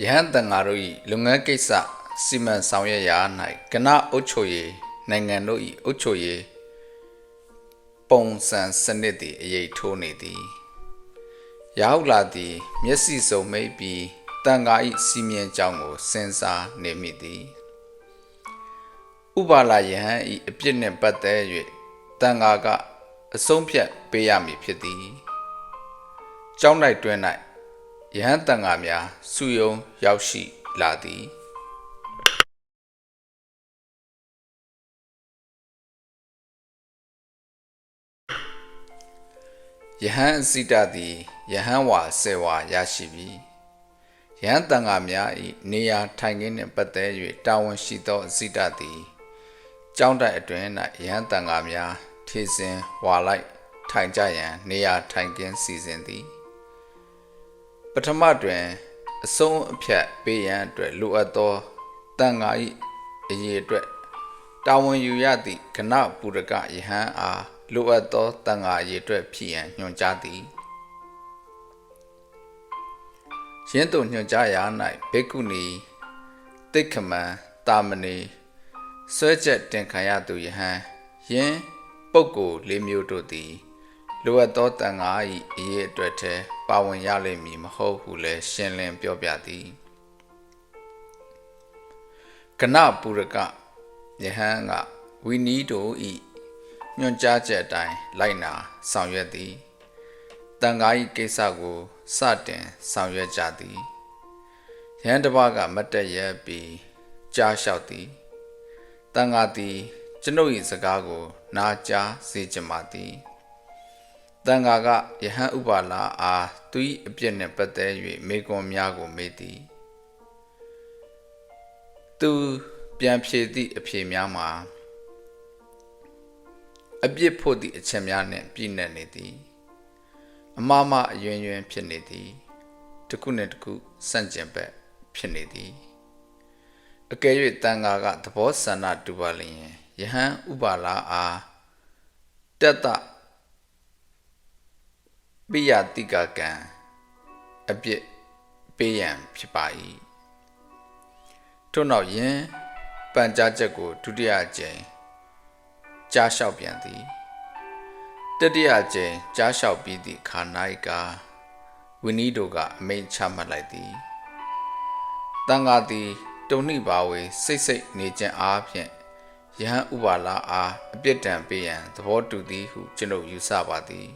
ယဟန်တန်ဃာတို့၏လုပ်ငန်းကိစ္စစီမံဆောင်ရွက်ရာ၌ကဏအုပ်ချုပ်ရေးနိုင်ငံတို့၏အုပ်ချုပ်ရေးပုံစံစနစ်သည်အရေးထိုးနေသည်ရာဟုလာသည်မျက်စိစုံမိတ်ပြီးတန်ဃာ၏စီမံကြောင်းကိုစဉ်းစားနေမိသည်ဥပါလာယဟန်၏အပြစ်နှင့်ပတ်သက်၍တန်ဃာကအဆုံးဖြတ်ပေးရမည်ဖြစ်သည်ကျောင်း၌တွင်၌ယဟန်တန်ဃာများစုယုံရောက်ရှိလာသည်ယဟန်အစိတသည်ယဟန်ဝါ10ဝါရရှိပြီယဟန်တန်ဃာများ၏နေရာထိုင်ခင်းနှင့်ပတ်သက်၍တာဝန်ရှိသောအစိတသည်ကျောင်းတိုက်အတွင်၌ယဟန်တန်ဃာများထေစဉ်ဝါလိုက်ထိုင်ကြရန်နေရာထိုင်ခင်းစီစဉ်သည်ပထမတွင်အဆုံးအဖြတ်ပေးရန်အတွက်လိုအပ်သောတန်ဃာ၏အရေးအတွက်တာဝန်ယူရသည့်ကဏပုရကယဟန်အားလိုအပ်သောတန်ဃာအရေးအတွက်ဖြစ်ရန်ညွှန်ကြားသည်ယင်းသို့ညွှန်ကြားရာ၌ဘေကုဏီတိက္ခမံတာမဏေဆွဲချက်တင်ခံရသူယဟန်ယင်းပုဂ္ဂိုလ်၄မျိုးတို့သည်လိုအပ်သောတန်ဃာ၏အရေးအတွက်ထဲပါဝင်ရလိမ့်မည်မဟုတ်ဟုလည်းရှင်းလင်းပြောပြသည်ကဏပုရကယဟန်ကဝီနီးတို့၏ညွှန်ကြားချက်အတိုင်းလိုက်နာဆောင်ရွက်သည်တန်ဃာ၏ကိစ္စကိုစတင်ဆောင်ရွက်ကြသည်ယဟန်တစ်ပါးကမတ်တက်ရက်ပြီးကြားလျှောက်သည်တန်ဃာသည်ကျွန်ုပ်၏စကားကိုနားကြားစေချင်ပါသည်တန်ဃာကယဟန်ဥပါလာအားသူ၏အပြစ်နှင့်ပတ်သက်၍မေကွန်များကိုမေးသည်သူပြန်ဖြေသည့်အဖြေများမှာအပြစ်ဖို့သည့်အချက်များနှင့်ပြည့်နှက်နေသည်အမှားမှအယွင်းယွင်းဖြစ်နေသည်တစ်ခုနှင့်တစ်ခုဆန့်ကျင်ဘက်ဖြစ်နေသည်အကယ်၍တန်ဃာကသဘောဆန္ဒတူပါလျင်ယဟန်ဥပါလာအားတတပိယတိကကံအပြစ်ပေးရန်ဖြစ်ပါ၏ထို့နောက်ယင်းပန်ကြားချက်ကိုဒုတိယအကြိမ်ကြားလျှောက်ပြန်သည်တတိယအကြိမ်ကြားလျှောက်ပြီးသည့်ခါ၌ကဝီနီးတို့ကအမိန့်ချမှတ်လိုက်သည်တန်ဃာသည်တုန်နှိပါဝေစိတ်စိတ်နေခြင်းအားဖြင့်ယဟန်ဥပါလာအားအပြစ်ဒဏ်ပေးရန်သဘောတူသည်ဟုကျွန်ုပ်ယူဆပါသည်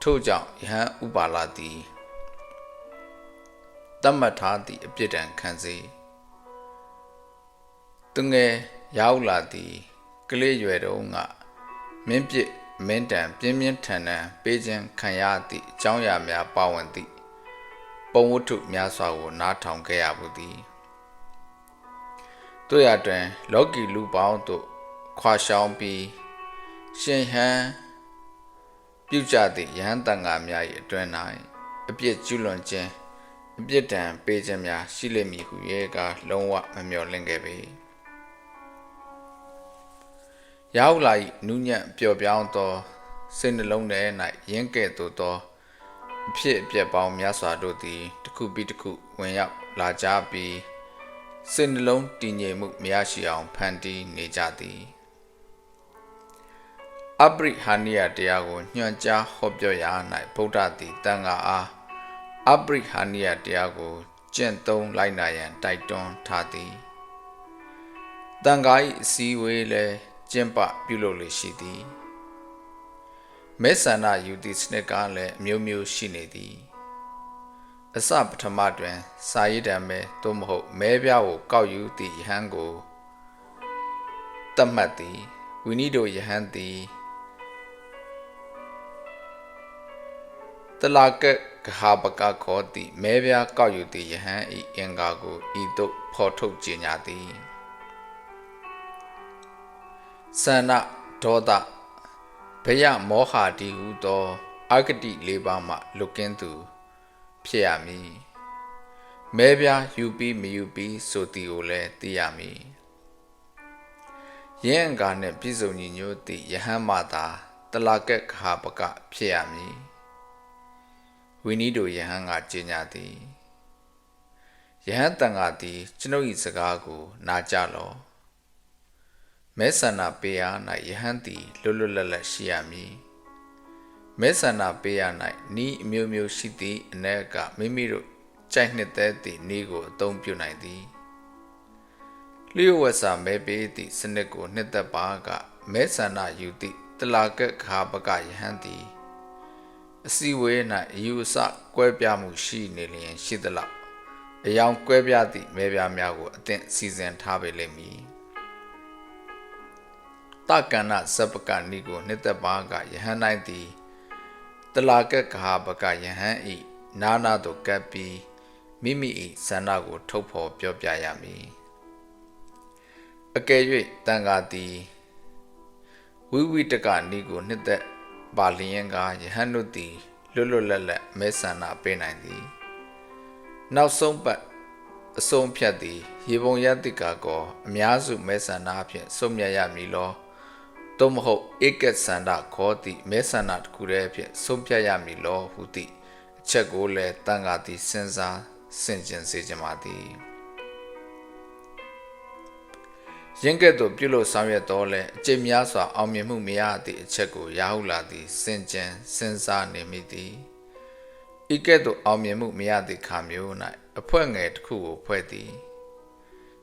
ထို့ကြောင့်ယဟန်ဥပါလာသည်တတ်မှတ်ထားသည့်အပြစ်ဒဏ်ခံစေသူငယ်ရောက်လာသည်ကလေးရွယ်တုန်းကမင်းပြစ်မင်းတန်ပြင်းပြင်းထန်ထန်ပေးခြင်းခံရသည့်အကြောင်းအရာများပါဝင်သည့်ပုံဝတ္ထုများစွာကိုနားထောင်ခဲ့ရဘူးသည်တို့ရတွင်လောကီလူပေါင်းတို့ခွာရှောင်ပြီးရှင်ဟန်ပြုကြသည့်ယဟန်တန်ဃာများ၏အတွင်း၌အပြစ်ကျူးလွန်ခြင်းအပြစ်ဒဏ်ပေးခြင်းများရှိလိမ့်မည်ဟုရဲကလုံးဝမမျှော်လင့်ခဲ့ပေရာဟုလာ၏နူးညံ့ပျော်ပြောင်းသောစိတ်နှလုံးထဲ၌ရင်းကဲ့သို့သောအဖြစ်အပျက်ပေါင်းများစွာတို့သည်တစ်ခုပြီးတစ်ခုဝင်ရောက်လာကြပြီးစိတ်နှလုံးတည်ငြိမ်မှုမရရှိအောင်ဖန်တီးနေကြသည်အပရိဟာနိယတရားကိုညွှန်ကြားဟောပြောရာ၌ဗုဒ္ဓသည်တန်ဃာအားအပရိဟာနိယတရားကိုကျင့်သုံးလိုက်နာရန်တိုက်တွန်းထားသည်တန်ဃာ၏အစည်းအဝေးလည်းကျင့်ပပြုလုပ်လေရှိသည်မဲဆန္ဒယူသည့်စနစ်ကလည်းအမျိုးမျိုးရှိနေသည်အစပထမတွင်စာရေးတံမဲသို့မဟုတ်မဲပြားကိုကောက်ယူသည့်ယဟန်ကိုတတ်မှတ်သည်ဝီနီတို့ယဟန်သည်တလာကကဟာပကခေါ်သည့်မဲပြားကောက်ယူသည့်ယဟန်၏အင်္ဂါကိုဤသို့ဖော်ထုတ်ကြေညာသည်ဆန္ဒဒေါသဘယမောဟာတိဟုသောအဂတိ၄ပါးမှလွတ်ကင်းသူဖြစ်ရမည်မဲပြားယူပြီးမယူပြီးဆိုသည်ကိုလည်းသိရမည်ယင်းအင်္ဂါနှင့်ပြည့်စုံညီညွတ်သည့်ယဟန်မှသာတလာကခဟာပကဖြစ်ရမည်ဝီနီတို့ယဟန်ကကြေညာသည် ယဟန်တန်ဃာသည်ကျွန်ုပ်၏စကားကိုနာကြလော့မဲဆန္ဒပေးရ၌ယဟန်သည်လွတ်လွတ်လပ်လပ်ရှိရမည်မဲဆန္ဒပေးရ၌ဤအမျိုးမျိုးရှိသည့်အ ਨੇ ကမိမိတို့ကြိုက်နှစ်သက်သည့်ဤကိုအသုံးပြုနိုင်သည်လျှို့ဝှက်စာမဲပေးသည့်စနစ်ကိုနှစ်သက်ပါကမဲဆန္ဒယူသည့်တလာကခါပကယဟန်သည်အစည်းဝေး၌အယူအဆကွဲပြားမှုရှိနေလျင်ရှိသလောက်အယောင်ကွဲပြားသည့်မဲပြားများကိုအသင့်စီစဉ်ထားပေလိမ့်မည်တက္ကဏဇပကနိကိုနှစ်သက်ပါကယဟန်၌သည်တလာကခါပကယဟန်ဤနာနာသို့ကပ်ပြီးမိမိ၏ဆန္ဒကိုထုတ်ဖော်ပြောပြရမည်အကယ်၍တန်ဃာသည်ဝိဝိတကနိကိုနှစ်သက်ပါလျင်ကယဟန်တို့သည်လွတ်လွတ်လပ်လပ်မဲဆန္ဒပေးနိုင်သည်နောက်ဆုံးပတ်အဆုံးဖြတ်သည်ရေပုံရတိကာကောအများစုမဲဆန္ဒအဖြစ်ဆုံးမြတ်ရမည်လောသို့မဟုတ်ဧကဆန္ဒခေါ်သည့်မဲဆန္ဒတစ်ခုတည်းအဖြစ်ဆုံးဖြတ်ရမည်လောဟုသည့်အချက်ကိုလည်းတန်ဃာသည်စဉ်းစားဆင်ခြင်စေခြင်းပါသည်ယင်းကဲ့သို့ပြုလို့ဆောင်ရွက်တော်လဲအကျင့်များစွာအောင်မြင်မှုမရသည့်အချက်ကိုရာဟုလာသည်စင်ကြင်စဉ်းစားနေမိသည်ဤကဲ့သို့အောင်မြင်မှုမရသည့်ခါမျိုး၌အဖွဲ့ငယ်တစ်ခုကိုဖွဲ့သည်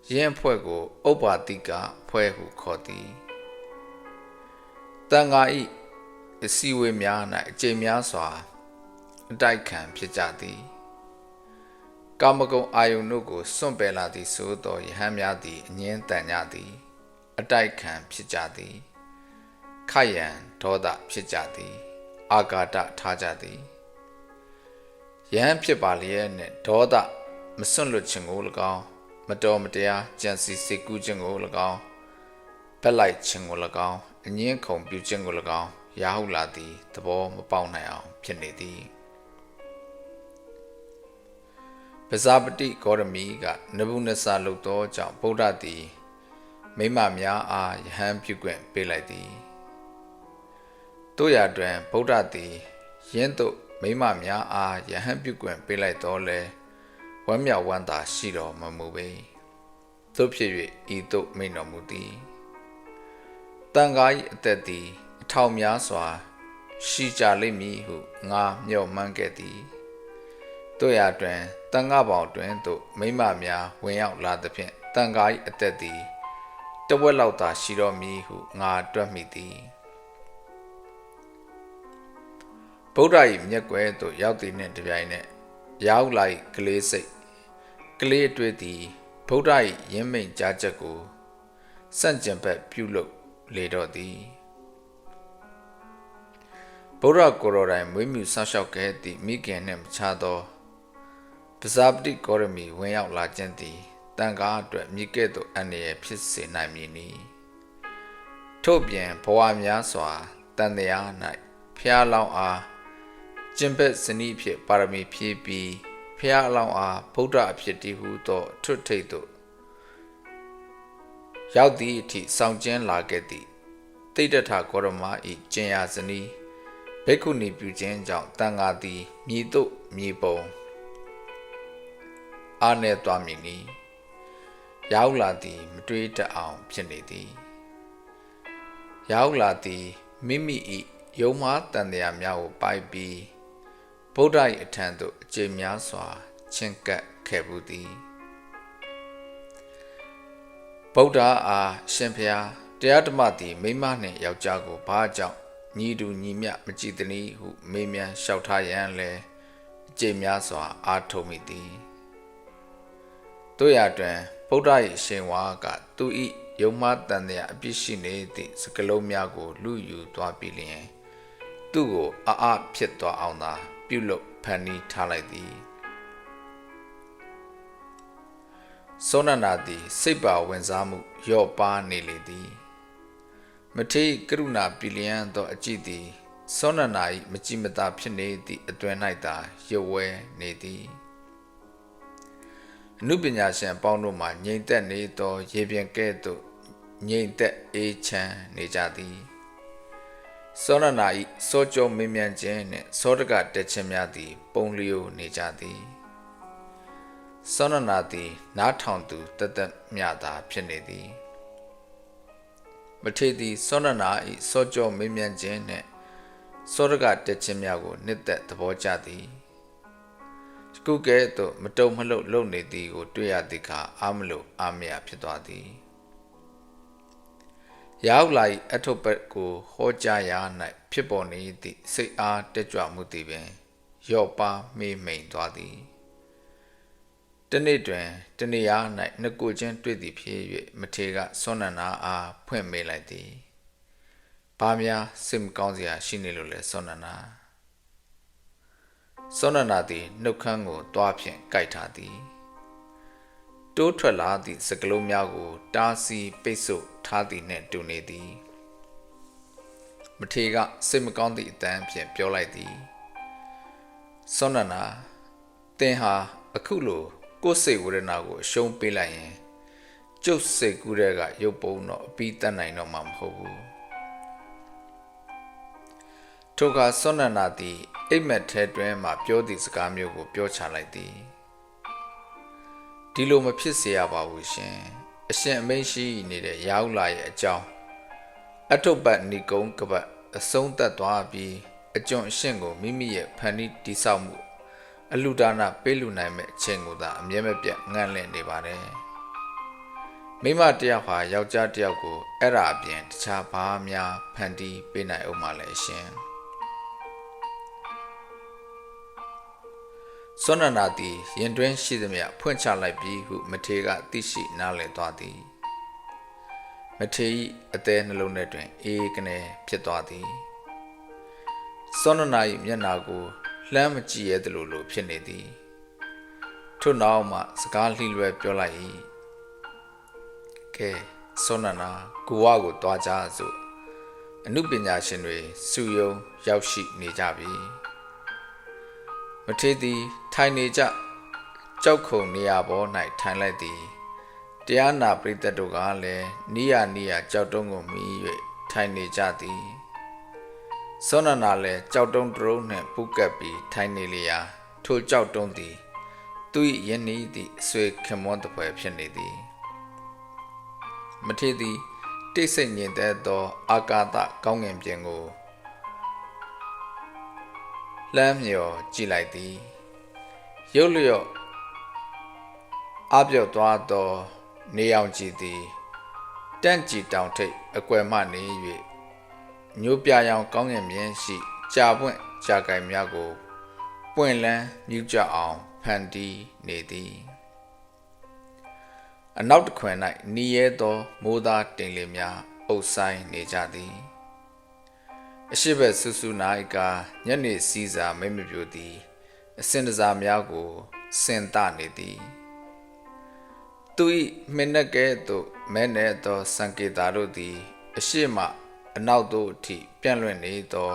ယင်းအဖွဲ့ကိုဥပ္ပါတိကဖွဲ့ဟုခေါ်သည်တန်ဃာ၏အစည်းအဝေးများ၌အကျင့်များစွာအတိုက်ခံဖြစ်ကြသည်ကာမဂုဏ်အာယုန်တို့ကိုစွန့်ပယ်လာသည်ဆိုသောယဟန်များသည်အငြင်းတန်ကြသည်အတိုက်ခံဖြစ်ကြသည်ခယံဒေါသဖြစ်ကြသည်အာဃာတထားကြသည်ယဟန်ဖြစ်ပါလျက်နှင့်ဒေါသမစွန့်လွတ်ခြင်းကို၎င်းမတော်မတရားကြံစီစိတ်ကူးခြင်းကို၎င်းဘက်လိုက်ခြင်းကို၎င်းအငြင်းခုန်ပြုခြင်းကို၎င်းရာဟုလာသည်သဘောမပေါက်နိုင်အောင်ဖြစ်နေသည်ပဇာပတိဂေါရမီကနဗုနဆာလုသောကြောင့်ဗုဒ္ဓသည်မိမများအားယဟန်ပြုခွင့်ပေးလိုက်သည်တို့ရာတွင်ဗုဒ္ဓသည်ယင်းသို့မိမများအားယဟန်ပြုခွင့်ပေးလိုက်တော်လဲဝမ်းမြောက်ဝမ်းသာရှိတော်မမူပေသို့ဖြစ်၍ဤသို့မိန့်တော်မူသည်တန်ဃာ၏အသက်သည်အထောင်များစွာရှိကြလိမ့်မည်ဟုငါမျှော်မှန်းခဲ့သည်တို့ရာတွင်တန်ဃာပေါင်းတွင်သို့မိမများဝင်ရောက်လာသဖြင့်တန်ဃာ၏အသက်သည်တဝက်လောက်သာရှိတော်မည်ဟုငါတွက်မိသည်ဗုဒ္ဓ၏မျက်ကွယ်သို့ရောက်သည်နှင့်တပြိုင်နက်ရောက်လာ၏ကလေးစိတ်ကလေးအတွေ့သည်ဗုဒ္ဓ၏ယင်းမိန်ကြားချက်ကိုစန့်ကျင်ဘက်ပြုလုပ်လေတော့သည်ဗုဒ္ဓကိုယ်တော်တိုင်မွေးမြူဆောက်ရှောက်ခဲ့သည့်မိခင်နှင့်မခြားသောပဇာပတိဂေါရမီဝင်ရောက်လာခြင်းသည်တန်ခါအတွက်မြစ်ကဲ့သို့အန္တရာယ်ဖြစ်စေနိုင်မည်နီထို့ပြင်ဘဝများစွာတန်တရား၌ဖျားလောင်းအားကျင့်ဘက်ဇနီးဖြစ်ပါရမီဖြည့်ပြီးဖျားလောင်းအားဗုဒ္ဓအဖြစ်တည်ဟူသောထွတ်ထိပ်သို့ရောက်သည့်အထိဆောင်ကျင်းလာခဲ့သည့်တိဋ္ဌထဂေါရမ၏ကျင်ယာဇနီးဘိက္ခုနီပြုခြင်းကြောင့်တန်ဃာသည်မြည်သို့မြည်ပုံအားနည်းသွားမည်နီရောက်လာသည်မတွေးတတ်အောင်ဖြစ်နေသည်ရောက်လာသည်မိမိ၏ယုံမှားတန်တရားများကိုပိုက်ပြီးဗုဒ္ဓ၏အထံသို့အကျင့်များစွာချဉ်ကပ်ခဲ့ဘူးသည်ဗုဒ္ဓအားရှင်ဖျားတရားဓမ္မသည်မိမနှင့်ယောက်ျားကိုဘာကြောင့်ညီတူညီမျှမကြည်သနည်းဟုမေးမြန်းလျှောက်ထားရန်လည်းအကျင့်များစွာအားထုတ်မိသည်တို့ရာတွင်ဗုဒ္ဓ၏ရှင်ဝါကသူ၏ယုံမှားတန်တရားအပြစ်ရှိနေသည့်စကလုံးများကိုလူယူသွားပြီးလျင်သူ့ကိုအာဖြစ်သွားအောင်သာပြုလုပ်ဖန်တီးထားလိုက်သည်သောနနာသည်စိတ်ပါဝင်စားမှုရော့ပါနေလေသည်မထေရကရုဏာပီလျံသောအကြည့်သည်သောနနာ၏မကြည်မသာဖြစ်နေသည့်အတွင်၌သာရုပ်ဝဲနေသည်အနုပညာရှင်အပေါင်းတို့မှငြိမ်သက်နေသောရေပြင်ကဲ့သို့ငြိမ်သက်အေးချမ်းနေကြသည်သောနနာ၏စောကြောမင်းမြန်ခြင်းနှင့်သောတကတက်ခြင်းများသည်ပုံလျိုနေကြသည်သော စောနနာသည်နားထောင်သူတသက်မြတာဖြစ်နေသည်မထေရသည်စောနနာ၏စောကြောမေးမြန်းခြင်းနှင့်စောရကတက်ခြင်းများကိုနှစ်သက်သဘောကျသည်ခုကဲ့သို့မတုံမလှုပ်လုံနေသည်ကိုတွေ့ရသည့်အခါအာမလို့အာမရဖြစ်သွားသည်ရောက်လာ၏အထုပ်ပတ်ကိုဟောကြားရာ၌ဖြစ်ပေါ်နေသည့်စိတ်အားတက်ကြွမှုသည်ပင်ရော့ပါမေးမိန်သွားသည်တနေ့တွင်တနေရာ၌နှစ်ကိုချင်းတွေ့သည်ဖြစ်၍မထေရကစောနနာအားဖွင့်မေးလိုက်သည်ဘာများစိတ်မကောင်းစရာရှိနေလို့လဲစောနနာသည်နှုတ်ခမ်းကိုတွားဖြင့်ကိုက်ထားသည်တိုးထွက်လာသည့်စကလုံးများကိုတားဆီးပိတ်ဆို့ထားသည်နှင့်တူနေသည်မထေရကစိတ်မကောင်းသည့်အတန်းဖြင့်ပြောလိုက်သည်စောနနာသင်ဟာအခုလိုကိုယ်စိတ်ဝေဒနာကိုအရှုံးပေးလိုက်ရင်ကျုပ်စိတ်ကူးတဲ့ကရုပ်ပုံတော့အပြီးတတ်နိုင်တော့မှာမဟုတ်ဘူးထိုအခါစောနနာသည်အိမ်မက်ထဲတွင်မှပြောသည့်စကားမျိုးကိုပြောချလိုက်သည်ဒီလိုမဖြစ်เสียရပါဘူးရှင်အရှင်အမိန့်ရှိနေတဲ့ရောက်လာရဲ့အကြောင်းအထုပ်ပတ်ဏီကုံကပတ်အဆုံးသတ်သွားပြီးအကျွန်းအရှင်းကိုမိမိရဲ့ဖန်တီးတိဆောက်မှုအလူဒါနပေးလူနိုင်မဲ့အချိန်ကိုသာအမြဲမပြတ်ငန့်လင့်နေပါတယ်မိမတယောက်ဟာယောက်ျားတယောက်ကိုအဲ့ဒါအပြင်တခြားဘာများဖန်တီးပေးနိုင်အောင်မလဲရှင်စောနနာသည်ရင်တွင်းရှိသမျှဖွင့်ချလိုက်ပြီးဟုမထေရကသိရှိနားလည်သွားသည်မထေရ၏အသေးနှလုံးထဲတွင်အေးကနေဖြစ်သွားသည်စောနနာ၏မျက်နာကိုလှမ်းမကြည့်ရသလိုဖြစ်နေသည်ထို့နောက်မှစကားလှီလွယ်ပြောလိုက်၏ကဲစောနနာကိုဝါကိုတွားကြစို့အနုပညာရှင်တွေစုယုံရောက်ရှိနေကြပြီမထေရသည်ထိုင်နေကြကြောက်ခုံနေရာပေါ်၌ထိုင်လိုက်သည်တရားနာပရိသတ်တို့ကလည်းနိယာကြောက်တုံးကိုမြည်၍ထိုင်နေကြသည်စောနနာလည်းကြောက်တုံးတရုံးနှင့်ပူကပ်ပြီးထိုင်နေလျာထိုကြောက်တုံးသည်သူ၏ယင်းဤသည့်ဆွေခင်မွန်းတပွဲဖြစ်နေသည်မထေရသည်တိတ်ဆိတ်ငြိမ်သက်သောအာကာသကောင်းငင်ပြင်ကိုလှမ်းမြော်ကြည့်လိုက်သည်ရုပ်လျော့အပြော့သွားသောနေအောင်ကြည့်သည်တန့်ကြည်တောင်ထိပ်အကွယ်မှနေ၍ညိုပြရောင်ကောင်းငင်မြင်ရှိကြာပွင့်ကြာကိုင်များကိုပွင့်လန်းမြူးကြအောင်ဖန်တီးနေသည်အနောက်တစ်ခွင်၌နီးရဲသောမိုးသားတင်လေများအုပ်ဆိုင်နေကြသည်အရှိဘက်ဆူဆူနာ၏ကညနေစည်းစာမိမပြိုသည်အစင်တစားများကိုစင်တနေသည်သူ၏မျက်နှာကဲ့သို့မဲနေသောစံကေတာတို့သည်အရှိမအနောက်သို့အထိပြန့်လွင့်နေသော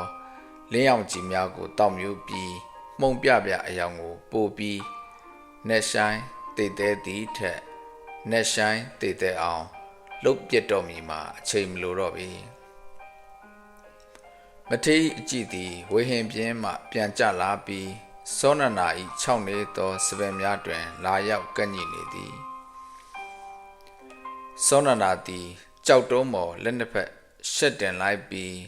လင်းရောင်ကြီးများကိုတောက်မြူပြီးမှုန်ပြအယောင်ကိုပို့ပြီးနက်ဆိုင်တည်တဲ့သည့်ထက်နက်ဆိုင်တည်တဲ့အောင်လှုပ်ပြတ်တော်မူမှာအချိန်မလိုတော့ပြီမထေရအကြည့်သည်ဝေဟင်ပြင်းမှပြန်ကျလာပြီးစောနနာ၏ခြောက်နေသောစပယ်များတွင်လာရောက်ကန့်ညိနေသည်စောနနာသည်ကြောက်တုံးပေါ်လက်နှစ်ဖက်ရှက်တင်လိုက်ပြီး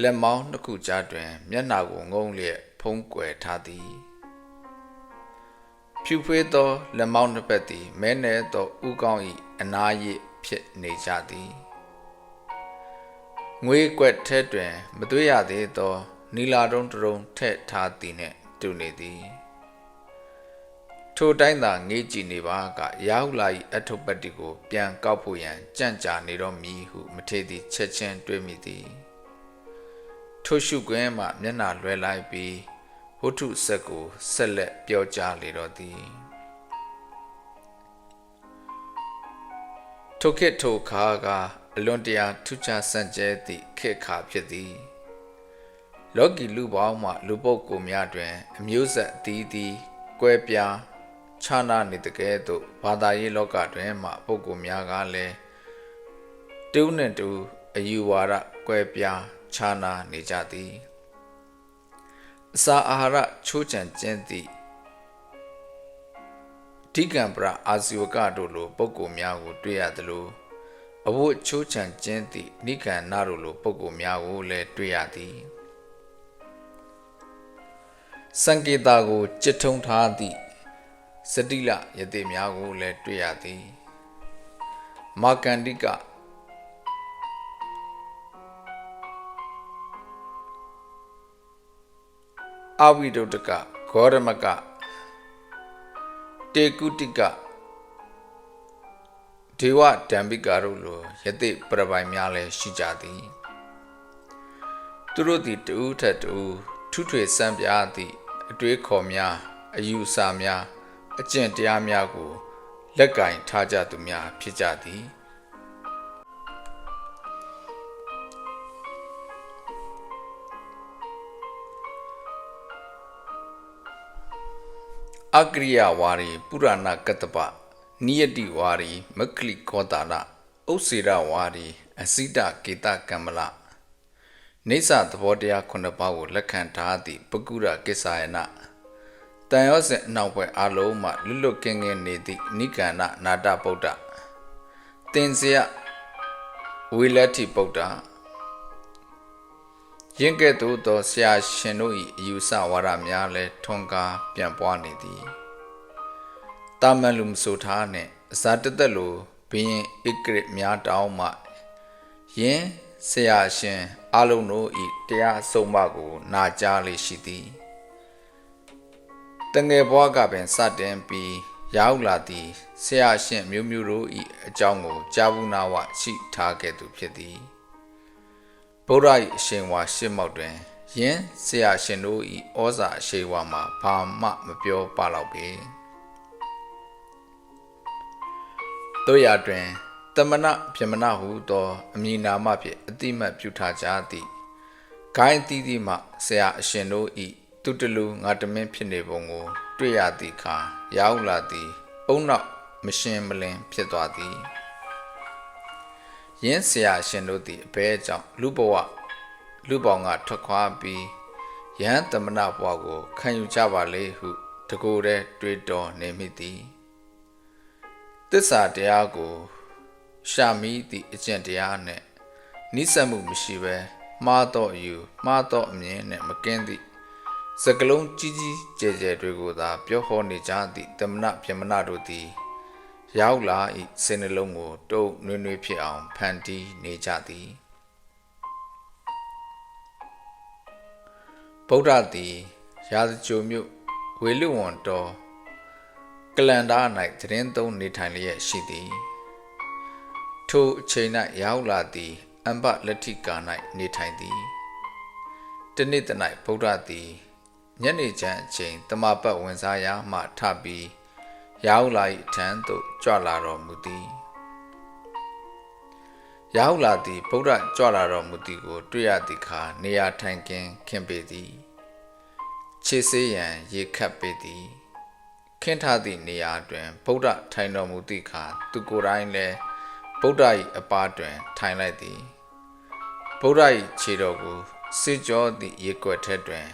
လက်မောင်းနှစ်ခုကြားတွင်မျက်နှာကိုငုံလျက်ဖုံးကွယ်ထားသည်ဖြူဖွေးသောလက်မောင်းနှစ်ဖက်သည်မဲနေသောဥကောင်း၏အနာရစ်ဖြစ်နေကြသည်ငွေကွက်ထဲတွင်မသွေးရသေးသောနီလာတုံးတရုံထည့်ထားသည်နှင့်တူနေသည်ထိုတိုင်းသာငေးကြည့်နေပါကရာဟုလာ၏အထုပ်ပတ်တီကိုပြန်ကောက်ဖို့ရန်ကြံ့ကြာနေတော့မည်ဟုမထေရသည်ချက်ချင်းတွေးမိသည်ထိုရှုကွင်းမှမျက်နှာလွှဲလိုက်ပြီးဝတ္ထုဆက်ကိုဆက်လက်ပြောကြားလေတော့သည်ထိုခေတ်ထိုခါကအလွန်တရာထူးခြားဆန့်ကျဲသည့်ခေတ်ခါဖြစ်သည်လောကီလူပေါင်းမှလူပုဂ္ဂိုလ်များတွင်အမျိုးဆက်အသီးသီးကွဲပြားခြားနားနေတကယ်သို့ဘာသာရေးလောကတွင်မှပုဂ္ဂိုလ်များကလည်းတူးနှင့်တူအယူဝါဒကွဲပြားခြားနားနေကြသည်အစာအာဟာရချိုးချံကျင်းသည့် ဓိကံပရအာဇီဝကတို့လိုပုဂ္ဂိုလ်များကိုတွေ့ရသလိုအဝတ်ချိုးချံခြင်းသည့်နိကန္နတို့လိုပုဂ္ဂိုလ်များကိုလည်းတွေ့ရသည်စံကေတာကိုจิตထုံထားသည့်စတိလယတိများကိုလည်းတွေ့ရသည်မာကန္တိကအဝိဒုတ္တကဂေါရမကတေကုတိကဒေဝဒံဘိကာတို့လိုယတိပရပိုင်များလည်းရှိကြသည်သူတို့သည်တူထက်တူထုထွေစံပြသည့်အတွေးခေါ်များအယူဆများအကျင့်တရားများကိုလက်ကင်ထားကြသူများဖြစ်ကြသည်အကရိယဝါရီပုရဏကတ္တပနိယတိဝါရီမက္ခလိခောတာရဥစေရဝါရီအစိတကေတကမ္မလနေသသဘောတရားခုနှစ်ပါးကိုလက်ခံထားသည့်ပကုရကိစ္ဆာယနာတန်ရောစဉ်အနောက်ဘက်အလုံးမှလွတ်လွတ်ကင်းကင်းနေသည့်နိကန္နနာတဗုဒ္ဓတင်စရဝိလက်တိဗုဒ္ဓယင်းကဲ့သို့သောဆရာရှင်တို့၏အယူဆဝါဒများလည်းထွန်းကားပြန်ပွားနေသည်တာမန်လူမဆိုထားနှင့်အစာတသက်လိုဘင်းဣကရစ်များတောင်းမှယင်းဆရာရှင်အလုံးတို့၏တရားအဆုံးအမကိုနာကြားလေရှိသည်တငယ်ဘွားကပင်စတင်ပြီးရောက်လာသည့်ဆရာရှင်မျိုးမျိုးတို့၏အကြောင်းကိုကြားဘူးနာဝရှိထားခဲ့သူဖြစ်သည်ဗုဒ္ဓ၏အရှင်ဝါရှစ်မောက်တွင်ယင်းဆရာရှင်တို့၏ဩဇာအရှိန်ဝါမှာဘာမှမပြောပါတော့ပေတို့ရတွင်တမနပြမနဟုသောအမည်နာမဖြင့်အတိမတ်ပြုထားကြသည်ဂိုင်းသီးသီးမှဆရာအရှင်တို့၏သူတလူငါတမင်းဖြစ်နေပုံကိုတွေ့ရသည့်အခါရောက်လာသည်အုံနောက်မရှင်းမလင်းဖြစ်သွားသည်ယင်းဆရာရှင်တို့သည်အဘဲကြောင့်လူပေါင်းကထွက်ခွာပြီးယဟန်တမနဘဝကိုခံယူကြပါလေဟုတကိုယ်တည်းတွေးတောနေမိသည်သစ္စာတရားကိုရှာမိသည့်အကျင့်တရားနှင့်နိစ္စမှုမရှိဘဲမှားသောအယူမှားသောအမြင်နှင့်မကင်းသည့်စကလုံးကြီးကြီးကျယ်ကျယ်တွေကိုသာပြောဟောနေကြသည့်တမနပြမနတို့သည်ရောက်လာ၏စိတ်နှလုံးကိုတုပ်နွေးနွေးဖြစ်အောင်ဖန်တီးနေကြသည်ဗုဒ္ဓသည်ရာဇကြိုမြို့ဝေလူဝံတော်ကလန္တာ၌သတင်းသုံးနေထိုင်လျက်ရှိသည်ထိုအချိန်၌ရောက်လာသည်အမ္ဘလက်ထိကာ၌နေထိုင်သည်တနေ့တ၌ဗုဒ္ဓသည်ညနေချမ်းအချိန်တမပတ်ဝင်စားရာမှထပြီးရောက်လာ၏ထံသို့ကြွလာတော်မူသည်ရောက်လာသည်ဗုဒ္ဓကြွလာတော်မူသည်ကိုတွေ့ရသည့်အခါနေရာထိုင်ခင်ပေသည်ခြေဆေးရန်ရေခတ်ပေသည်ခင်းထားသည့်နေရာတွင်ဗုဒ္ဓထိုင်တော်မူသည့်အခါသူကိုယ်တိုင်လည်းဗုဒ္ဓ၏အပါတွင်ထိုင်လိုက်သည်ဗုဒ္ဓ၏ခြေတော်ကိုစေကြောသည့်ရေကွက်ထဲတွင်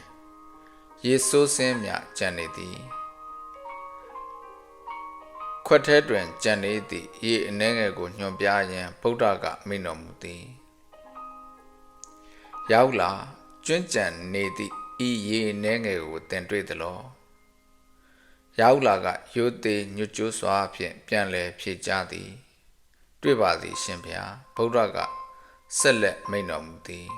ရေဆိုးစင်းမြကျန်နေသည်ခွက်ထဲတွင်ကြံနေသည့်ရေအနှဲငယ်ကိုညွှန်ပြရန်ဗုဒ္ဓကမိန့်တော်မူသည်ရောက်လာကျွန့်ကြံနေသည့်ဤရေအနှဲငယ်ကိုသင်တွေ့သလောရောက်လာကရိုသေညွတ်ကြိုးစွာဖြင့်ပြန်လည်ဖြေကြားသည်တွေ့ပါသည်ရှင်ဗျာဗုဒ္ဓကဆက်လက်မိန့်တော်မူသည်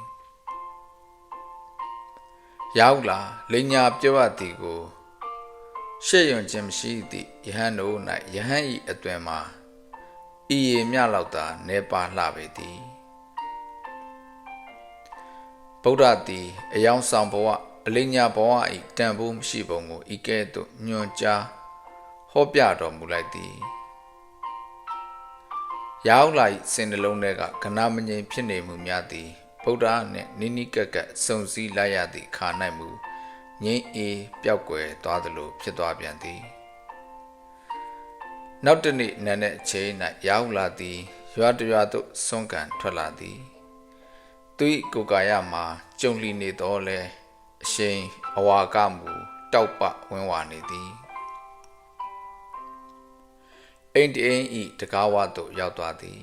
ရောက်လာလိညာပြောရသည်ကိုရှေ့ယွန်ခြင်းမရှိသည့်ယဟန်တို့၌ယဟန်၏အသွင်မှာဤရေမြလောက်သာနေပါလှပေသည်ဗုဒ္ဓသည်အယောင်ဆောင်ဘဝအလိညာဘဝ၏တန်ဖိုးမရှိပုံကိုဤကဲ့သို့ညွှန်ကြားဟောပြတော်မူလိုက်သည်ရောက်လာ၏စိတ်နှလုံးထဲကကဏမငြိမ်ဖြစ်နေမှုများသည်ဗုဒ္ဓနှင့်နိနိကက်ကက်စုံစည်းလိုက်ရသည့်ခါ၌မူငြိမ်းအေးပျောက်ကွယ်သွားသလိုဖြစ်သွားပြန်သည်နောက်တနေ့နံနက်အချိန်၌ရောက်လာသည်ရွာတရွာသို့ဆွမ်းကန်ထွက်လာသည်သူ၏ကိုယ်ကာယမှာကြုံလီနေသောလဲအရှိန်အဝါကမူတောက်ပဝင်းဝါနေသည် အိမ်တအိမ်ဤတကားဝသို့ရောက်သွားသည်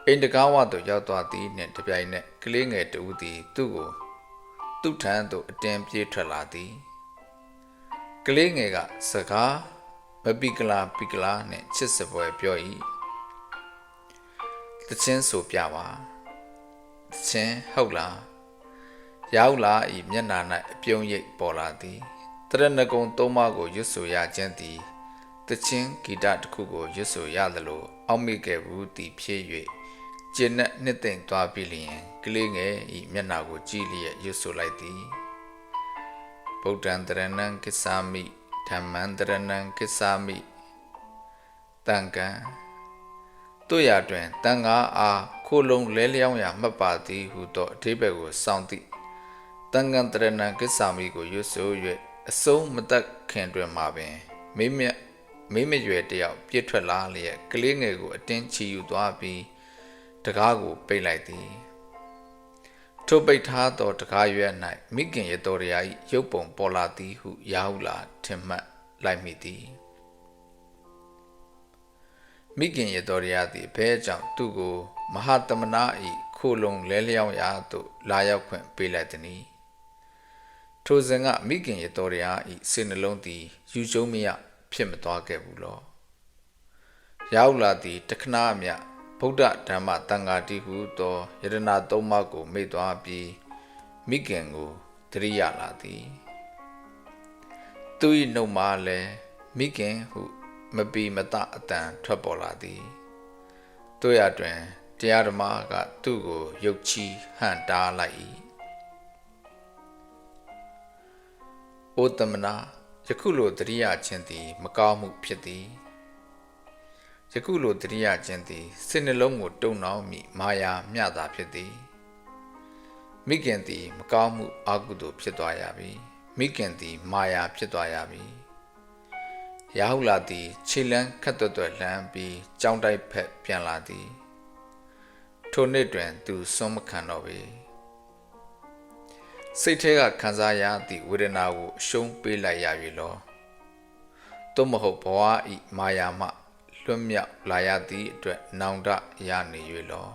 အိမ်တကားဝသို့ရောက်သွားသည်နှင့်တပြိုင်နက်ကလေးငယ်တဦးသည်သူ့ထံသို့အတင်းပြေးထွက်လာသည်ကလေးငယ်ကစကားမပိကလာနှင့်ချစ်စပွဲပြော၏တချင်းဆိုပြပါတချင်းဟုတ်လားရောက်လာဤမျက်နှာ၌အပြုံးရိပ်ပေါ်လာသည်တရဏဂုံသုံးပါးကိုရွတ်ဆိုရခြင်းသည်တချင်းဂီတတစ်ခုကိုရွတ်ဆိုရသလိုအောက်မေ့ခဲ့ဘူးသည်ဖြစ်၍ကျင့်နဲ့နှစ်သိမ့်သွားပြီလျင်ကလေးငယ်ဤမျက်နှာကိုကြည့်လျက်ရွတ်ဆိုလိုက်သည်ဗုဒ္ဓံတရဏံကိစ္ဆာမိဓမ္မံတရဏံကိစ္ဆာမိတန်ကံတို့ရတွင်တန်ဃာအားခိုးလုံးလဲလျောင်းရာမှတ်ပါသည်ဟုသောအဓိပ္ပာယ်ကိုစောင့်သည့်တန်ဃံတရဏံကိစ္ဆာမိကိုရွတ်ဆို၍အဆုံးမသက်ခင်တွင်မှာပင်မိမရွယ်တယောက်ပြစ်ထွက်လာလျက်ကလေးငယ်ကိုအတင်းချီယူသွားပြီးတကားကိုပိတ်လိုက်သည်ထိုပိတ်ထားသောတကားရွက်၌မိခင်ရတော်ရာ၏ရုပ်ပုံပေါ်လာသည်ဟုရာဟုလာထင်မှတ်လိုက်မိသည်မိခင်ရတော်ရာသည်ဘဲကြောင့်သူ့ကိုမဟာတမနာ၏ခိုလုံလဲလျောင်းရာသို့လာရောက်ခွင့်ပေးလိုက်သည်ထိုစဉ်ကမိခင်ရတော်ရာ၏စိတ်နှလုံးသည်ယူကျုံမရဖြစ်မသွားခဲ့ဘူးလောရာဟုလာသည်တခဏအမြဗုဒ္ဓဓမ္မတန်ဃာတိဟုသောယတနာသုံးပါးကိုမေ့သွားပြီးမိခင်ကိုသတိရလာသည်သူ၏နှုတ်မှလည်းမိခင်ဟုမပီမတအတန်ထွက်ပေါ်လာသည်တို့ရတွင်တရားဓမ္မကသူ့ကိုရုပ်ချီဟန်တားလိုက်၏ဩတမနာယခုလိုသတိရခြင်းသည်မကောင်းမှုဖြစ်သည်ယခုလိုတရိယာခြင်းသည်စိတ်နှလုံးကိုတုံနှောင်မိမာယာမျှတာဖြစ်သည်မိခင်သည်မကောင်းမှုအကုသိုလ်ဖြစ်သွားရပြီမိခင်သည်မာယာဖြစ်သွားရပြီရာဟုလာသည်ခြေလန်းခတ်တွတ်လှမ်းပြီးကြောင်းတိုက်ဖက်ပြန်လာသည်ထိုနေ့တွင်သူစွန့်မခံတော့ပေစိတ်ထဲကခံစားရသည့်ဝေဒနာကိုအရှုံးပေးလိုက်ရပြီလောသို့မဟုတ်ဘဝဤမာယာမှလွတ်မြောက်လာရသည့်အတွက်နောင်တရနေ၍လော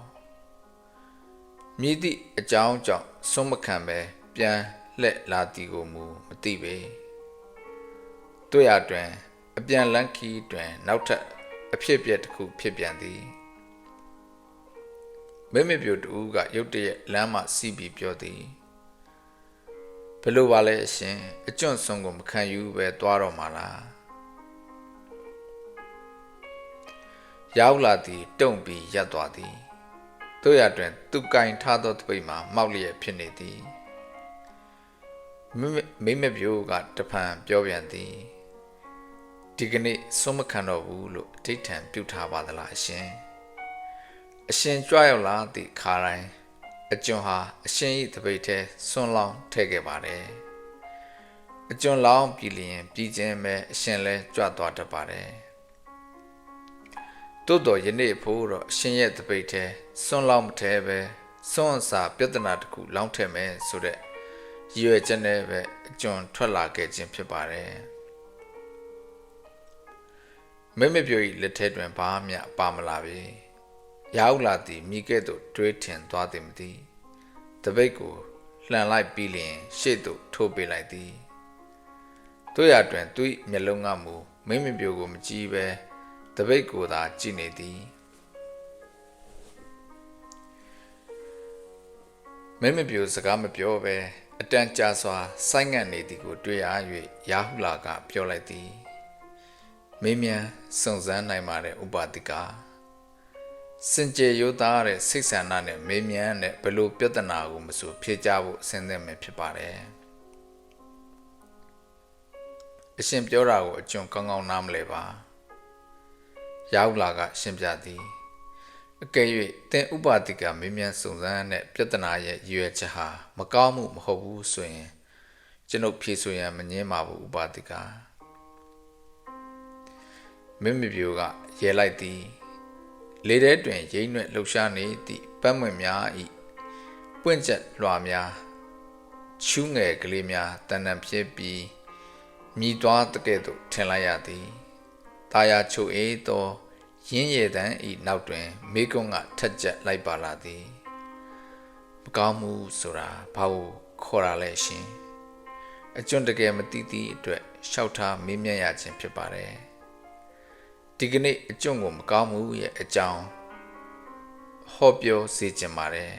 မြည်သည့်အကြောင်းကြောင့်စွန့်မခံပဲပြန်လှည့်လာသည်ကိုမူမသိပေတို့ရတွင်အပြန်လန်းခီးတွင်နောက်ထပ်အဖြစ်ပြက်တစ်ခုဖြစ်ပြန်သည်မိမပြိုတူကရုတ်တရက်လမ်းမှစီးပြီးပြောသည်ဘယ်လိုပါလဲအရှင်အကျွန့်ဆုံးကိုမခံယူပဲသွားတော့မှာလားရောက်လာသည်တုံ့ပြီးရပ်သွားသည်တို့ရတွင်သူကင်ထားသောတပိတ်မှာမောက်လျက်ဖြစ်နေသည်မိမပြိုကတဖန်ပြောပြန်သည်ဒီကနေ့စွန့်မခံတော့ဘူးလို့အဋ္ဌထံပြုထားပါသလားအရှင်ကြွရောက်လာသည့်ခါတိုင်းအကျွန်းဟာအရှင်၏တပိတ်ထဲစွန့်လောင်းထည့်ခဲ့ပါတယ်အကျွန်းလောင်းပြည်လျင်ပြည်ချင်းပဲအရှင်လဲကြွသွားတတ်ပါတယ်တိုးတော်ယနေ့ဖို့တော့အရှင်ရဲ့တပိတ်ထဲစွန့်လောင်းမထဲပဲစွန့်အစာပြဿနာတစ်ခုလောင်းထည့်မယ်ဆိုတဲ့ရည်ရွယ်ချက်နဲ့ပဲအကျွန်းထွက်လာခဲ့ခြင်းဖြစ်ပါတယ်မိမပြို၏လက်ထဲတွင်ဘာမှပါမလာပေရာဟုလာသည်မိကဲ့သို့တွေးထင်သွားသည်မသိတပိတ်ကိုလှန်လိုက်ပြီးလျင်ရှေ့သို့ထိုးပေးလိုက်သည်တို့ရတွင်သူ၏မျက်လုံးကမူမိမပြိုကိုမကြည့်ပဲတပိတ်ကိုသာကြည့်နေသည်မိမပြိုစကားမပြောပဲအတန်ကြာစွာဆိုင်းငံ့နေသည်ကိုတွေ့ရ၍ရာဟုလာကပြောလိုက်သည်မင်းမြန်စုံစမ်းနိုင်ပါတဲ့ဥပါတိကစင်ကြယ်ရိုးသားတဲ့စိတ်ဆန္ဒနဲ့မင်းမြန်တဲ့ဘလို့ပြဿနာကိုမဆိုဖြေကြဖို့အစဉ်သင့်ပဲဖြစ်ပါတယ်အရှင်ပြောတာကိုအကျွန်းကောင်းကောင်းနားမလဲပါရာဟုလာကရှင်းပြသည်အကယ်၍သင်ဥပါတိကမင်းမြန်စုံစမ်းတဲ့ပြဿနာရဲ့ရည်ရွယ်ချက်ဟာမကောင်းမှုမဟုတ်ဘူးဆိုရင်ကျွန်ုပ်ဖြေဆိုရန်မငြင်းပါဘူးဥပါတိကမင်းမပြိုကရဲလိုက်သည်လေထဲတွင်ရိမ့်နှင့်လှုပ်ရှားနေသည့်ပတ်မွင့်များ၏ပွင့်ချက်လွှာများချူးငယ်ကလေးများတန်တန်ဖြစ်ပြီးမြည်သွားတဲ့ကဲ့သို့ထင်လိုက်ရသည်တ အာယာချိုအေသောရင်းရည်တန်ဤနောက်တွင်မိကွန်းကထက်ကျက်လိုက်ပါလာသည်မကောင်းမှုဆိုတာဘာကိုခေါ်ရလဲရှင်အကျွန်းတကယ်မသိသည့်အတွက်ရှောက်ထားမေးမြန်းရခြင်းဖြစ်ပါတယ်ဒီကနေ့အကျွန်းကိုမကောင်းမှုရဲ့အကြောင်းဟောပြောစေချင်ပါတယ်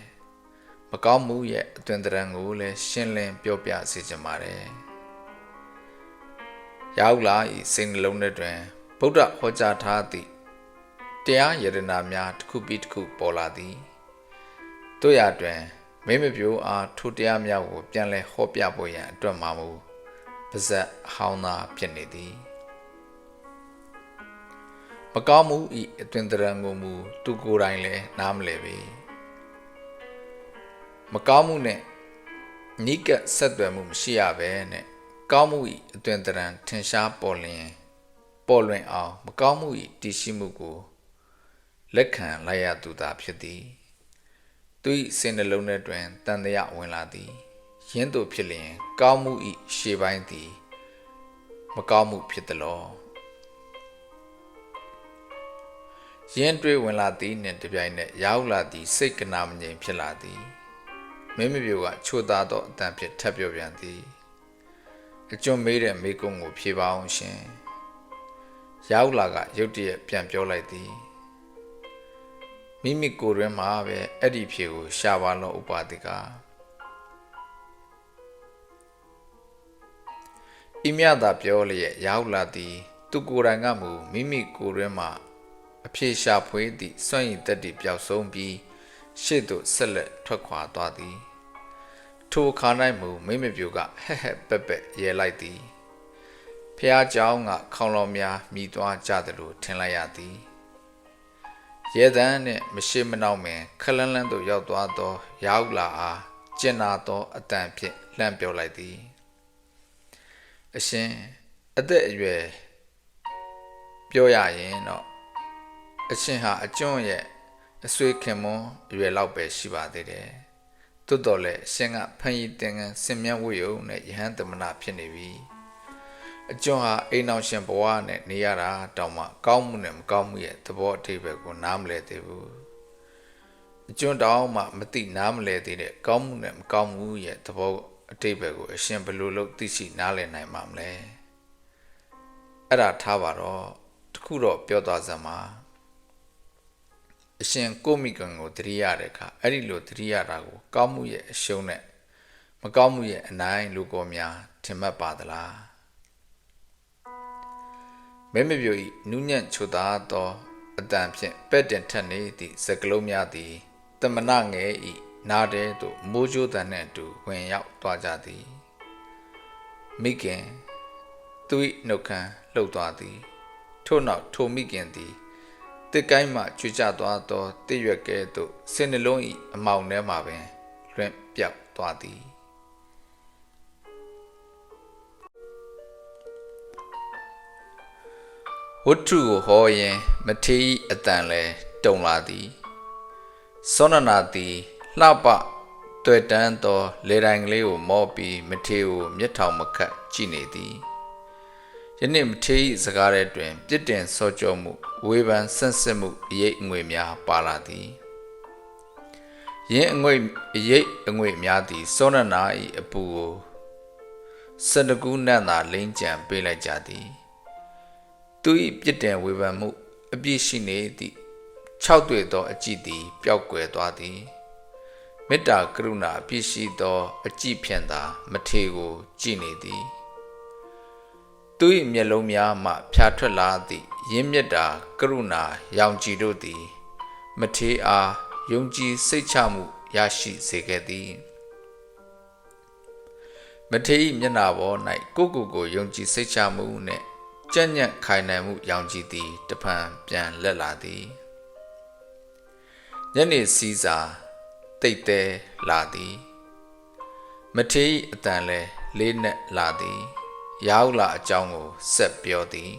မကောင်းမှုရဲ့အသွင်သဏ္ဍာန်ကိုလည်းရှင်းလင်းပြောပြစေချင်ပါတယ်ရောက်လာဤစိတ်နှလုံးထဲတွင်ဗုဒ္ဓဟောကြားထားသည့်တရားယတနာများတစ်ခုပြီးတစ်ခုပေါ်လာသည်တို့ရတွင်မိမပြိုးအားထိုတရားများကိုပြန်လဲဟောပြဖို့ရန်အတွက်မှမူပါဇက်ဟောင်းသာဖြစ်နေသည်မကောင်းမှုဤအတွင်တရံကိုမူသူကိုယ်တိုင်လည်းနားမလည်ပေမကောင်းမှုနဲ့နိကဆက်သွယ်မှုမရှိရပဲနဲ့ကောင်းမှုဤအတွင်တရံထင်ရှားပေါ်လွင်အောင်မကောင်းမှုဤတည်ရှိမှုကိုလက်ခံလိုက်ရသူသာဖြစ်သည်သူ၏စိတ်နှလုံးထဲတွင်တန်တရားဝင်လာသည်ယင်းသို့ဖြစ်လျင်ကောင်းမှု၏ရှေ့ပိုင်းသည်မကောင်းမှုဖြစ်သလောယင်းတွေးဝင်လာသည်နှင့်တပြိုင်နက်ရောက်လာသည်စိတ်ကနာမငြိမ်ဖြစ်လာသည်မင်းမပြိုကချိုသားသောအတန်ဖြင့်ထပ်ပြောပြန်သည်အကျွန်းမေးတဲ့မိကုံးကိုဖြေပါအောင်ရှင်ရောက်လာကရုတ်တရက်ပြန်ပြောလိုက်သည်မိမိကိုယ်တွင်မှာပဲအဲ့ဒီဖြေကိုရှာပါလို့ဥပါတိကဤမြတ်သာပြောလျက်ရောက်လာသည်သူကိုယ်တိုင်ကမူမိမိကိုယ်တွင်မှာအဖြေရှာဖွေသည့်စွန့်ရည်တက်တည်ပျောက်ဆုံးပြီးရှေ့သို့ဆက်လက်ထွက်ခွာသွားသည်ထိုအခါ၌မူမိမပြူကဟက်ဟက်ပက်ပက်ရဲလိုက်သည်ဖះเจ้าကခေါင်းလောင်များမိသွားကြသလိုထင်လိုက်ရသည်ရဲတန်းနှင့်မရှိမနှောက်မင်ခလန်းလန်းသို့ရောက်သွားသောရောက်လာအားကျင်နာသောအတန်ဖြင့်လှမ်းပြောလိုက်သည်အရှင်အသက်အရွယ်ပြောရရင်တော့အရှင်ဟာအကျွန်းရဲ့အဆွေခင်မွန်းအရွယ်လောက်ပဲရှိပါသေးတယ်သို့တော်လည်းအရှင်ကဖန်ရီတင်ငန်းစင်မြတ်ဝိယုံနဲ့ယဟန်သမဏဖြစ်နေပြီအကျွန်းဟာအိမ်အောင်ရှင်ဘဝနဲ့နေရတာတောင်မှကောင်းမှုနဲ့မကောင်းမှုရဲ့သဘောအဓိပ္ပာယ်ကိုနားမလည်သေးဘူးအကျွန်းတောင်မှမသိနားမလည်သေးတဲ့ကောင်းမှုနဲ့မကောင်းမှုရဲ့သဘောအဓိပ္ပာယ်ကိုအရှင်ဘယ်လိုလုပ်သိရှိနားလည်နိုင်မှာမလဲအဲ့ဒါထားပါတော့တခုတော့ပြောသွားစမ်းပါအရှင်ကိုမိကံကိုတတိရတဲ့အခါအဲ့ဒီလိုတတိရတာကိုကောင်းမှုရဲ့အရှုံးနဲ့မကောင်းမှုရဲ့အနိုင်လူကောများထင်မှတ်ပါသလားမဲမပြိုဤနုညံ့ချိုသာသောအတန်ဖြင့်ပဲ့တင်ထက်နေသည့်စကလုံးများသည်တမနငယ်ဤနားတဲသို့မိုးကြိုးတန်နှင့်အတူဝင်ရောက်သွားကြသည်မိခင်သူ၏နှုတ်ခမ်းလှုပ်သွားသည်ထို့နောက်ထိုမိခင်သည်တစ်ကိုင်းမှကျွေကျသွားသောတည့်ရွက်ကဲသို့စင်နှလုံး၏အမောင်ထဲမှပင်လွင့်ပြောက်သွားသည်ဝတ္ထုကိုဟောရင်မထေရအတန်လဲတုံလာသည်စောနနာသည်လှပတွေ့တန်းသောလေတိုင်ကလေးကိုမောပြီးမထေရကိုမျက်ထောင်မခတ်ကြည့်နေသည်ယနေ့မထေရစကားထဲတွင်ပြစ်တင်ဆော့ကြောမှုဝေဖန်ဆန့်စစ်မှုအရေးအငွေများပါလာသည်ယင်းအရေးအငွေများသည်စောနနာ၏အပူကိုစတကူးနတ်သာလိမ့်ကြံပေးလိုက်ကြသည်သူ၏ပြစ်တင်ဝေဖန်မှုအပြည့်ရှိနေသည့်6တွေ့သောအကြည့်သည်ပျောက်ကွယ်သွားသည်မေတ္တာကရုဏာအပြည့်ရှိသောအကြည့်ဖြင့်သာမထေရကိုကြည်နေသည်သူ၏မျက်လုံးများမှဖြာထွက်လာသည့်ရင်းမြတ်တာကရုဏာရောင်ကြည်တို့သည်မထေရအားယုံကြည်စိတ်ချမှုရရှိစေခဲ့သည်မထေရမျက်နှာပေါ်၌ကိုယုံကြည်စိတ်ချမှုနှင့်ကြံ့ညံ့ခိုင်နိုင်မှုရောင်ကြည်သည်တဖန်ပြန်လက်လာသည်ညနေစီးစာတိတ်တဲလာသည်မထေရအတန်လဲလေးနက်လာသည်ရောက်လာအကြောင်းကိုဆက်ပြောသည်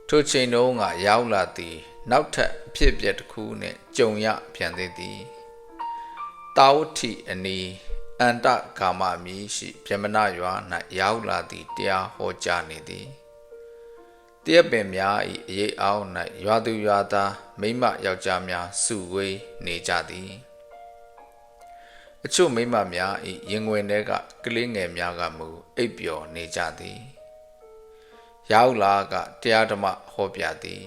ထိုချိန်တုန်းကရောက်လာသည်နောက်ထပ်အဖြစ်အပျက်တစ်ခုနှင့်ကြုံရပြန်သေးသည်တာဝတိအနီအ အန္တကာမမီရှိပြမနာရွာ၌ရောက်လာသည့်တရားဟောကြားနေသည်တရက်ပင်များ၏အရေးအောင်၌ရွာသူရွာသားမိမယောက်ျားများစုဝေးနေကြသည်အချို့မိမများ၏ရင်ဝင်ထဲကကလေးငယ်များကမူအိပ်ပျော်နေကြသည်ရောက်လာကတရားဓမ္မဟောပြသည်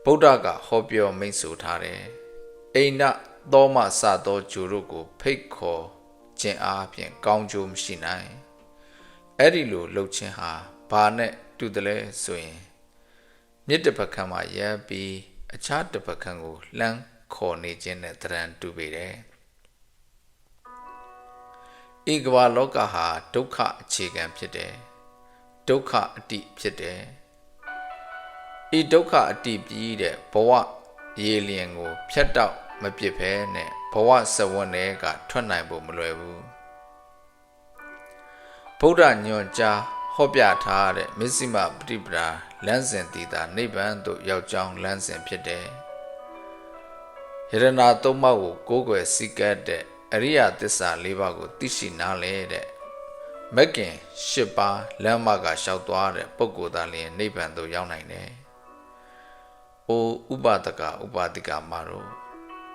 ဗုဒ္ဓကဟောပြောမိန့်ဆိုထားတယ်အိန္ဒသောမစသောဂျူတို့ကိုဖိတ်ခေါ်ခြင်းအားဖြင့်ကောင်းကျိုးမရှိနိုင်အဲ့ဒီလိုလှုပ်ခြင်းဟာဘာနဲ့တူတယ်လဲဆိုရင်မြစ်တစ်ဖက်ခန့်မှာရပ်ပြီးအခြားတစ်ဖက်ခန့်ကိုလှမ်းခေါ်နေခြင်းနဲ့တရံတူပေတယ်ဤကမ္ဘာလောကဟာဒုက္ခအခြေခံဖြစ်တယ်ဒုက္ခအတ္တိဖြစ်တယ်ဤဒုက္ခအတ္တိပြီးတဲ့ဘဝရေလျင်ကိုဖြတ်တောက်မပြစ်ဖဲနဲ့ဘဝစဝန်းတွေကထွက်နိုင်ဖို့မလွယ်ဘူးဗုဒ္ဓညွန်ကြားဟောပြထားတဲ့မစ္စည်းမပฏิပဒါလမ်းစဉ်တည်တာနိဗ္ဗာန်သို့ရောက်ကြောင်းလမ်းစဉ်ဖြစ်တယ်ယရဏသုံးပါးကိုကိုးကွယ်စိတ်ကပ်တဲ့အရိယသစ္စာ၄ပါးကိုသိရှိနားလည်တဲ့မဂ်ကင်၈ပါးလမ်းမကလျှောက်သွားတဲ့ပုဂ္ဂိုလ်သားလျင်နိဗ္ဗာန်သို့ရောက်နိုင်တယ်။အိုဥပဒကဥပါတိကမတို့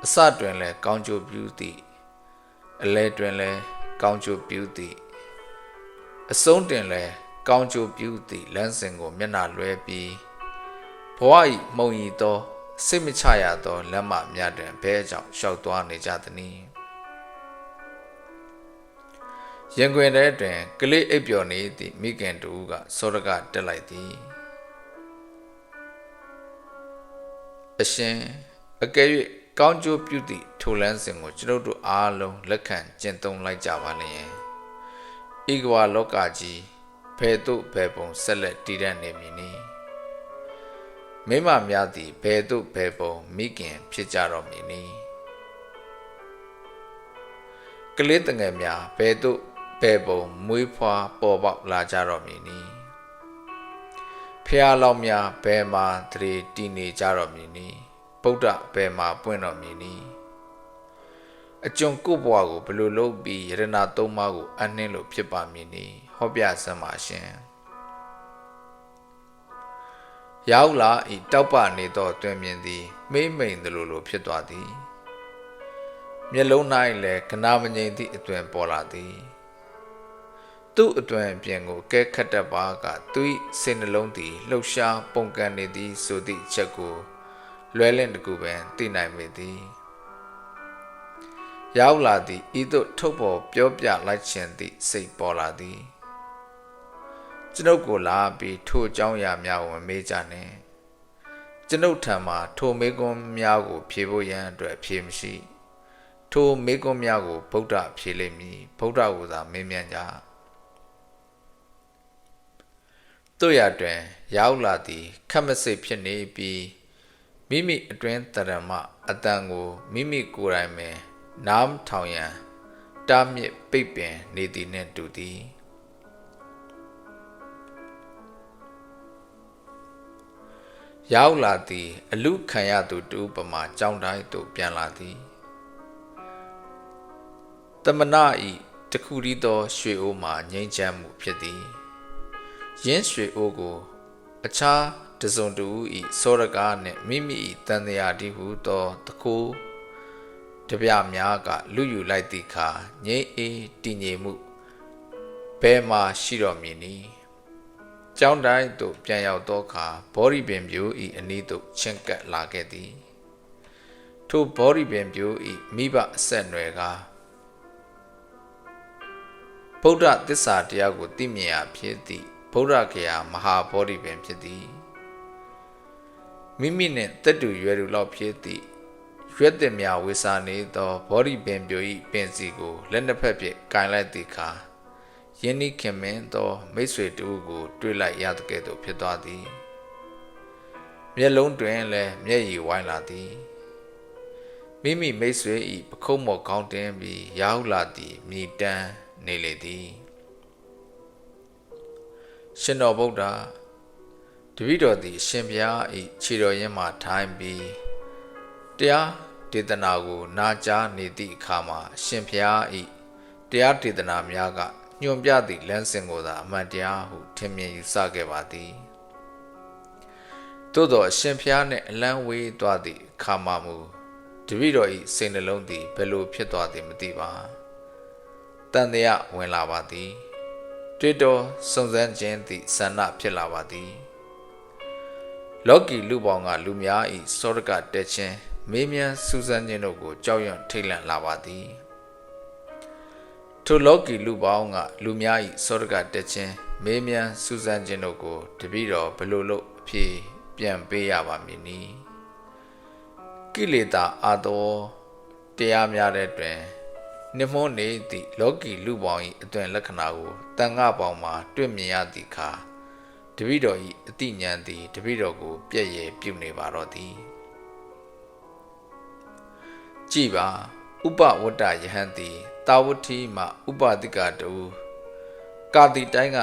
အစတွင်လဲကောင်းကျိုးပြုသည်အလဲတွင်လဲကောင်းကျိုးပြုသည်အဆုံးတွင်လဲကောင်းကျိုးပြုသည်လမ်းစဉ်ကိုမျက်နှာလွှဲပြီးဘဝ၏မှုံရီသောစိတ်မချရသောလမ်းမများတွင်ဘဲကြောင့်လျှောက်သွားနေကြသည်။ရင်ခွင်ထဲတွင်ကလေးအိပ်ပျော်နေသည့်မိခင်တူကစောရကတက်လိုက်သည်အရှင်အကယ်၍ကောင်းကျိုးပြုသည့်ထိုလန်းစဉ်ကိုကျွန်ုပ်တို့အားလုံးလက်ခံကျင့်သုံးလိုက်ကြပါလျင်ဤကမ္ဘာလောကကြီးဘယ်သို့ဘယ်ပုံဆက်လက်တည်တတ်နေမည်နည်းမိမများသည်ဘယ်သို့ဘယ်ပုံမိခင်ဖြစ်ကြတော့မည်နည်းကလေးတငယ်များဘယ်သို့ဘယ်ပုံမွေးဖွားပေါ်ပေါက်လာကြတော့မည်နည်းဖျားလောင်များဘယ်မှာတည်တည်နေကြတော့မည်နည်းဗုဒ္ဓဘယ်မှာပွင့်တော်မည်နည်းအကျွန်ကိုယ့်ဘဝကိုဘယ်လိုလုပ်ပြီးယရဏသုံးပါးကိုအနှင်းလို့ဖြစ်ပါမည်နည်းဟောပြစမ်းပါရှင်ရောက်လာဤတောက်ပနေသောတွင်မြင်သည်မိမ့်မိန်သလိုဖြစ်သွားသည်မျက်လုံး၌လည်းကနာမငြိမ်သည့်အတွင်ပေါ်လာသည်သူ့အတွင်ပြင်ကိုကဲခတ်တတ်ပါကသူ၏စိတ်နှလုံးသည်လှုပ်ရှားပုန်ကန်နေသည်ဆိုသည့်ချက်ကိုလွဲလင့်တကူပင်သိနိုင်ပေသည်ရောက်လာသည့်ဤသို့ထုတ်ပေါ်ပြောပြလိုက်ခြင်းသည့်စိတ်ပေါ်လာသည်ကျွန်ုပ်ကိုလာပြီးထိုအကြောင်းအရာများကိုမေးကြနှင့်ကျွန်ုပ်ထံမှထိုမေးခွန်းများကိုဖြေဖို့ရန်အတွက်ဖြေမရှိထိုမေးခွန်းများကိုဗုဒ္ဓဖြေလိမ့်မည်ဗုဒ္ဓကိုသာမေးမြန်းကြတို့ရတွင်ရောက်လာသည်ခက်မစိတ်ဖြစ်နေပြီးမိမိအတွင်းတရမအတန်ကိုမိမိကိုယ်တိုင်ပင်နားထောင်ရန်တားမြစ်ပိတ်ပင်နေသည်နှင့်တူသည်ရောက်လာသည်အလူခံရသူတူပမာကြောင်းတိုင်းသို့ပြန်လာသည်တမနာဤတခုရီသောရွှေအိုးမှာငြိမ်းချမ်းမှုဖြစ်သည်ယင်းရွှေအိုးကိုအခြားတစုံတူဤစောရကားနှင့်မိမိတန်တရားတိဟုသောတခိုးတပြများကလူယူလိုက်သည့်အခါငြိမ်းအေးတည်ငြိမ်မှုဘယ်မှရှိတော်မည်နည်းကျောင်းတိုင်းသို့ပြန်ရောက်သောအခါဘောဓိပင်ပြိုဤအနီးသို့ချဉ်ကပ်လာခဲ့သည်ထိုဘောဓိပင်ပြိုဤမိဘအဆက်နွယ်ကဗုဒ္ဓသစ္စာတရားကိုသိမြင်ရဖြစ်သည့်ဗုဒ္ဓဂယာမဟာဘောဓိပင်ဖြစ်သည်မိမိနှင့်တက်တူရွယ်တူလောက်ဖြစ်သည့်ရွက်တင်များဝေစာနေသောဘောဓိပင်ပြိုဤပင်စီကိုလက်နှစ်ဖက်ဖြင့်ကင်လိုက်သည့်အခါယင်းဤခင်မင်းသောမိတ်ဆွေတူကိုတွေ့လိုက်ရတဲ့ကဲ့သို့ဖြစ်သွားသည်မျက်လုံးတွင်လည်းမျက်ရည်ဝိုင်းလာသည်မိမိမိတ်ဆွေဤပခုံးမော်ကောင်းတင်ပြီးရောက်လာသည်မြည်တမ်းနေလေသည်ရှင်တော်ဗုဒ္ဓတပည့်တော်သည်အရှင်ဘုရားဤခြေတော်ရင်းမှထိုင်ပြီးတရား ဒေသနာကိုနာကြားနေသည့်အခါမှာရှင်ဖျားဤတရားဒေသနာများကညွှန်ပြသည့်လမ်းစဉ်ကိုသာအမှန်တရားဟုထင်မြင်ယူဆခဲ့ပါသည်သို့သောရှင်ဖျားနှင့်အလံဝေးသွားသည့်အခါမှမူတပည့်တော်ဤစိတ်နှလုံးသည်ဘယ်လိုဖြစ်သွားသည်မသိပါတန်တရားဝင်လာပါသည်တွေ့တော်စုံစမ်းခြင်းသည့်ဆန္ဒဖြစ်လာပါသည်လောကီလူပေါင်းကလူများဤစောရကတက်ခြင်းမေးမြန်းစူးစမ်းခြင်းတို့ကိုကြောက်ရွံ့ထိတ်လန့်လာပါသည်ထိုလောကီလူပေါင်းကလူများဤစောရကတက်ခြင်းမေးမြန်းစူးစမ်းခြင်းတို့ကိုတပည့်တော်ဘယ်လိုလုပ်အဖြစ်ပြန်ပေးရပါမည်နည်းကိလေသာအာသောတရားများတဲ့တွင်နှမွန်းနေသည့်လောကီလူပေါင်း၏အသွင်လက္ခဏာကိုတန်ခါပေါင်းမှာတွေ့မြင်ရသည့်အခါတပည့်တော်၏အတိညာဏ်သည်တပည့်တော်ကိုပြည့်ရည်ပြုနေပါတော့သည်ကြည်ပါဥပဝတ္တယဟန်သည်တာဝတိမှဥပတိကတူကာတိတိုင်းက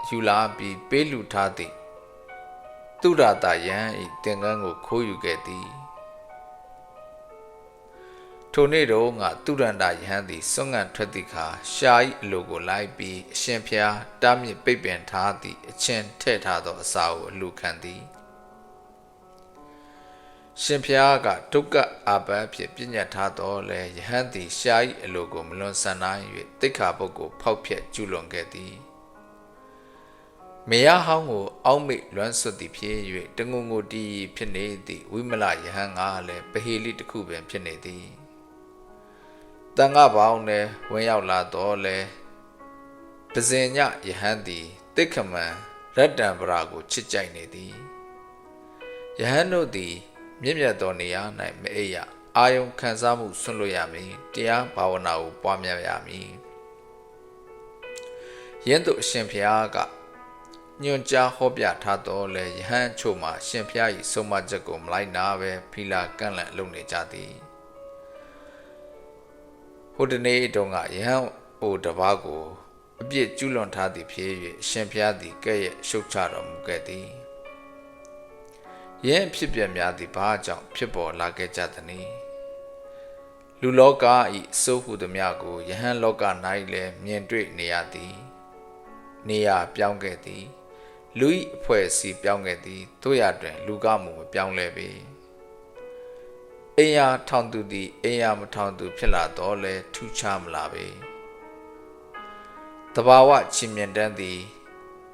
ယူလာပြီးပေးလူထားသည့်သူရတာယဟန်၏သင်္ကန်းကိုခိုးယူခဲ့သည်ထိုနေ့တော့ငါသူရန္တာယဟန်သည်စွန့်ငံ့ထွက်သည့်အခါရှာ၏အလိုကိုလိုက်ပြီးအရှင်ဖျားတားမြစ်ပိတ်ပင်ထားသည့်အချင်းထည့်ထားသောအစာကိုအလူခံသည်ရှင်ဖျားကဒုက္ခအာပန်းဖြင့်ပြညတ်ထားတော်လဲယဟန်သည်ရှာ၏အလိုကိုမလွန်ဆန်နိုင်၍တိခါပုတ်ကိုဖောက်ဖျက်ကျူးလွန်ခဲ့သည်မေယဟောင်းကိုအောက်မိတ်လွမ်းဆွသည်ဖြစ်၍တငုံငိုတီးဖြစ်နေသည့်ဝိမလယဟန်ကလည်းပဟေလိတစ်ခုပင်ဖြစ်နေသည်တန်ခါပေါင်းနဲ့ဝင်ရောက်လာတော့လဲပဇင်ညယဟန်သည်တိခမန်ရတ္တံပရာကိုချစ်ကြိုက်နေသည်ယဟန်တို့သည်မြင့်မြတ်သောနေရာ၌မအိပ်ရအာယုံခံစားမှုဆွံ့လွတ်ရမည်တရားဘာဝနာကိုပွားများရမည်ယင်းတို့အရှင်ဖျားကညွန်ကြားဟောပြထားတော်လဲယဟန်ချို့မှာရှင်ဖျား၏ဆုံးမချက်ကိုမလိုက်နာပဲဖီလာကန့်လန့်လုပ်နေကြသည်ဟိုတနေ့တုန်းကယဟန်အိုတပါးကိုအပြစ်ကျူးလွန်ထားသည်ဖြစ်၍အရှင်ဖျားသည်ကဲ့ရဲ့ရှုတ်ချတော်မူခဲ့သည်ယင်းဖြစ်ပျက်များသည်ဘာကြောင့်ဖြစ်ပေါ်လာခဲ့ကြသနည်းလူလောက၏စိုးဟုသမျှကိုယဟန်လောက၌လည်းမြင်တွေ့နေရသည်နေရာပြောင်းခဲ့သည်လူ၏အဖွဲ့အစည်းပြောင်းခဲ့သည်တို့ရတွင်လူကမှုမပြောင်းလဲပေအိယာထောင်သူသည်အိယာမထောင်သူဖြစ်လာတော့လဲထူးခြားမလာပေတဘာဝချီမြင်တန်းသည်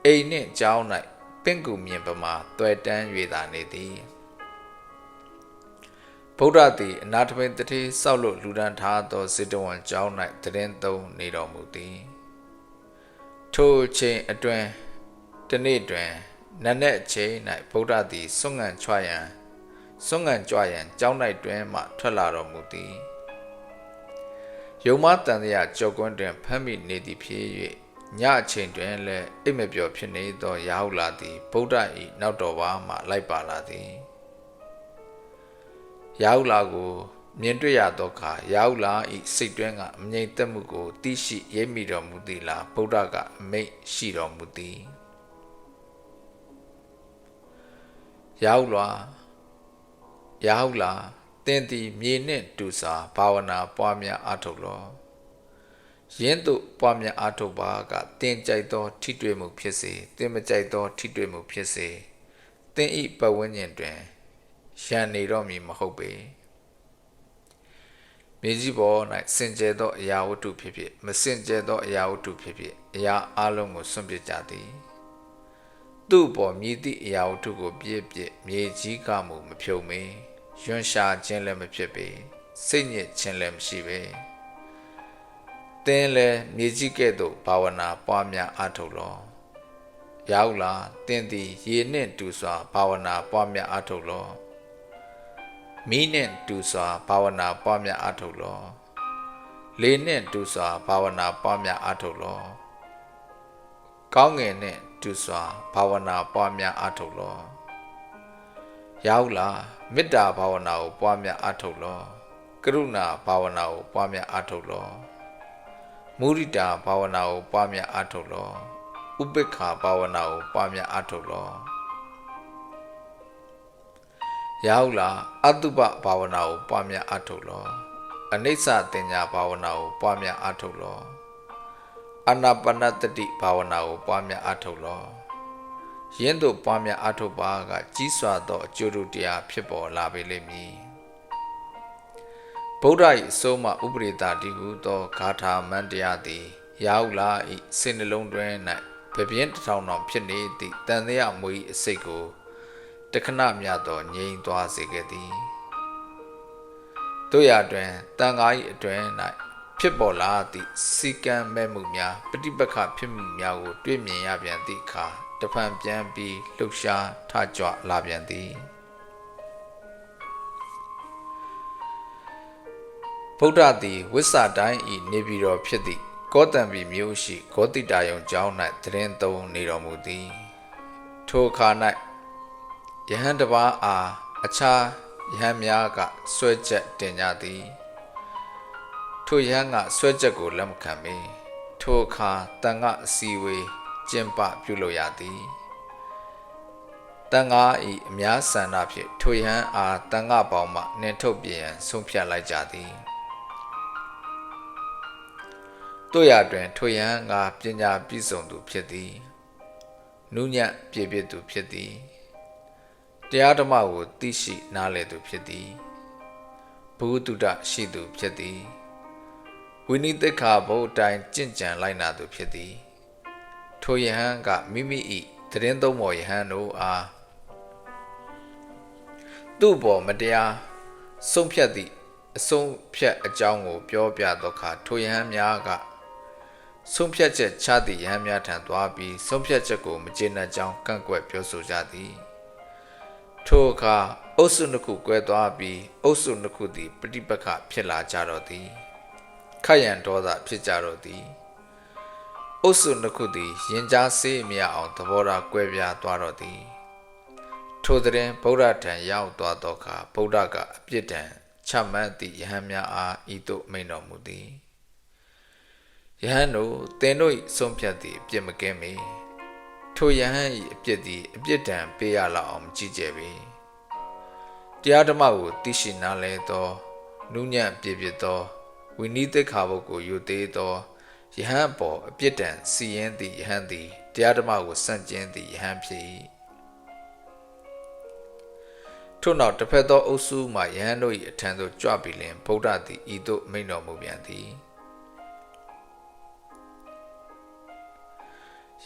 အိမ်နှင့်ကျောင်း၌ပင့်ကူမြင်ပမာတွယ်တန်း၍သာနေသည်ဗုဒ္ဓသည်အနာထမိန်တတိဆောက်လို့လူဒန်းထားသောစေတဝန်ကျောင်း၌တရင်သုံးနေတော်မူသည်ထိုချိန်အတွင်းတနေ့တွင်နနက်အချိန်၌ဗုဒ္ဓသည်စွန့်ငံ့ကြွရန်ကျောင်း၌တွင်မှထွက်လာတော်မူသည်ယုံမတန်တရားကြော်ကွန်းတွင်ဖမ်းမိနေသည်ဖြစ်၍ညအချိန်တွင်လည်းအိပ်မပျော်ဖြစ်နေသောရာဟုလာသည်ဗုဒ္ဓ၏နောက်တော်ပါမှလိုက်ပါလာသည်ရာဟုလာကိုမြင်တွေ့ရသောအခါရာဟုလာ၏စိတ်တွင်းကအငြိမ်သက်မှုကိုသိရှိရိပ်မိတော်မူသည်လားဗုဒ္ဓကအမိန့်ရှိတော်မူသည်ရာဟုလာသင်သည်မြေနှင့်တူစွာဘာဝနာပွားများအားထုတ်လောယင်းသို့ပွားများအားထုတ်ပါကသင်ကြိုက်သောထိတွေ့မှုဖြစ်စေသင်မကြိုက်သောထိတွေ့မှုဖြစ်စေသင်၏ပတ်ဝန်းကျင်တွင်ရန်နေတော့မည်မဟုတ်ပေမြေကြီးပေါ်၌စင်ကြယ်သောအရာဝတ္ထုဖြစ်ဖြစ်မစင်ကြယ်သောအရာဝတ္ထုဖြစ်ဖြစ်အရာအလုံးကိုစွန့်ပစ်ကြသည်သူ့ပေါ်မြည်သည့်အရာဝတ္ထုကိုပြည့်မြေကြီးကမှုမဖြုံမေယွန်းရှာခြင်းလည်းမဖြစ်ပေစိတ်ညစ်ခြင်းလည်းမရှိပေသင်လည်းမြေကြီးကဲ့သို့ဘာဝနာပွားများအားထုတ်လောရာဟုလာသင်သည်ရေနှင့်တူစွာဘာဝနာပွားများအားထုတ်လောမီးနှင့်တူစွာဘာဝနာပွားများအားထုတ်လောလေနှင့်တူစွာဘာဝနာပွားများအားထုတ်လောကောင်းငင်နှင့်တူစွာဘာဝနာပွားများအားထုတ်လောရာဟုလာမေတ္တာဘာဝနာကိုပွားများအားထုတ်လောကရုဏာဘာဝနာကိုပွားများအားထုတ်လောမုဒိတာဘာဝနာကိုပွားများအားထုတ်လောဥပိ္ပခာဘာဝနာကိုပွားများအားထုတ်လော ရောက်လာအတုပဘာဝနာကိုပွားများအားထုတ်လောအနိစ္စတင်ညာဘာဝနာကိုပွားများအားထုတ်လောအာနာပါနတတိဘာဝနာကိုပွားများအားထုတ်လောယင်းတို့ပွားများအားထုတ်ပါကကြီးစွာသောအကျိုးတို့တရားဖြစ်ပေါ်လာပေလိမ့်မည်ဗုဒ္ဓ၏အဆုံးအမဥပရိသတိဟုသောဂါထာမန္တရားသည်ရောက်လာ၏စိတ်နှလုံးတွင်၌ပြပြင်းတစ်ထောင်ထောင်ဖြစ်နေသည့်တန်တရားမွေ၏အစိတ်ကိုတခဏမြတ်သောငြိမ်သွားစေခဲ့သည်တို့ရတွင်တန်ခါ၏အတွင်၌ဖြစ်ပေါ်လာသည့်စီကံမဲ့မှုများပฏิပက္ခဖြစ်မှုများကိုတွေ့မြင်ရပြန်သည့်အခါတဖန်ပြန်ပြီးလှုပ်ရှားထကြွလာပြန်သည်ဗုဒ္ဓသည်ဝိစ္ဆာတိုင်း၏နေပြည်တော်ဖြစ်သည့်ကောတံပီမြို့ရှိဂောတိတာယုံကျောင်း၌သတရင်သုံးနေတော်မူသည်ထိုအခါ၌ယဟန်တစ်ပါးအားအခြားယဟန်များကဆွဲချက်တင်ကြသည်ထိုယဟန်ကဆွဲချက်ကိုလက်မခံပေထိုအခါတန်ခါအစည်းအဝေးကျင်းပပြုလုပ်ရသည်တန်ခါ၏အများဆန္ဒဖြင့်ထိုယဟန်အားတန်ခါပေါင်းမှနှင်ထုတ်ပြန်ရန်ဆုံးဖြတ်လိုက်ကြသည်တို့ရတွင်ထိုယဟန်ကပညာပြည့်စုံသူဖြစ်သည်နုညံ့ပြည့်ပြည့်သူဖြစ်သည်တရားဓမ္မကိုသိရှိနားလည်သူဖြစ်သည်ဘုဒ္ဓတရှိသူဖြစ်သည်ဝိနိသိက္ခာဘုတ်တိုင်းကျင့်ကြံလိုက်နာသူဖြစ်သည်ထိုယဟန်ကမိမိ၏သတရင်သုံးပေါ်ယဟန်တို့အားသူ့ပေါ်မတရားဆုံးဖြတ်သည့်အဆုံးဖြတ်အကြောင်းကိုပြောပြသောအခါထိုယဟန်များကဆုံးဖြတ်ချက်ချသည့်ယဟန်များထံသွားပြီးဆုံးဖြတ်ချက်ကိုမကျေနပ်ကြောင်းကန့်ကွက်ပြောဆိုကြသည်ထိုအခါအုပ်စုနှစ်ခုကွဲသွားပြီးအုပ်စုနှစ်ခုသည်ပဋိပက္ခဖြစ်လာကြတော့သည်ခက်ရန်ဒေါသဖြစ်ကြတော့သည်အုပ်စုနှစ်ခုသည်ရင်ကြားစေးမရအောင်သဘောထားကွဲပြားသွားတော့သည်ထိုသရင်ဗုဒ္ဓထံရောက်သွားသောအခါဗုဒ္ဓကအပြစ်ဒဏ်ချမှတ်သည့်ယဟန်များအားဤသို့မိန့်တော်မူသည်ယဟန်တို့သင်တို့၏ဆုံးဖြတ်သည့်အပြစ်မကင်းမေထိုယဟန်၏အပြစ်သည်အပြစ်ဒဏ်ပေးရလောက်အောင်မကြည့်ကြပေတရားဓမ္မကိုသိရှိနားလည်သောနုညံ့ပြည့်ပြည့်သောဝိနည်းသိက္ခာပုဒ်ကိုယူသေးသောယဟန်အပေါ်အပြစ်ဒဏ်စီရင်သည့်ယဟန်သည်တရားဓမ္မကိုစန့်ကျင်သည့်ယဟန်ဖြစ်၏ထို့နောက်တစ်ဖက်သောအုပ်စုမှယဟန်တို့၏အထံသို့ကြွပြီးလျှင်ဗုဒ္ဓသည်ဤသို့မိန့်တော်မူပြန်သည်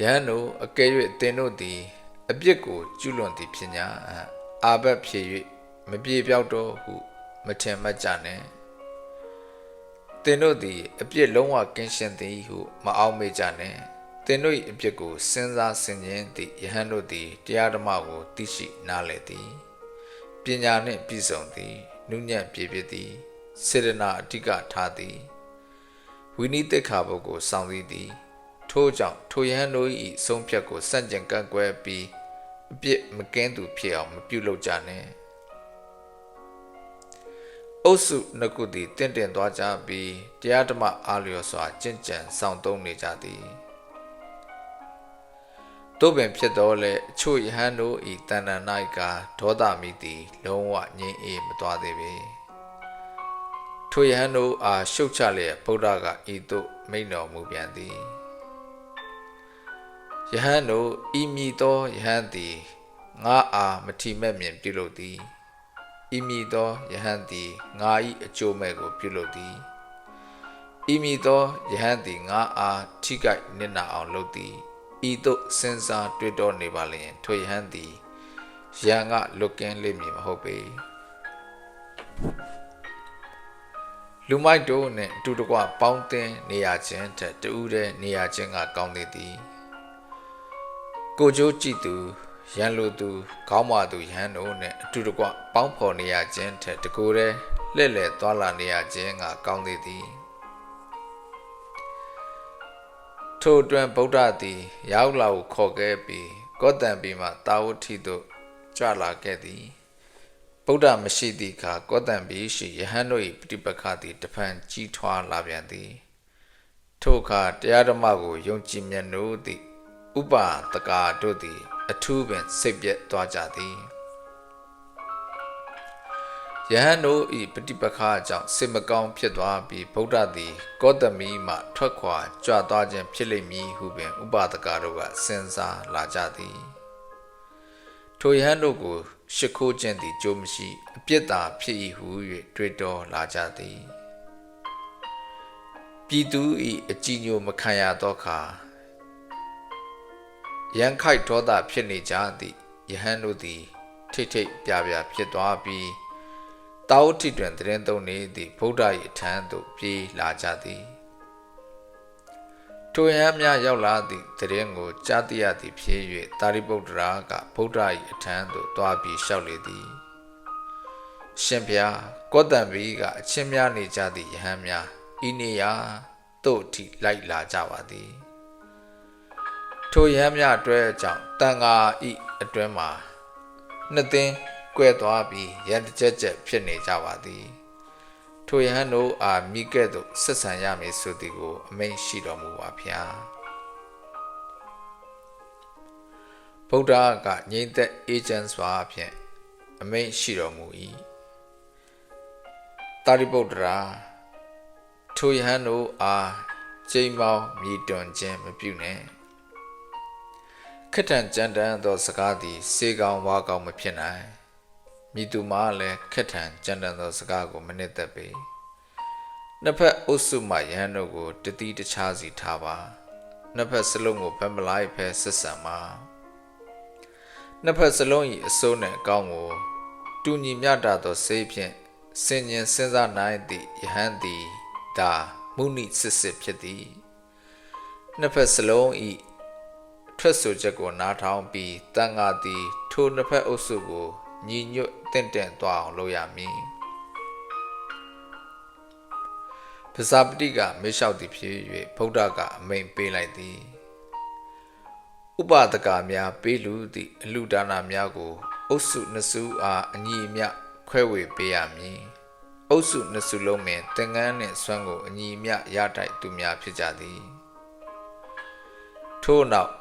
ယဟန်တို့အကယ်၍သင်တို့သည်အပြစ်ကိုကျူးလွန်သည်ဖြစ်냐အာဘတ်ဖြစ်၍မပြေပြောက်တော့ဟုမထင်မှတ်ကြနှင့်သင်တို့သည်အပြစ်လုံးဝကင်းရှင်းသည်ဟုမအောက်မေ့ကြနှင့်သင်တို့၏အပြစ်ကိုစဉ်းစားဆင်ခြင်သည့်ယဟန်တို့သည်တရားဓမ္မကိုသိရှိနားလည်သည်ပညာနှင့်ပြည့်စုံသည်နုညံ့ပြည့်ပြည့်သည်စေတနာအဓိကထားသည်ဝိနည်းသိက္ခာပုဒ်ကိုစောင့်သည်ထို့ကြောင့်ထိုယဟန်တို့၏ဆုံးဖြတ်ကိုစန့်ကျင်ကန့်ကွက်ပြီးအပြစ်မကင်းသူဖြစ်အောင်မပြုလုပ်ကြနှင့်အုပ်စုနှစ်ခုသည်တင့်တယ်သွားကြပြီးတရားဓမ္မအားလျော်စွာကျင့်ကြံဆောင်သုံးနေကြသည်တို့ပင်ဖြစ်တော်လဲအချို့ယဟန်တို့၏တဏ္ဍာ၌ကဒေါသမီသည်လုံးဝငြိမ်အေးမသွားသေးပေထိုယဟန်တို့အားရှုတ်ချလျက်ဗုဒ္ဓကဤသို့မိန့်တော်မူပြန်သည်ယဟန်တို့ဤမည်သောယဟန်သည်ငါအားမထီမဲ့မြင်ပြုလုပ်သည်ဤမည်သောယဟန်သည်ငါ၏အကျိုးမဲ့ကိုပြုလုပ်သည်ဤမည်သောယဟန်သည်ငါအားထိခိုက်နစ်နာအောင်လုပ်သည်ဤသို့စဉ်းစားတွေးတောနေပါလျင်ထိုယဟန်သည်ယံကလွတ်ကင်းလိမ့်မည်မဟုတ်ပေလူမိုက်တို့နှင့်အတူတကွပေါင်းသင်းနေရခြင်းထက်တူးတဲ့နေရခြင်းကကောင်းသည်ကိုကျိုးကြည့်သူရန်လိုသူခေါင်းမာသူယဟန်တို့နှင့်အတူတကွပေါင်းဖော်နေရခြင်းထက်တကူတဲ့လှည့်လည်သွားလာနေရခြင်းကကောင်းသည်ထိုအတွင်ဗုဒ္ဓသည်ရောက်လာကိုခေါ်ခဲ့ပြီးကောတံပီမှတာဝတိသို့ကြွလာခဲ့သည်ဗုဒ္ဓမရှိသည့်အခါကောတံပီရှိယဟန်တို့၏ပฏิပက္ခသည်တဖန်ကြီးထွားလာပြန်သည်ထိုအခါတရားဓမ္မကိုယုံကြည်မြတ်နိုးသည့်ဥပါဒကာတို့သည်အထူးပင်စိတ်ပြည့်သွားကြသည် ယဟန်တို့ဤပฏิပက္ခကြောင့်စိတ်မကောင်းဖြစ်သွားပြီးဗုဒ္ဓသည်ကောသမီမှထွက်ခွာကြွသွားခြင်းဖြစ်လိမ့်မည်ဟုပင်ဥပဒကတို့ကစဉ်းစားလာကြသည်ထိုယဟန်တို့ကိုရှ िख ိုးခြင်းသည်ကြိုးမရှိအပြစ်သာဖြစ်၏ဟု၍တွေးတောလာကြသည်ပြည်သူ၏အကြည်ညိုမခံရသောအခါရန်ခိုက်ဒေါသဖြစ်နေကြသည့်ယဟန်တို့သည်ထိတ်ထိတ်ပြပြဖြစ်သွားပြီးတာဝတိတွင်တရင်သုံးနေသည့်ဗုဒ္ဓ၏အထံသို့ပြေးလာကြသည်ထိုယဟန်များရောက်လာသည့်တရင်ကိုကြားသိရသည်ဖြစ်၍သာရိပုတ္တရာကဗုဒ္ဓ၏အထံသို့သွားပြီးလျှောက်လေသည်ရှင်ဘုရားကောတံဘီကအချင်းများနေကြသည့်ယဟန်များဤနေရာသို့ထိလိုက်လာကြပါသည်ထိုယဟန်များအတွက်ကြောင့်တန်ဃာဤအတွင်းမှာနှစ်သိန်းကွဲသွားပြီးရန်တကြက်ကြက်ဖြစ်နေကြပါသည်ထိုယဟန်တို့အားမိကဲ့သို့ဆက်ဆံရမည်ဆိုသည်ကိုအမိန့်ရှိတော်မူပါဗျာဗုဒ္ဓကငြိမ်သက်အေးချမ်းစွာဖြင့်အမိန့်ရှိတော်မူ၏သာရိပုတ္တရာထိုယဟန်တို့အားကျိန်မောင်းမြည်တွန်ခြင်းမပြုနဲ့ခက်ထန်ကြမ်းတမ်းသောစကားသည်စေကောင်းဝါကောင်းမဖြစ်နိုင်မိသူမှလည်းခက်ထန်ကြမ်းတမ်းသောစကားကိုမနစ်သက်ပေနှစ်ဖက်အုပ်စုမှယဟန်တို့ကိုတတိတခြားစီထားပါနှစ်ဖက်စလုံးကိုဗမလိုက်ဖဲဆက်ဆံပါနှစ်ဖက်စလုံး၏အစိုးနှင့်အကောင်းကိုတူညီမျှတသောစိတ်ဖြင့်စင်ញင်စဉ်းစားနိုင်သည့်ယဟန်သည်ဒါမုနိစစ်စစ်ဖြစ်သည်နှစ်ဖက်စလုံး၏ထွက်ဆိုချက်ကိုနားထောင်ပြီးတန်ဃာသည်ထိုနှစ်ဖက်အုပ်စုကိုညီညွတ်တင့်တယ်သွားအောင်လုပ်ရမည်ပဇာပတိကမေလျှောက်သည်ဖြစ်၍ဗုဒ္ဓကအမိန့်ပေးလိုက်သည်ဥပဒကများပေးလူသည့်အလှဒါနများကိုအုပ်စုနှစ်စုအားအညီအမျှခွဲဝေပေးရမည်အုပ်စုနှစ်စုလုံးပင်သင်္ကန်းနှင့်ဆွမ်းကိုအညီအမျှရတိုက်သူများဖြစ်ကြသည်ထို့နောက်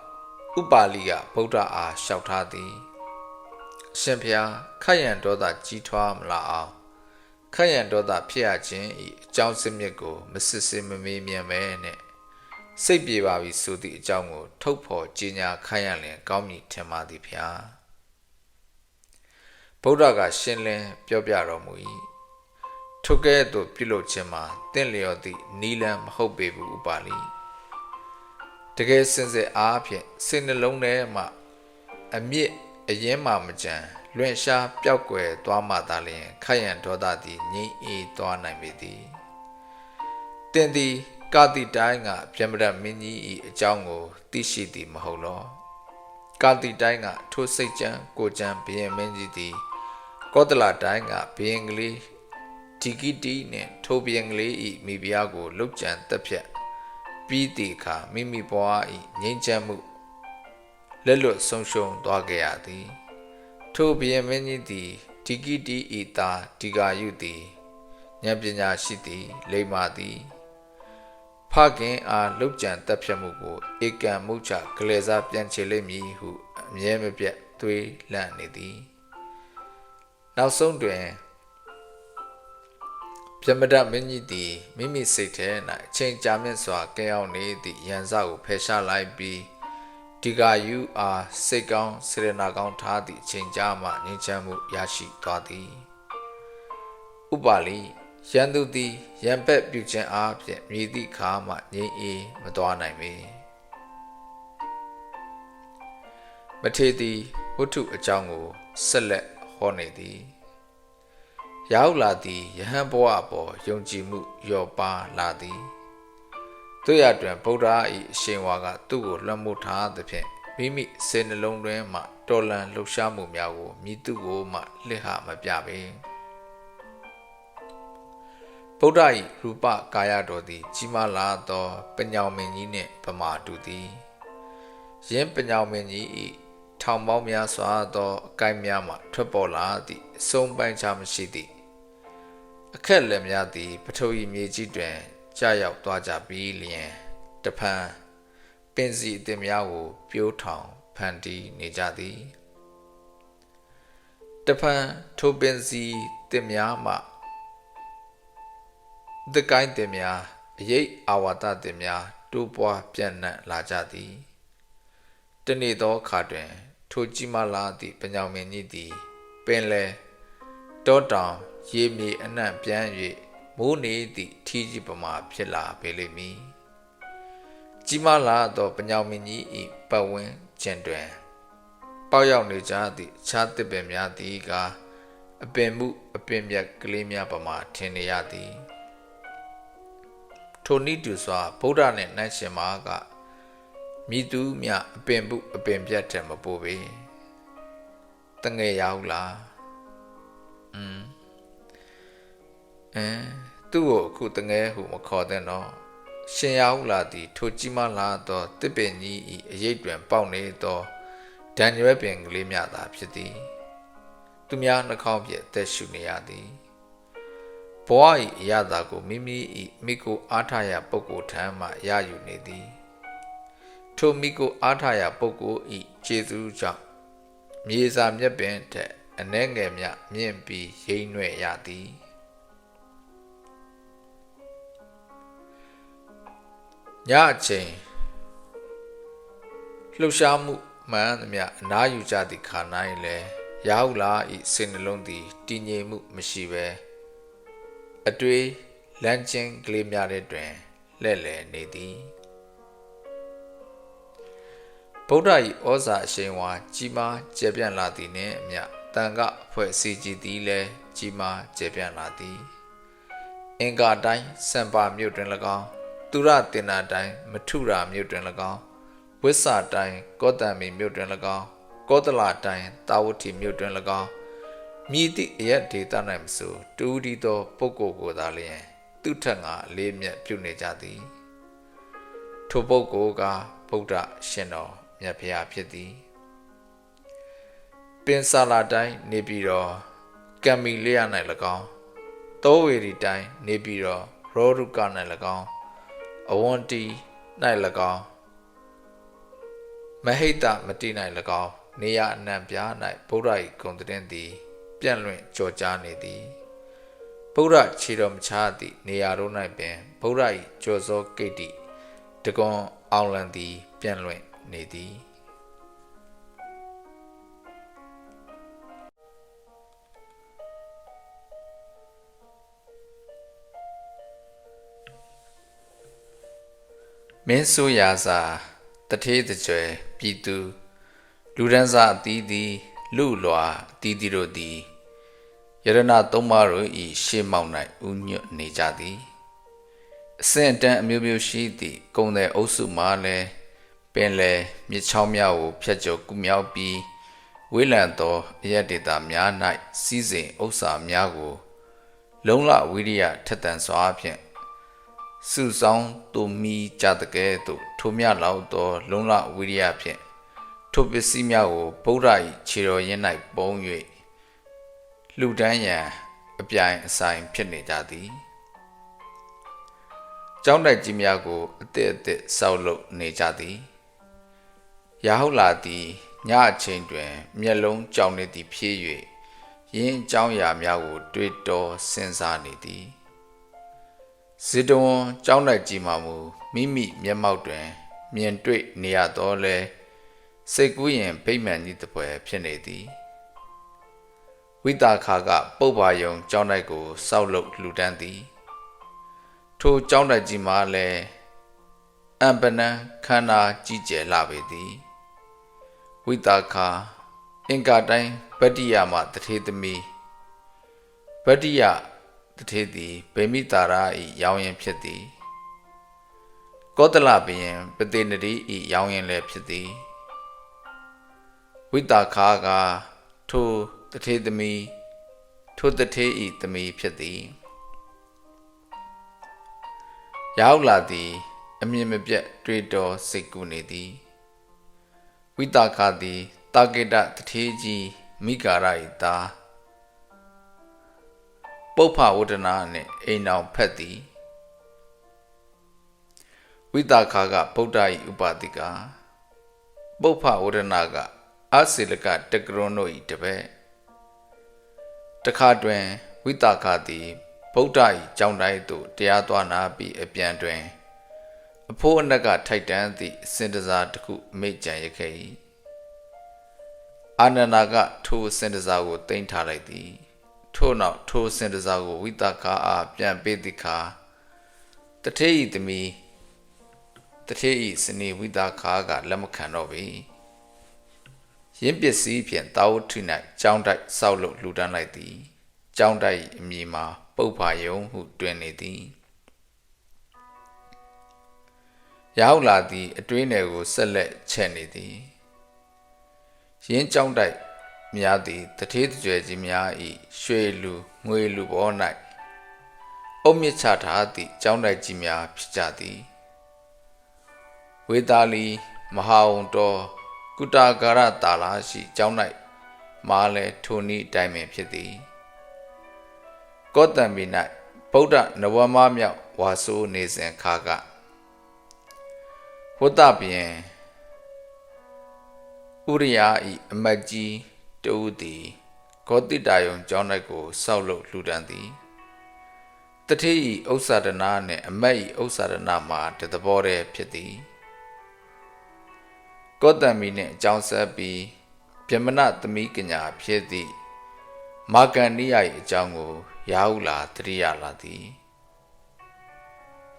ဥပါလိကဗုဒ္ဓအားလျှောက်ထားသည်အရှင်ဘုရားခတ်ရန်ဒေါသကြီးထွားမလာအောင်ခတ်ရန်ဒေါသဖြစ်ရခြင်းဤအကြောင်းစစ်မြစ်ကိုမစစ်စစ်မမေးမြန်းပဲနဲ့စိတ်ပြေပါပြီဆိုသည့်အကြောင်းကိုထုတ်ဖော်ကြေညာခိုင်းရလင်ကောင်းမည်ထင်ပါသည်ဗျာဗုဒ္ဓကရှင်းလင်းပြောပြတော်မူ၏ထိုကဲ့သို့ပြုလုပ်ခြင်းမှာတင့်လျော်သည့်နီလန်းမဟုတ်ပေဘူးဥပါလိတကယ်စင်စစ်အားဖြင့်စိတ်နှလုံးထဲမှအမြင့်အရင်မှမကြံလွင့်ရှားပျောက်ကွယ်သွားမှသာလျှင်ခတ်ရန်ဒေါသသည်ငြိမ်းအေးသွားနိုင်ပေသည်တင်သည်ကာတိတိုင်းကပြမရမင်းကြီး၏အကြောင်းကိုသိရှိသည်မဟုတ်လောကာတိတိုင်းကထိုစိတ်ကြံကိုကြံဘုရင်မင်းကြီးသည်ကောသလတိုင်းကဘုရင်ကလေးဒီကိတိနှင့်ထိုဘုရင်ကလေး၏မိဖုရားကိုလုတ်ကြံတက်ဖြတ်ပြီးသည့်အခါမိမိဘဝ၏ငြိမ်းချမ်းမှုလက်လွတ်ဆုံးရှုံးသွားခဲ့ရသည်ထိုဘုရင်မင်းကြီးသည်ဒီကိတိဤသားဒီဃာယုသည်ဉာဏ်ပညာရှိသည်လိမ္မာသည်ဖခင်အားလုတ်ကြံတက်ဖြတ်မှုကိုဧကံမုချကလေးစားပြန်ချေလိမ့်မည်ဟုအမြဲမပြတ်သွေးလန့်နေသည်နောက်ဆုံးတွင်ပြမဒမင်းကြီးသည်မိမိစိတ်ထဲ၌အချိန်ကြာမြင့်စွာကဲအောင်နေသည့်ရန်စကိုဖယ်ရှားလိုက်ပြီးဒီဃာယုအားစိတ်ကောင်းစေရနာကောင်းထားသည့်အချိန်ကြာမှငြိမ်းချမ်းမှုရရှိသွားသည်ဥပါလိရန်သူသည်ရန်ဘက်ပြုခြင်းအားဖြင့်မြည်သည့်အခါမှငြိမ်းအေးမသွားနိုင်ပေမထေသည်ဝတ္ထုအကြောင်းကိုဆက်လက်ဟောနေသည်ရောက်လာသည့်ယဟန်ဘဝအပေါ်ယုံကြည်မှုလျော့ပါလာသည်တို့ရတွင်ဗုဒ္ဓ၏အရှင်ဝါကသူ့ကိုလွှမ်းမိုးထားသဖြင့်မိမိစေနှလုံးတွင်မှတော်လန်လှုပ်ရှားမှုများကိုမြည်သူကိုမှလှစ်ဟမပြပေဗုဒ္ဓ၏ရူပကာယတော်သည်ကြီးမားလာသောပညောင်မင်းကြီးနှင့်ဗမာတူသည်ယင်းပညောင်မင်းကြီး၏ထောင်ပေါင်းများစွာသောအကိုင်းများမှထွက်ပေါ်လာသည့်အဆုံးပိုင်းခြားမရှိသည့်အခက်လက်များသည်ပထဝီမြေကြီးတွင်ကြာရောက်သွားကြပြီးလျင်တဖန်ပင်စီအသစ်များကိုပြိုးထောင်ဖန်တီးနေကြသည် တဖန်ထိုပင်စီတင်များမှတကိုင်းတင်များအရေးအာဝါဒတင်များတိုးပွားပြန့်နှံ့လာကြသည်တနေ့သောအခါတွင်ထိုကြီးမားလာသည့်ပညောင်မင်းကြီးသည်ပင်လယ်တောတောင်ရေမြေအနှံ့ပြန်း၍မိုးနေသည့်ထီးကြီးပမာဖြစ်လာပေလိမ့်မည်ကြီးမားလာသောပညောင်မင်းကြီး၏ပတ်ဝန်းကျင်တွင်ပေါက်ရောက်နေကြသည့်အခြားသစ်ပင်များသည်ကအပင်မှုအပင်မြက်ကလေးများပမာထင်နေရသည်ထိုနည်းတူစွာဗုဒ္ဓနှင့်နတ်ရှင်မာကမိသူမြအပင်မှုအပင်ပြတ်တယ်မပို့ပေတငယ်ရောက်လားသူ့ကိုအခုတငယ်ဟုမခေါ်တဲ့တော့ရှင်ရောက်လာသည်ထိုကြီးမားလာသောတစ်ပင်ကြီး၏အရေးတွင်ပေါက်နေသောဒံရွယ်ပင်ကလေးများသာဖြစ်သည်သူများနှာခေါင်းပြည့်အသက်ရှူနေရသည်ဘဝ၏အရာသာကိုမိကိုအားထားရပုဂ္ဂိုလ်ထံမှရယူနေသည်ထိုမိကိုအားထားရပုဂ္ဂိုလ်၏ခြေစွကြောင့်မြေစာမြက်ပင်ထက်အနှဲငယ်မြမြင့်ပြီးရိမ့်နှဲ့ရသည်ညအချိန်လှုပ်ရှားမှုမှန်သမျှအနားယူကြသည့်ခါ၌လည်းရာဟုလာ၏စိတ်နှလုံးသည်တည်ငြိမ်မှုမရှိဘဲအတွေးလမ်းချင်းကလေးများတွင်လှည့်လည်နေသည်ဗုဒ္ဓ၏ဩဇာအရှိန်ဝါကြီးမားကျယ်ပြန့်လာသည်နှင့်အမျှတန်ခအဖွဲ့အစည်းကြီးသည်လည်းကြီးမားကျယ်ပြန့်လာသည်အင်္ဂါတိုင်းစံပါမြို့တွင်၎င်းသူရတင်နာတိုင်းမထုရာမြို့တွင်၎င်းဝိဆာတိုင်းကောတံမီမြို့တွင်၎င်းကောသလတိုင်းတာဝတိမြို့တွင်၎င်းမြည်သည့်အရက်ဒေသ၌မဆိုတူးဒီသောပုဂ္ဂိုလ်ကိုသာလျှင်သူထက်ငါအလေးမြတ်ပြုနေကြသည်ထိုပုဂ္ဂိုလ်ကဗုဒ္ဓရှင်တော်မြတ်ဖျားဖြစ်သည်ပင်စာလာတိုင်းနေပြီးတော့ကံမီလျ၌၎င်းတောဝေရီတိုင်းနေပြီးတော့ရောရုက၌၎င်းအဝန္တီ၌၎င်းမဟိတမတိ၌၎င်းနေရအနှံပြား၌ဗုဒ္ဓ၏ဂုဏ်သတင်းသည်ပြန့်လွင့်ကြော်ကြားနေသည်ဗုဒ္ဓခြေတော်မချသည့်နေရာတို့၌ပင်ဗုဒ္ဓ၏ကြော်စောကိတ္တိတကွန်အောင်လံသည်ပြန့်လွင့်နေသည်မင်းဆိုရာစာတထေးတကြွယ်ပြည်သူလူဒန်းစားအသီးသည်လူလွာအသီးသည်တို့သည်ယရဏသုံးပါးတို့၏ရှေ့မှောက်၌ဥညွတ်နေကြသည်အစဉ်အတန်းအမျိုးမျိုးရှိသည့်ကုံတဲ့အုပ်စုမှလည်းပင်လယ်မြစ်ချောင်းများကိုဖြတ်ကျော်ကူးမြောက်ပြီးဝေးလံသောအရက်ဒေသများ၌စီးစိမ်ဥစ္စာများကိုလုံလဝိရိယထက်သန်စွာဖြင့်စုဆောင်တူမီကြတဲ့ကဲ့သို့ထိုမြလောက်သောလုံလဝိရိယဖြင့်ထိုပစ္စည်းများကိုဗုဒ္ဓ၏ခြေတော်ရင်း၌ပုံ၍လှူဒန်းရန်အပြိုင်အဆိုင်ဖြစ်နေကြသည်ကျောင်းတိုက်ကြီးများကိုအသစ်ဆောက်လုပ်နေကြသည်ရာဟုလာသည်ညအချိန်တွင်မျက်လုံးကြောင်နေသည်ဖြစ်၍ရင်းအကြောင်းအရာများကိုတွေးတောစဉ်းစားနေသည်ဇေတဝန်ကျောင်းတိုက်ကြီးမှမူမိမိမျက်မှောက်တွင်မြင်တွေ့နေရတော့လဲစိတ်ကူးရင်ဗိမာန်ကြီးတစ်ပွဲဖြစ်နေသည်ဝိတာခါကပုပ္ပါယုံကျောင်းတိုက်ကိုစောက်လုပ်လှူဒန်းသည်ထိုကျောင်းတိုက်ကြီးမှာလည်းအံပနံခန္ဓာကြီးကျယ်လာပေသည်ဝိတာခါအင်္ဂါတိုင်းဗတ္တိယမှတထေသမီးဗတ္တိယတထေသည်ဗေမိတာရ၏ရောင်းရင်ဖြစ်သည်ကောသလဘုရင်ပတိနတိ၏ရောင်းရင်လည်းဖြစ်သည်ဝိတာခါကထိုတထေသမီးထိုတထေ၏သမီးဖြစ်သည်ရောက်လာသည်အမြင်မပြတ်တွေးတောစိတ်ကူးနေသည်ဝိတာခါသည်တာကေတတထေကြီးမိဂါရ၏သားပုပ္ဖဝဒနာနှင့်အိမ်အောင်ဖက်သည်ဝိတာခါကဗုဒ္ဓ၏ဥပါတိကပုပ္ဖဝဒနာကအစိလကတကရွန်တို့၏တပည့် တခါတွင်ဝိသခသည်ဗုဒ္ဓ၏ကြောင့်တိုင်းသို့တရားသွားနာပြီးအပြန်တွင်အဖိုးအနက်ကထိုက်တန်းသည့်စင်တစားတစ်ခုမိတ်ကြံရခဲ့၏အာနန္ဒာကထိုစင်တစားကိုတင်ထားလိုက်သည်ထို့နောက်ထိုစင်တစားကိုဝိသခအားပြန်ပေးသည့်အခါတထေး၏သမီးတထေး၏စနေဝိသခကလက်မခံတော့ပေရင်းပစ္စည်းဖြင့်တာဝတ္ထု၌ကြောင်းတိုက်ဆောက်လုပ်လှူဒန်းလိုက်သည်ကြောင်းတိုက်အမည်မှာပုပ္ဖာယုံဟုတွင်နေသည်ရောက်လာသည့်အတွင်းနယ်ကိုဆက်လက်ချက်နေသည်ရင်းကြောင်းတိုက်များသည်တထေးကြွယ်ကြီးများ၏ရွှေလူငွေလူဘော၌အုတ်မြစ်ချထားသည့်ကြောင်းတိုက်ကြီးများဖြစ်ကြသည်ဝေသာလီမဟာဝံတော်ကုတာကာရတာလာရှိကျောင်း၌မားလဲထိုနည်းအတိုင်းပင်ဖြစ်သည်ကောတံမီ၌ဗုဒ္ဓနဝမမြောက်ဝါဆိုးနေစဉ်ခါကဝတ္တပြင်ဥရိယာ၏အမတ်ကြီးတူသည်ဂောတိတာယုံကျောင်း၌ကိုဆောက်လုပ်လှူဒန်းသည်တထေး၏ဥစ္စာဒနာနှင့်အမတ်၏ဥစ္စာဒနာမှာတသဘောတည်းဖြစ်သည်ကောတံမီနှင့်အကြောင်းဆက်ပြီးဗျမနသမီးကညာဖြစ်သည့်မာကန်နိယ၏အကြောင်းကိုရာဟုလာတရိယာလာသည်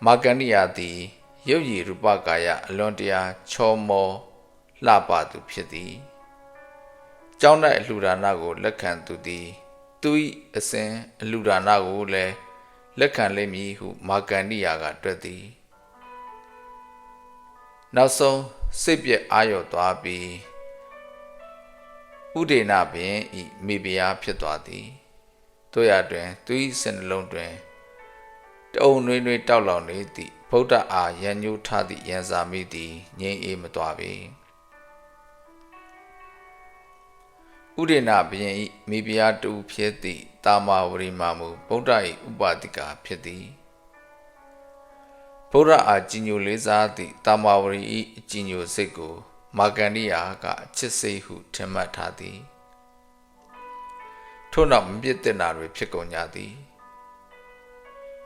မာကန်နိယသည်ရုပ်ရည်ရူပကာယအလွန်တရာချောမောလှပသူဖြစ်သည်ကျောင်း၌အလှူဒါနကိုလက်ခံသူသည်သူ၏အစဉ်အလှူဒါနကိုလည်းလက်ခံလိမ့်မည်ဟုမာကန်နိယကတွက်သည်နောက်ဆုံးစိတ်ပြည့်အာရုံသွားပြီးဥဒေနပင်ဤမိဖုရားဖြစ်သွားသည်တို့ရတွင်သူ၏စိတ်နှလုံးတွင်တအုံနွေးနွေးတောက်လောင်နေသည့်ဗုဒ္ဓအားရန်ညှိုးထားသည့်ရန်စာမိသည်ငြိမ်းအေးမသွားပေဥဒေနဘုရင်၏မိဖုရားတူဖြစ်သည့်တာမာဝရီမာမူဗုဒ္ဓ၏ဥပါတိကာဖြစ်သည်ဗုဒ္ဓအားကြည်ညိုလေးစားသည့်တာမာဝရီ၏အကြည်ညိုစိတ်ကိုမာကန်နိယာကအချစ်စိတ်ဟုထင်မှတ်ထားသည်ထို့နောက်မပြစ်တင်တာတွေဖြစ်ကုန်ကြသည်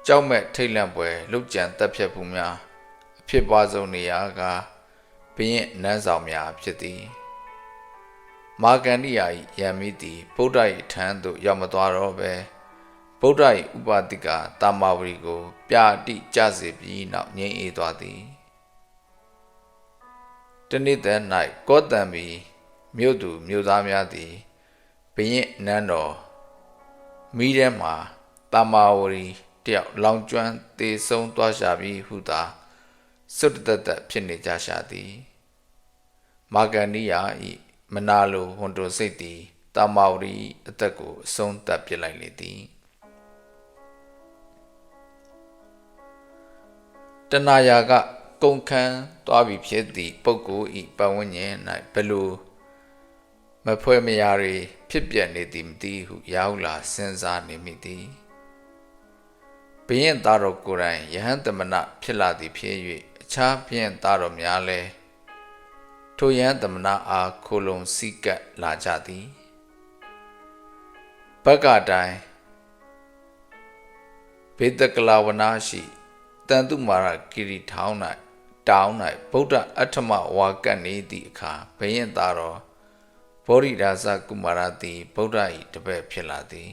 ကြောက်မဲ့ထိတ်လန့်ပွဲလုတ်ကြံတက်ဖြတ်မှုများအဖြစ်ပွားဆုံးနေရာကဘုရင်နန်းဆောင်များဖြစ်သည်မာကန်နိယာ၏ယံမိသည်ဗုဒ္ဓ၏ထံသို့ရောက်မသွားတော့ပဲဗုဒ္ဓ၏ဥပါတိကတာမာဝရီကိုပြာတိကြစေပြီးနောက်ငြိမ်းအေးသွားသည်တနေ့သက်၌ကောတံမီမြို့သူမြို့သားများသည်ဘုရင်နန်းတော်မိထဲမှတာမာဝရီတယောက်လောင်ကျွမ်းသေဆုံးသွားရှာပြီးဟုသာစွတ်တသက်ဖြစ်နေကြရှာသည်မာကန်နိယာ၏မနာလိုဝန်တိုစိတ်သည်တာမာဝရီအသက်ကိုအဆုံးသတ်ပစ်လိုက်လေသည်တဏှာယာကကုန်ခန်းသွားပြီဖြစ်သည့်ပုဂ္ဂိုလ်၏ပတ်ဝန်းကျင်၌ဘယ်လိုမဖွဲ့မရာတွေဖြစ်ပြနေသည်မသိဟုရာဟုလာစဉ်းစားနေမိသည်ဘုရင်သားတော်ကိုယ်တိုင်ယဟန်တမနဖြစ်လာသည်ဖြစ်၍အခြားဘုရင်သားတော်များလည်းထိုယဟန်တမနအားခိုလုံစီကပ်လာကြသည်ဘက်ကတိုင်းဘေတကလာဝနာရှိတန်တုမာရဂိရိထောင်း၌တောင်း၌ဗုဒ္ဓအဋ္ဌမဝါကတ်နေသည့်အခါဘုရင်သားတော်ဘောရိဒါဇကုမာရသည်ဗုဒ္ဓ၏တပည့်ဖြစ်လာသည်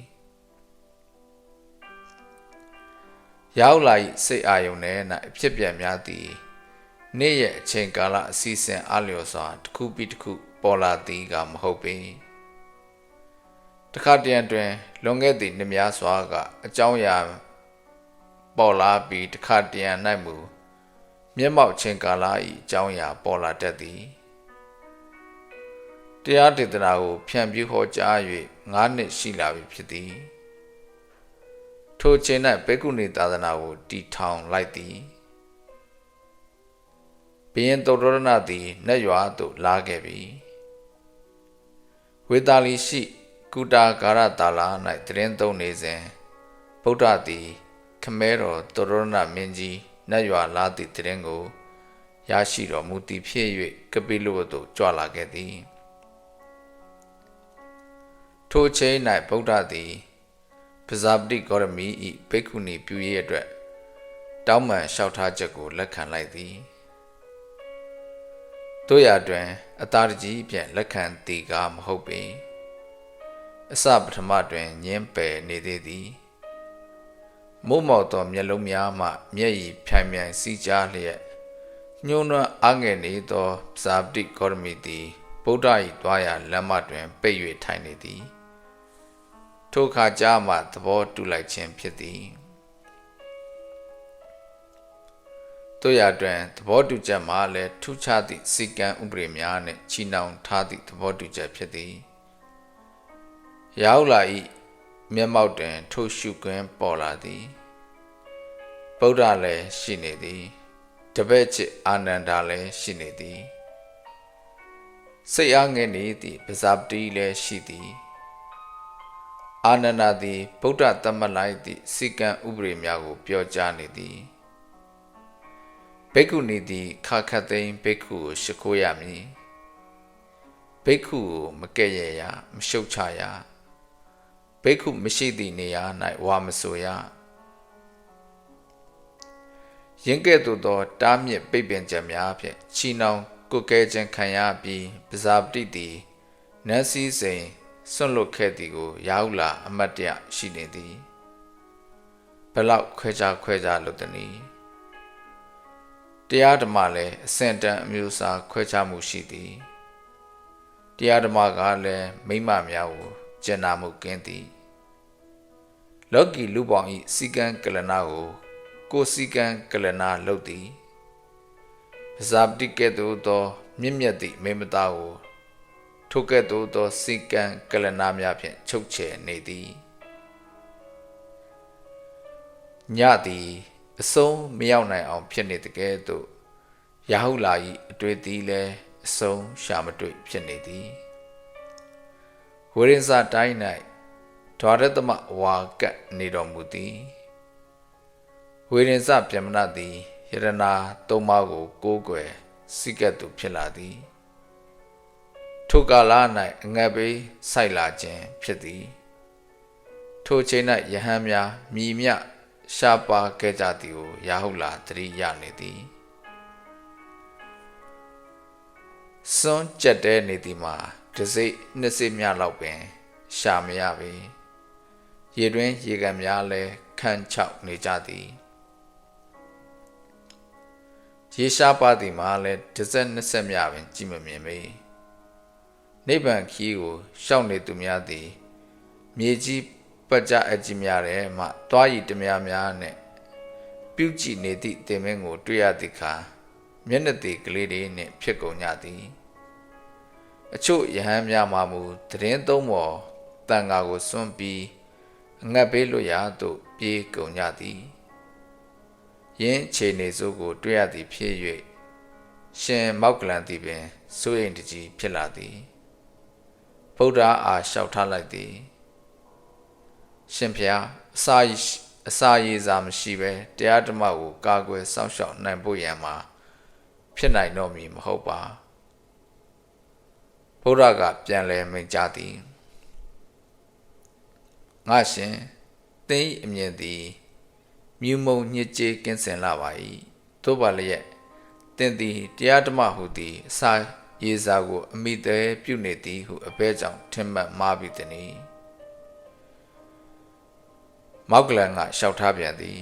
ရောက်လာ၏စိတ်အာယုန်ထဲ၌ဖြစ်ပြများသည်နေ့ရက်အချိန်ကာလအစီအစဉ်အလျော်စွာတစ်ခုပြီးတစ်ခုပေါ်လာသည်ကမဟုတ်ပေတခါတရံတွင်လွန်ခဲ့သည့်နှစ်များစွာကအကြောင်းအရာပေါ်လာပြီးတခါတရံ၌မူမျက်မှောက်ခြင်းကာလ၏အကြောင်းအရာပေါ်လာတတ်သည်တရားဒေသနာကိုဖြန့်ဖြူးဟောကြား၍9 နှစ်ရှိလာပြီဖြစ်သည်ထိုချိန်၌ဘေကုဏီသာသနာကိုတည်ထောင်လိုက်သည်ဘုရင်သုတ္တရဏသည်နတ်ရွာသို့လာခဲ့ပြီဝေသာလီရှိကုတာကာရတာလာ၌တရင်သုံးနေစဉ်ဗုဒ္ဓသည်ခမဲတော်သုတ္တရဏမင်းကြီးနတ်ရွာလာသည့်တရင်ကိုရရှိတော်မူသည်ဖြစ်၍ကပိလဝတ်သို့ကြွလာခဲ့သည်ထိုချိန်၌ဗုဒ္ဓသည် ပဇာပတိဂေါရမီဤဘိက္ခုနီပြုရေးအတွက်တောင်းပန်လျှောက်ထားချက်ကိုလက်ခံလိုက်သည်တို့ရတွင်အတားတကြီးဖြင့်လက်ခံသည်ကားမဟုတ်ပေအစပထမတွင်ညင်းပယ်နေသေးသည်မိုးမောက်သောမျက်လုံးများမှမျက်ရည်ဖြိုင်မြိုင်စီးကြားလျက်ညှိုးနွမ်းအားငယ်နေသောပဇာပတိဂေါရမီသည်ဗုဒ္ဓ၏သွားရာလမ်းမတွင်ပိတ်၍ထိုင်နေသည်ထိုအခါကြားမှသဘောတူလိုက်ခြင်းဖြစ်သည်တို့ရတွင်သဘောတူချက်မှာလည်းထူးခြားသည့်စီကံဥပဒေများနှင့်ချီနှောင်ထားသည့်သဘောတူချက်ဖြစ်သည်ရောက်လာ၏မျက်မှောက်တွင်ထိုရှုခွင်းပေါ်လာသည်ဗုဒ္ဓလည်းရှိနေသည်တပည့်ချစ်အာနန္ဒာလည်းရှိနေသည်စိတ်အားငယ်နေသည့်ပဇာပတိလည်းရှိသည်အာနန္ဒာသည်ဗုဒ္ဓသတ်မှတ်လိုက်သည့်စီကံဥပဒေများကိုပြောကြားနေသည်ဘိက္ခုနီသည်ခါခတ်သိမ်းဘိက္ခုကိုရှိခိုးရမည်ဘိက္ခုကိုမကဲ့ရဲ့ရမရှုတ်ချရဘိက္ခုမရှိသည့်နေရာ၌ဝါမဆိုရယင်းကဲ့သို့သောတားမြစ်ပိတ်ပင်ချက်များဖြင့်ချီနှောင်ကုတ်ကဲခြင်းခံရပြီးပဇာပတိသည်နတ်စည်းစိမ်စွန့်လွတ်ခဲ့သည်ကိုရာဟုလာအမတ်တရရှိနေသည်ဘလောက်ခွဲခြားလို့တနည်းတရားဓမ္မလည်းအစင်တန်အမျိုးအစားခွဲခြားမှုရှိသည်တရားဓမ္မကလည်းမိမ္မများကိုကျင်နာမှုကင်းသည်လောကီလူပေါင်း၏စီကံကလနာကိုစီကံကလနာလုပ်သည်ပဇာပတိကဲ့သို့သောမြင့်မြတ်သည့်မိမသားကိုထိုကဲ့သို့သောစီကံကလနာများဖြင့်ချုပ်ချယ်နေသည်ညသည်အဆုံးမရောက်နိုင်အောင်ဖြစ်နေတကယ်သို့ရာဟုလာ၏အတွေ့သည်လည်းအဆုံးရှာမတွေ့ဖြစ်နေသည်ဝိရိယတိုင်း၌ဒွါရသမဝါကတ်နေတော်မူသည်ဝိရိယဗျမနသည်ယရနာသုံးပါးကိုကိုးကွယ်စိကတ်သူဖြစ်လာသည်ထိုကာလ၌အငတ်ဘေးဆိုက်လာခြင်းဖြစ်သည်ထိုချိန်၌ယဟန်များမြည်မြရှားပါခဲ့ကြသည်ကိုရာဟုလာသတိရနေသည်စွန့်ကြက်တဲနေသည်မှာတစိနှစ်စိမြလောက်ပင်ရှာမရပေရေတွင်ရေကန်များလည်းခန့်ချောက်နေကြသည်ရေရှားပါသည်မှာလည်းတစ်ဆက်နှစ်ဆက်မြပင်ကြည့်မမြင်ပေနိဗ္ဗာန်ခီးကိုရှောက်နေသူများသည်မြေကြီးပကြအကြီးများထဲမှသွားရည်တများများနဲ့ပြုကြည့်နေသည့်တင်မင်းကိုတွေ့ရသည့်အခါမျက်နှာသေးကလေးတွေနှင့်ဖြစ်ကုန်ကြသည်အချို့ယဟန်များမှမူသတင်းသုံးပေါ်တန်ဃာကိုစွန့်ပြီးအငတ်ဘေးလွတ်ရာသို့ပြေးကုန်ကြသည်ယင်းခြေနေစိုးကိုတွေ့ရသည်ဖြစ်၍ရှင်မောက်ကလန်သည်ပင်စိုးရိမ်တကြီးဖြစ်လာသည်ဗုဒ္ဓအားလျှောက်ထားလိုက်သည်ရှင်ဖျားအစာရည်စာမရှိဘဲတရားဓမ္မကိုကာကွယ်စောင့်ရှောက်နိုင်ဖို့ရန်မှာဖြစ်နိုင်တော့မည်မဟုတ်ပါဗုဒ္ဓကပြန်လည်မိန့်ကြားသည်ငါရှင်သင်၏အမြင်သည်မြူမုံညစ်ကြေးကင်းစင်လာပါ၏သို့ပါလျက်သင်သည်တရားဓမ္မဟုသည်အစာရည်စာကိုအမိသေးပြုနေသည်ဟုအဘဲကြောင့်ထင်မှတ်မှားပြီတည်းမောက်ကလန်ကလျှောက်ထားပြန်သည်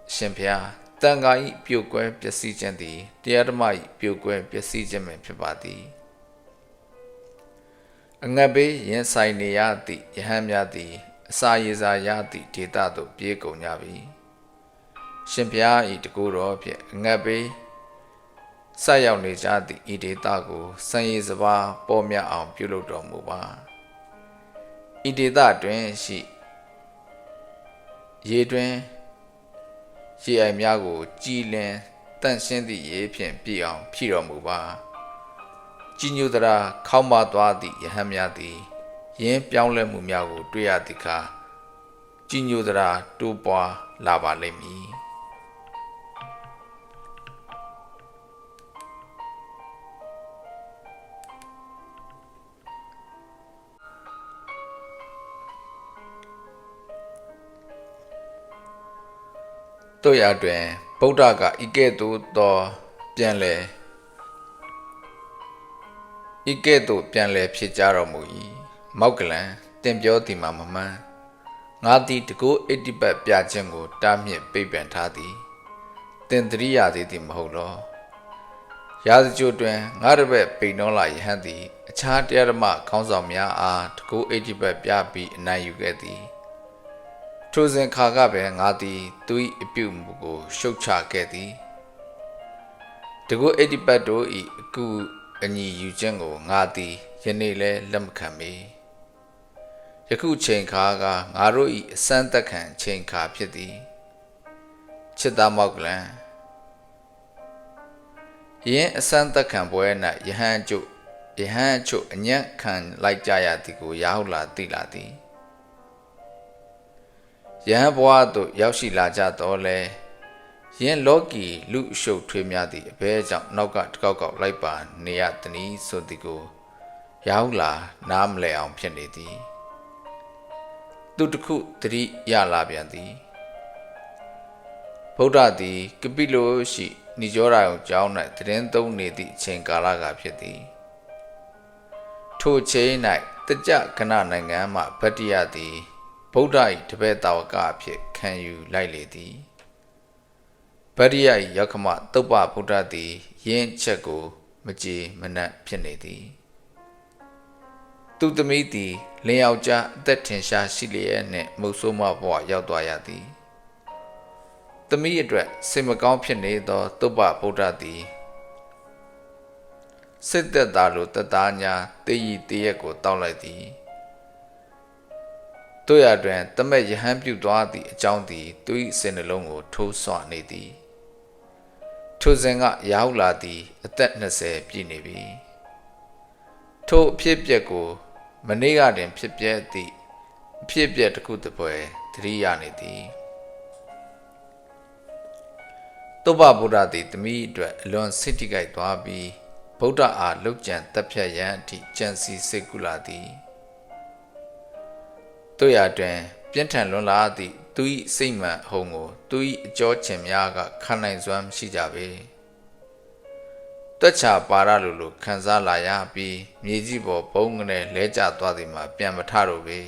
အရှင်ဖျားတန်ဃာ၏ပြိုကွဲပျက်စီးခြင်းသည်တရားဓမ္မ၏ပြိုကွဲပျက်စီးခြင်းပင်ဖြစ်ပါသည်အငတ်ဘေးရင်ဆိုင်နေရသည့်ယဟန်များသည်အစာရည်စာရသည့်ဒေသသို့ပြေးကုန်ကြပြီရှင်ဖျား၏တကူတော်ဖြင့်အငတ်ဘေးဆက်ရောက်နေကြသည့်ဤဒေသကိုစံရည်စပါးပေါ်မြအောင်ပြုလုပ်တော်မူပါဤဒေသတွင်ရှိရေတွင်ရေအိုင်များကိုကြည်လင်တန့်ရှင်းသည့်ရေဖြင့်ပြည့်အောင်ဖြည့်တော်မူပါကြီးညိုသရာခေါင်းမသွားသည့်ယဟန်များသည်ယင်းပြောင်းလဲမှုများကိုတွေ့ရသည့်အခါကြီးညိုသရာတိုးပွားလာပါလိမ့်မည် တို့ရတွင်ဗုဒ္ဓကဤကဲ့သို့သောပြန်လဲဖြစ်ကြတော်မူ၏မောက်ကလန်တင်ပြောသည်မှာမမှန်ငါသည်တကုဣတိပတ်ပြခြင်းကိုတားမြစ်ပိတ်ပင်ထားသည်တင်တရိယာသေးသည်မဟုတ်လောရာဇကြိုတွင်ငါတပည့်ပိန်တော်လာယဟန်သည်အခြားတရားဓမ္မခေါင်းဆောင်များအားတကုဣတိပတ်ပြပြီးအနိုင်ယူခဲ့သည်ထိုစဉ်ခါကပင်ငါသည်သူ၏အပြုမှုကိုရှုတ်ချခဲ့သည်တကုဣတိပတ်တို့၏အကူအညီယူခြင်းကိုငါသည်ယနေ့လဲလက်မခံပေယခုချိန်ခါကငါတို့၏အစမ်းသက်ခံချိန်ခါဖြစ်သည်ချစ်သားမောက်ကလန်ယင်းအစမ်းသက်ခံပွဲ၌ယဟန်အချို့အညံ့ခံလိုက်ကြရသည်ကိုရာဟုလာသိလာသည်ယဟန်ဘဝသို့ရောက်ရှိလာကြတော့လဲယင်းလောကီလူအရှုပ်ထွေးများသည့်အဘဲကြောင့်နောက်ကတကောက်ကောက်လိုက်ပါနေရသည်ဆိုသည်ကိုရာဟုလာနားမလဲအောင်ဖြစ်နေသည်သူတစ်ခုတတိရလာပြန်သည်ဗုဒ္ဓသည်ကပိလိုရှိနိကြောရာယုံကျောင်း၌တရင်သုံးနေသည့်အချိန်ကာလကဖြစ်သည်ထိုချိန်၌တကြကဏနိုင်ငံမှဗတ္တိယသည်ဗုဒ္ဓ၏တပည့်တာဝကအဖြစ်ခံယူလိုက်လေသည်ဗတ္တိယ၏ယက္ခမသုပ္ပဗုဒ္ဓသည်ယင်းချက်ကိုမကြေမနက်ဖြစ်နေသည်သူသမီးသည်လင်ယောက်ျားအသက်ထင်ရှားရှိလျက်နှင့်မုတ်ဆိုးမဘဝရောက်သွားရသည်သမီးအတွက်စိတ်မကောင်းဖြစ်နေသောသုပ္ပဗုဒ္ဓသည်စစ်သက်သားလိုတသားညာတေးရီတရက်ကိုတောက်လိုက်သည်တို့ရတွင်တမက်ယဟန်ပြုသွားသည့်အကြောင်းသည်သူ၏စိတ်နှလုံးကိုထိုးဆွနေသည်ထိုစဉ်ကရာဟုလာသည်အသက်20ပြည့်နေပြီထိုအဖြစ်ပြက်ကိုမနေ့ကတွင်ဖြစ်ပြက်သည့်အဖြစ်ပြက်တစ်ခုတစ်ပွဲသတိရနေသည်သုဘဗုဒ္ဓသည်သမီးအတွက်အလွန်စိတ်ထိခိုက်သွားပြီးဗုဒ္ဓအားလှုပ်ကြံတပ်ဖြတ်ရန်အထိကြံစီစိတ်ကူလာသည်တို့ရတွင်ပြင်းထန်လွန်လာသည့်သူ၏စိတ်မှန်ဟုံကိုသူ၏အကြောချင်များကခံနိုင်စွမ်းမရှိကြပေတွက်ချပါရလိုခံစားလာရပြီးမြေကြီးပေါ်ဘုံငနဲ့လဲကျသွားသည်မှာပြန်မထတော့ပေ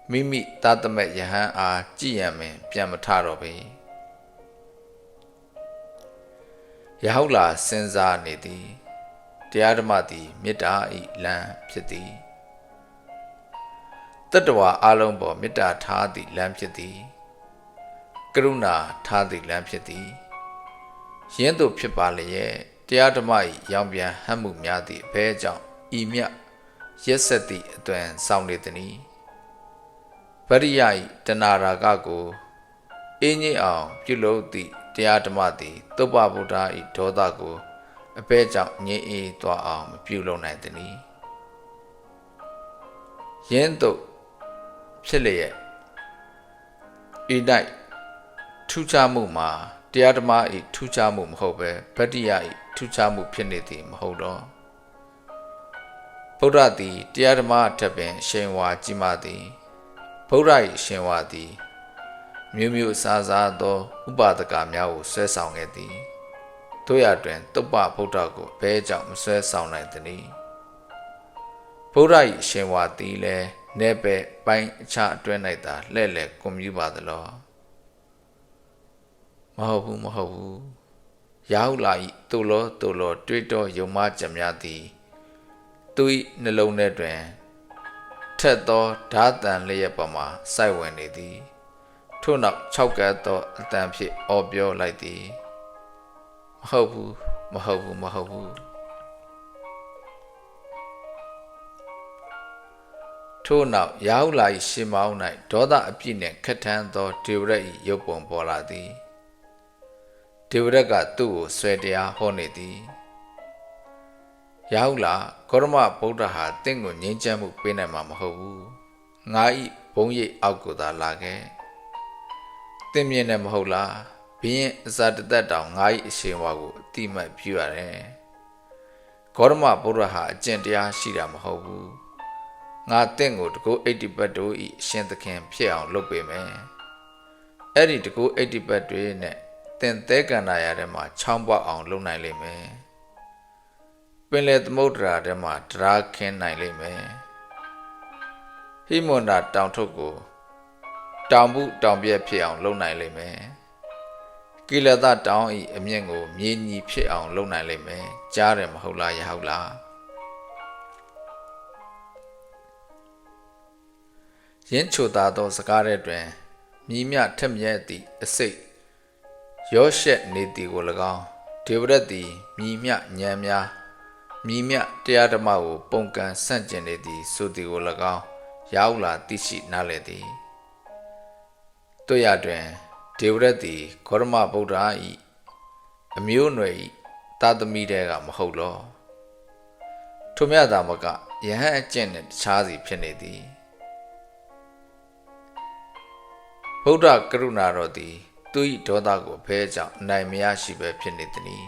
မိမိသားသမက်ယဟန်အားကြည်ရန်ပင်ပြန်မထတော့ပေရာဟုလာစဉ်းစားနေသည်တရားဓမ္မသည်မေတ္တာ၏လမ်းဖြစ်သည်တတ္တဝါအလုံးပေါ်မေတ္တာထားသည့်လမ်းဖြစ်သည်ကရုဏာထားသည့်လမ်းဖြစ်သည်ယင်းသို့ဖြစ်ပါလျက်တရားဓမ္မ၏ရောင်ပြန်ဟမ်းမှုများသည့်အဘဲကြောင့်ဤမြရက်ဆက်သည့်အသွင်ဆောင်နေသည်ဗရိယ၏တဏှာရာဂကိုအင်းကြီးအောင်ပြုလုပ်သည့်တရားဓမ္မသည်သုဘဗုဒ္ဓ၏ဒေါသကိုအဘဲကြောင့်ငြိမ်းအေးသွားအောင်မပြုလုပ်နိုင်သည်ယင်းသို့ဖြစ်လျက်ဤ၌ထူးခြားမှုမှာတရားဓမ္မ၏ထူးခြားမှုမဟုတ်ပဲဗတ္တိယ၏ထူးခြားမှုဖြစ်နေသည်မဟုတ်တော့ဗုဒ္ဓသည်တရားဓမ္မထက်ပင်ရှင်ဝါကြီးမားသည်ဗုဒ္ဓ၏ရှင်ဝါသည်မျိုးမျိုးအစားစားသောဥပါဒကများကိုဆွဲဆောင်ခဲ့သည်တို့ရတွင်သုပ္ပဗုဒ္ဓကိုဘဲကြောင့်မဆွဲဆောင်နိုင်သည်ဗုဒ္ဓ၏ရှင်ဝါသည်လည်းနေပဲပိုင်းအခြားအတွင်း၌သာလှဲ့လှဲ့ကွန်မြူပါသလောမဟုတ်ဘူးရာဟုလာ၏တူလောတွေးတောယုံမှကြံများသည်သူ၏နှလုံးထဲတွင်ထက်သောဓာတန်လျက်ပေါ်မှစိုက်ဝင်နေသည်ထို့နောက်6ကပ်သောအတန်ဖြင့်အော်ပြောလိုက်သည်မဟုတ်ဘူးထို့နောက်ရာဟုလာ၏ရှင်မောင်း၌ဒေါသအပြည့်နှင့်ခက်ထန်းသောဒေဝရတ်၏ရုပ်ပုံပေါ်လာသည်ဒေဝရတ်ကသူ့ကိုဆွဲတရားဟောနေသည်ရာဟုလာဂေါရမဗုဒ္ဓဟာတင့်ကိုငြိမ်းချမ်းမှုပေးနိုင်မှာမဟုတ်ဘူးငါ၏ဘုံရိပ်အောက်ကိုသာလာခဲ့သင်မြင်တယ်မဟုတ်လားဘင်းအစာတသက်တောင်ငါ၏အရှင်ဝါကိုအတိမတ်ပြုရတယ်ဂေါရမဗုဒ္ဓဟာအကျင့်တရားရှိတာမဟုတ်ဘူးငါတင့်ကိုတကုဣတိပတ်တို့၏အရှင်သခင်ဖြစ်အောင်လုပ်ပေးမယ် အဲ့ဒီတကူအိတ်တိပတ်တွေနဲ့တင်သဲကန်နာရထဲမှာချောင်းပွားအောင်လုပ်နိုင်လိမ့်မယ်ပင်လယ်သမုဒ္ဒရာထဲမှာတရားခင်းနိုင်လိမ့်မယ်ဟိမွန်တာတောင်ထုပ်ကိုတောင်ပုတောင်ပြက်ဖြစ်အောင်လုပ်နိုင်လိမ့်မယ်ကိလသတောင်ဤအမြင့်ကိုမြေညီဖြစ်အောင်လုပ်နိုင်လိမ့်မယ်ကြားတယ်မဟုတ်လားရဟုတ်လားယင်းချိုသာသောစကားတဲ့တွင်မြည်မြထက်မြက်သည့်အစိတ်ရောရှက်နေသည်ကို၎င်းဒေဝရတ်သည်မြည်မြဉာဏ်များမြည်မြတရားဓမ္မကိုပုံကံဆန့်ကျင်နေသည်ဆိုသည်ကို၎င်းရောက်လာသိရှိနားလည်သည်တို့ရတွင်ဒေဝရတ်သည်ဂေါရမဗုဒ္ဓ၏အမျိုးအနွယ်၏သာသမီတဲကမဟုတ်လောထိုမြတ်သာမကယဟန်အကျင့်နှင့်တခြားစီဖြစ်နေသည်ဗုဒ္ဓကရုဏာတော်သည်သူ၏ဒေါသကိုဖဲကြောင့်အနိုင်မရရှိပဲဖြစ်နေသည်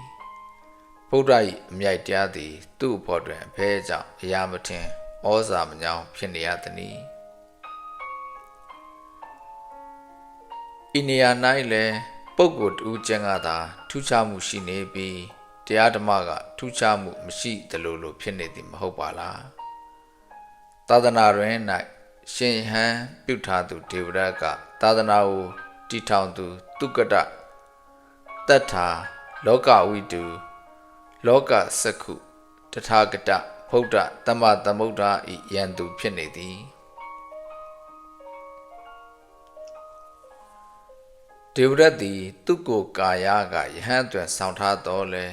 ဗုဒ္ဓ၏အမြိုက်တရားသည်သူ့ဘော်တွင်ဖဲကြောင့်အရာမထင်ဩဇာမညောင်းဖြစ်နေရသည်ဤနေရာ၌လည်းပုဂ္ဂိုလ်တူကျင့်ကသာထူးခြားမှုရှိနေပြီးတရားဓမ္မကထူးခြားမှုမရှိသလိုလိုဖြစ်နေသည်မဟုတ်ပါလားသာသနာတွင်၌ရှင်ဟန်ပြုထားသူဒေဝရတ်ကသာသနာကိုတည်ထောင်သူတုကတတတ္ထာလောကဝိတုလောကစက္ခုတထာဂတဗုဒ္ဓသမ္မာသမ္ဗုဒ္ဓဤယံသူဖြစ်နေသည်ဒေဝရတ်သည်သူကိုယ်ကာယကယဟန်တွင်ဆောင်ထားတော်လဲ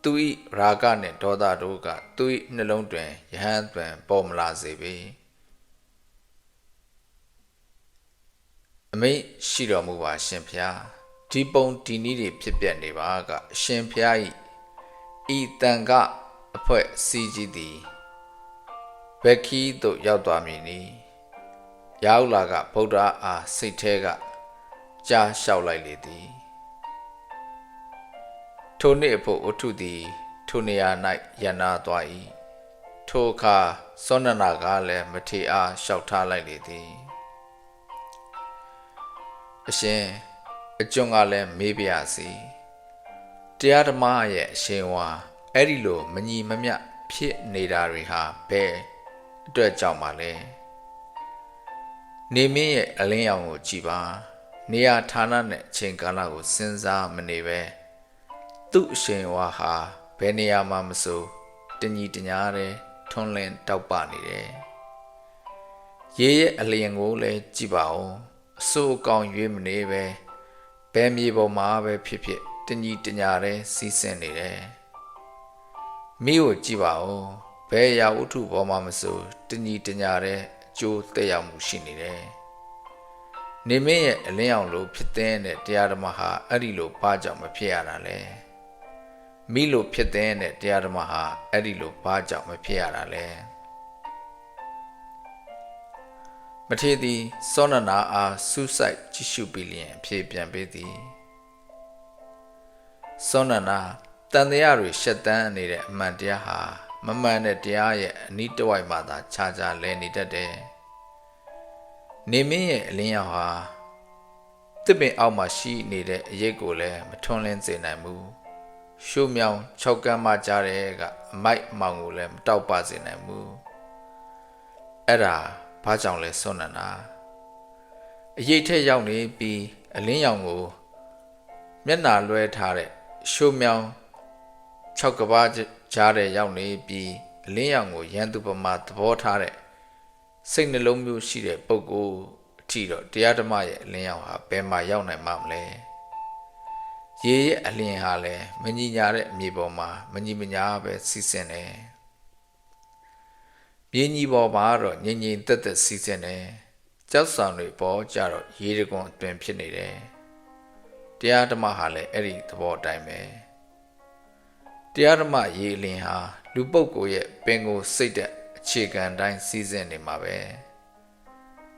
သူ၏ရာဂနှင့်ဒေါသတို့ကသူ၏နှလုံးတွင်ယဟန်တွင်ပေါ်မလာစေပေအမိန့်ရှိတော်မူပါရှင်ဖျားဒီပုံဒီနည်းတွေဖြစ်ပြနေပါကအရှင်ဖျား၏ဤတန်ကအဖွဲ့စီကြီးသည်ဘက်ခီးသို့ရောက်သွားမည်နီရောက်လာကဗုဒ္ဓအားစိတ်ထဲကကြားလျှောက်လိုက်လေသည်ထိုနေ့အဖို့ဝတ္ထုသည်ထိုနေရာ၌ရန်နာသွား၏ထိုအခါစောနနာကလည်းမထေအားလျှောက်ထားလိုက်လေသည်အရှင်အကျွန်ကလည်းမေးပြစီတရားဓမ္မရဲ့အရှင်ဝါအဲ့ဒီလိုမညီမမျှဖြစ်နေတာတွေဟာဘယ်အတွက်ကြောင့်ပါလဲနေမင်းရဲ့အလင်းရောင်ကိုကြည်ပါနေရာဌာနနဲ့အချိန်ကာလကိုစဉ်းစားမနေပဲသူ့အရှင်ဝါဟာဘယ်နေရာမှာမဆိုတညီတညာတဲ့ထွန်းလင်းတောက်ပနေတယ်ရေရဲ့အလျင်ကိုလည်းကြည့်ပါဦးအစိုးအကောင်ရွေးမနေပဲဘယ်မြေပေါ်မှာပဲဖြစ်ဖြစ်တညီတညာတဲ့စီးဆင်းနေတယ်မိကိုကြည့်ပါဦးဘယ်ရာဝတ္ထုပေါ်မှာမဆိုတညီတညာတဲ့အကျိုးသက်ရောက်မှုရှိနေတယ်နေမင်းရဲ့အလင်းအောင်လို့ဖြစ်တဲ့တရားဓမ္မဟာအဲ့ဒီလိုဘာကြောင့်မဖြစ်ရတာလဲမိလို့ဖြစ်တဲ့တရားဓမ္မဟာအဲ့ဒီလိုဘာကြောင့်မဖြစ်ရတာလဲမထေသည်စောနနာအားစူးစိုက်ကြည့်ရှုပြီးလျင်အဖြေပြန်ပေးသည်စောနနာတန်တရားတွေရှက်တန်းနေတဲ့အမှန်တရားဟာမမှန်တဲ့တရားရဲ့အနီးတစ်ဝိုက်မှာသာခြားခြားလဲနေတတ်တယ်နေမင်းရဲ့အလင်းရောင်ဟာတစ်ပင်အောက်မှာရှိနေတဲ့အရိပ်ကိုလည်းမထွန်းလင်းစေနိုင်ဘူးရှုမြောင်6ကမ်းမှကြားတဲ့ကအမိုက်မောင်ကိုလည်းမတောက်ပစေနိုင်ဘူးအဲ့ဒါဘာကြောင့်လဲစွန့်နနာအရိပ်ထက်ရောက်နေပြီးအလင်းရောင်ကိုမျက်နှာလွှဲထားတဲ့ရှုမြောင်6ကဘာကြားတဲ့ရောက်နေပြီးအလင်းရောင်ကိုရန်သူပမာသဘောထားတဲ့စိတ်နှလုံးမျိုးရှိတဲ့ပုဂ္ဂိုလ်အထီတော့တရားဓမ္မရဲ့အလင်းရောင်ဟာဘယ်မှာရောက်နိုင်မှာမလဲရေရဲ့အလင်းဟာလည်းမညီညာတဲ့အမြေပေါ်မှာမညီမညာပဲစီးဆင်းတယ်မြေညီပေါ်မှာတော့ငြိမ်ငြိမ်သက်သက်စီးဆင်းတယ်ကြောက်ဆောင်တွေပေါ်ကြတော့ရေတကွန်အတွင်ဖြစ်နေတယ်တရားဓမ္မဟာလည်းအဲ့ဒီသဘောအတိုင်းပဲတရားဓမ္မရေအလင်းဟာလူပုဂ္ဂိုလ်ရဲ့ပင်ကိုစိတ်တဲ့အခြေခံတိုင်းစီးဆင်းနေမှာပဲ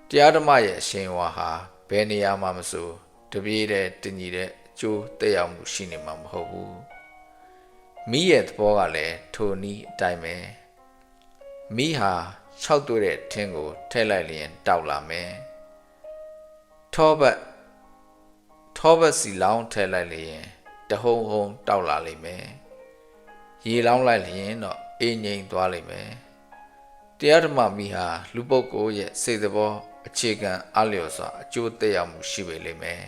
တရားဓမ္မရဲ့အရှင်ဝါဟာဘယ်နေရာမှာမဆိုတပြေးတဲ့တညီတဲ့အကျိုးသက်ရောက်မှုရှိနေမှာမဟုတ်ဘူးမိရဲ့သဘောကလည်းထိုနည်းအတိုင်းပဲမိဟာ6တွေ့တဲ့ထင်းကိုထည့်လိုက်လျင်တောက်လာမယ်ထောပတ် ထောပတ်စီလောင်းထဲလိုက်လျင်တဟုံဟုံတောက်လာလိမ့်မယ်ရေလောင်းလိုက်လျင်တော့အေးငိမ့်သွားလိမ့်မယ်တရားဓမ္မမိဟာလူပုဂ္ဂိုလ်ရဲ့စိတ်သဘောအခြေခံအလျော်စွာအကျိုးသက်ရောက်မှုရှိပေလိမ့်မယ်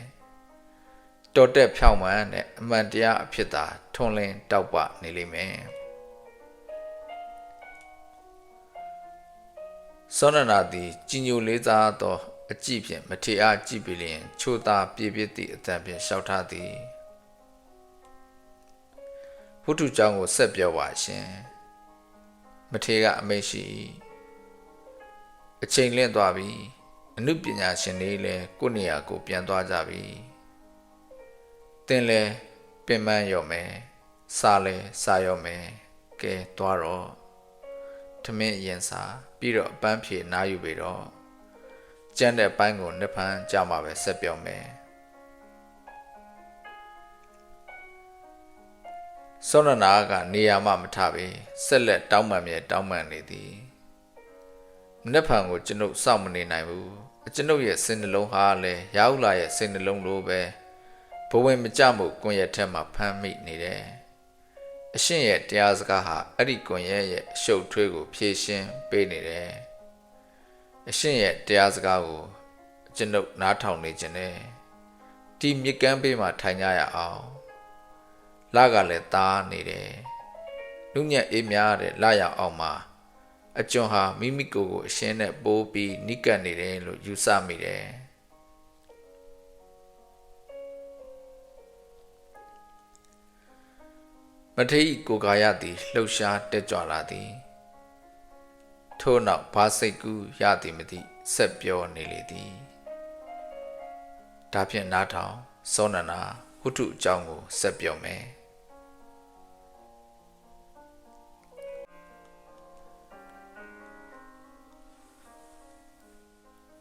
တော်တက်ဖြောင့်မှန်တဲ့အမှန်တရားအဖြစ်သာထွန်းလင်းတောက်ပနေလိမ့်မယ်သောဏနာသည်ကြီးညိုလေးစားသောအကြည့်ဖြင့်မထေအားကြည့်ပြီးလျင်ချိုသာပြည့်ပြည့်သည့်အတန်ဖြင့်လျှောက်ထားသည်ဘုဒ္ဓကျောင်းကိုဆက်ပြောပါရှင်မထေကအမိန့်ရှိအချိန်လင့်သွားပြီအနုပညာရှင်တွေလည်းကိုယ့်နေရာကိုပြန်သွားကြပြီသင်လည်းပင်ပန်းရော့မယ်စားလည်းစားရော့မယ်ကဲသွားတော့ထမင်းရင်စားပြီးတော့အပန်းဖြေနားယူပြီတော့ကျန်တဲ့ပိုင်းကိုနှစ်ဖန်ကြမှာပဲဆက်ပြောမယ်သောဏနာကနေရာမှမထပဲဆက်လက်တောင်းပန်မြဲတောင်းပန်နေသည်နှစ်ဖန်ကိုကျွန်ုပ်စောင့်မနေနိုင်ဘူးကျွန်ုပ်ရဲ့စိတ်နှလုံးဟာလည်းရာဟုလာရဲ့စိတ်နှလုံးလိုပဲဘဝင်မကြမှုကွန်ရက်ထဲမှာဖမ်းမိနေတယ်အရှင်ရဲ့တရားစကားဟာအဲ့ဒီကွန်ရက်ရဲ့အရှုပ်ထွေးကိုဖြည့်ရှင်းပေးနေတယ်အရှင်ရဲ့တရားစကားကိုကျွန်ုပ်နားထောင်နေခြင်းနဲ့ဒီမြစ်ကမ်းဘေးမှာထိုင်ကြရအောင်လကလည်းသားနေတယ်လူညက်အေးများတဲ့လရောက်အောင်မှာအကျွန်ဟာမိမိကိုယ်ကိုအရှင်းနဲ့ပိုးပြီးနိကတ်နေတယ်လို့ယူဆမိတယ်မထေရကိုကာယသည်လှုပ်ရှားတက်ကြွလာသည်ထို့နောက်ဘာစိတ်ကူးရသည်မသိဆက်ပြောနေလေသည်ဒါဖြင့်နားထောင်သောဏနာဝတ္ထုအကြောင်းကိုဆက်ပြောမယ်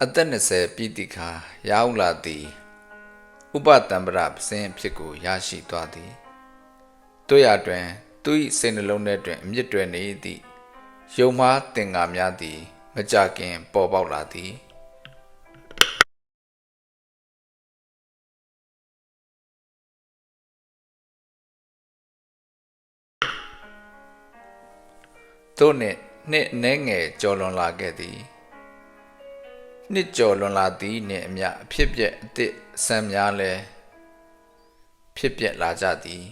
အသက်20ပြည့်တိခါရောက်လာသည်ဥပတံပရပစင်းဖြစ်ကိုရရှိသွားသည်တို့ရတွင်သူ၏စိတ်နှလုံးထဲတွင်အမြင့်တွယ်နေသည့်ယုံမှားသင်္ကာများသည်မကြခင်ပေါ်ပေါက်လာသည်တို့နှင့်နှစ်အနည်းငယ်ကျော်လွန်လာခဲ့သည်နှစ်ကျော်လွန်လာသည်နှင့်အမျှအဖြစ်ပြက်အသည့်အဆန်းများလည်းဖြစ်ပြက်လာကြသည်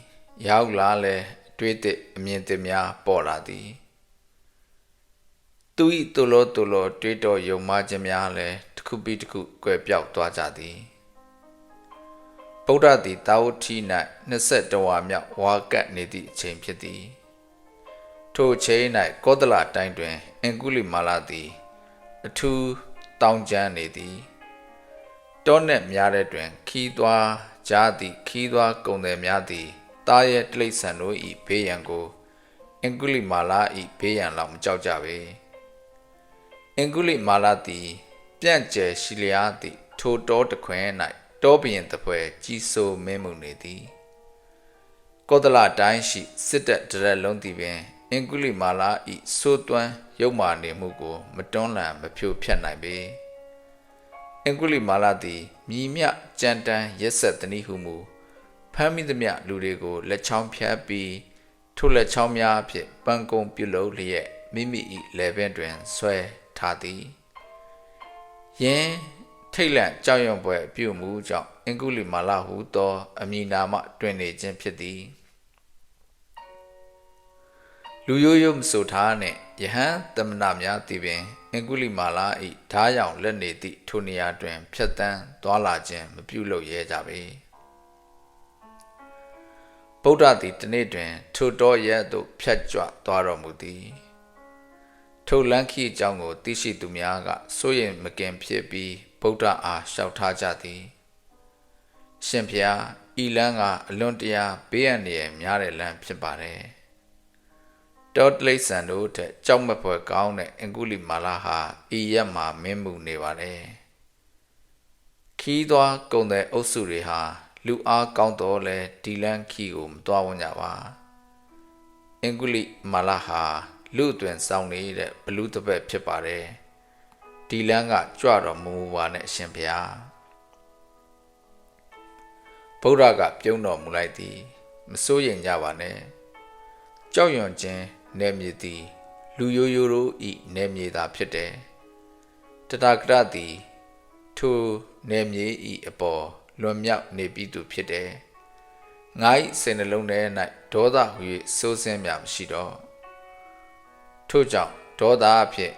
ရောက်လာလည်းတွေးသည့်အမြင်သစ်များပေါ်လာသည်သူ၏တူလောတွေးတော်ယုံမှားခြင်းများလည်းတစ်ခုပြီးတစ်ခုကွယ်ပြောက်သွားကြသည်ဗုဒ္ဓသည်တာဝတိ၌21ဝါမြောက်ဝါကပ်နေသည့်အချိန်ဖြစ်သည်ထိုအချိန်၌ကောသလတိုင်းတွင်အင်ကုလိမာလာသည်အထူးတောင်းကျမ်းနေသည်တောနှင့်များတဲ့တွင်ခီးသွားကြားသည့်ခီးသွားကုန်သည်များသည်တားရဲ့တိရစ္ဆာန်တို့၏ဘေးရန်ကိုအင်ကုလိမာလာ၏ဘေးရန်လောက်မကြောက်ကြပေအင်ကုလိမာလာသည်ပြန့်ကျဲရှိလျားသည့်ထိုတောတခွင်၌တောဘရင်တပွဲကြီးစိုးမင်းမှုနေသည်ကောသလတိုင်းရှိစစ်တပ်တရက်လုံးသည်ပင်အင်ကုလိမာလာ၏စိုးသွမ်းရုပ်မာနေမှုကိုမတွန်းလှန်မဖြိုဖျက်နိုင်ပေအင်ကုလိမာလာသည်မြည်မြကြမ်းတမ်းရက်ဆက်သနည်းဟုမူဖမ်းမိသမျှလူတွေကိုလက်ချောင်းဖြတ်ပြီးထိုလက်ချောင်းများဖြင့်ပန်းကုံပြုလုပ်လျက်မိမိ၏လယ်ပင်တွင်ဆွဲထားသည်ယင်းထိတ်လန့်ကြောက်ရွံ့ပွဲပြုမှုကြောင့်အင်ကုလိမာလာဟုသောအမည်နာမတွင်နေခြင်းဖြစ်သည်လူရိုးရိုးမဆိုထားနှင့်ယဟန်သမဏများသည်ပင်အင်ကုလိမာလာ၏ဓားရောင်လက်နေသည့်ထိုနေရာတွင်ဖြတ်တန်းသွားလာခြင်းမပြုလုပ်ရဲကြပေဗုဒ္ဓသည်တနေ့တွင်ထိုတောရဲသို့ဖြတ်ကြွသွားတော်မူသည်ထိုလမ်းခီအကြောင်းကိုသိရှိသူများကစိုးရိမ်မကင်ဖြစ်ပြီးဗုဒ္ဓအားလျှောက်ထားကြသည်ရှင်ဖျားဤလမ်းကအလွန်တရာဘေးအန္တရာယ်များတဲ့လမ်းဖြစ်ပါတယ်တောတလိษံတို့ထက်ကြောက်မက်ဖွယ်ကောင်းတဲ့အင်ကုလိမာလာဟာဤရက်မှာမင်းမှုနေပါတယ်ခီးသွားကုန်တဲ့အုပ်စုတွေဟာလူအားကောင်းတော်လဲဒီလန်းခီကိုမသွားဝင်ကြပါအင်ကုလိမာလာဟာလူအသွင်ဆောင်နေတဲ့ဘလူးတပည့်ဖြစ်ပါတယ်ဒီလန်းကကြွတော်မူပါနဲ့အရှင်ဘုရား ဗုဒ္ဓကပြုံးတော်မူလိုက်သည်မစိုးရိမ်ကြပါနဲ့ကြောက်ရွံ့ခြင်းနယ်မြေသည်လူရိုးရိုးတို့ဤနယ်မြေသာဖြစ်တယ်တထာဂရသည်ထိုနယ်မြေဤအပေါ်လွန်မြောက်နေပြီးသူဖြစ်တယ်ငါ၏စိတ်နှလုံးထဲ၌ဒေါသဟူ၍စိုးစင်းများမရှိတော့ထို့ကြောင့်ဒေါသအဖြစ်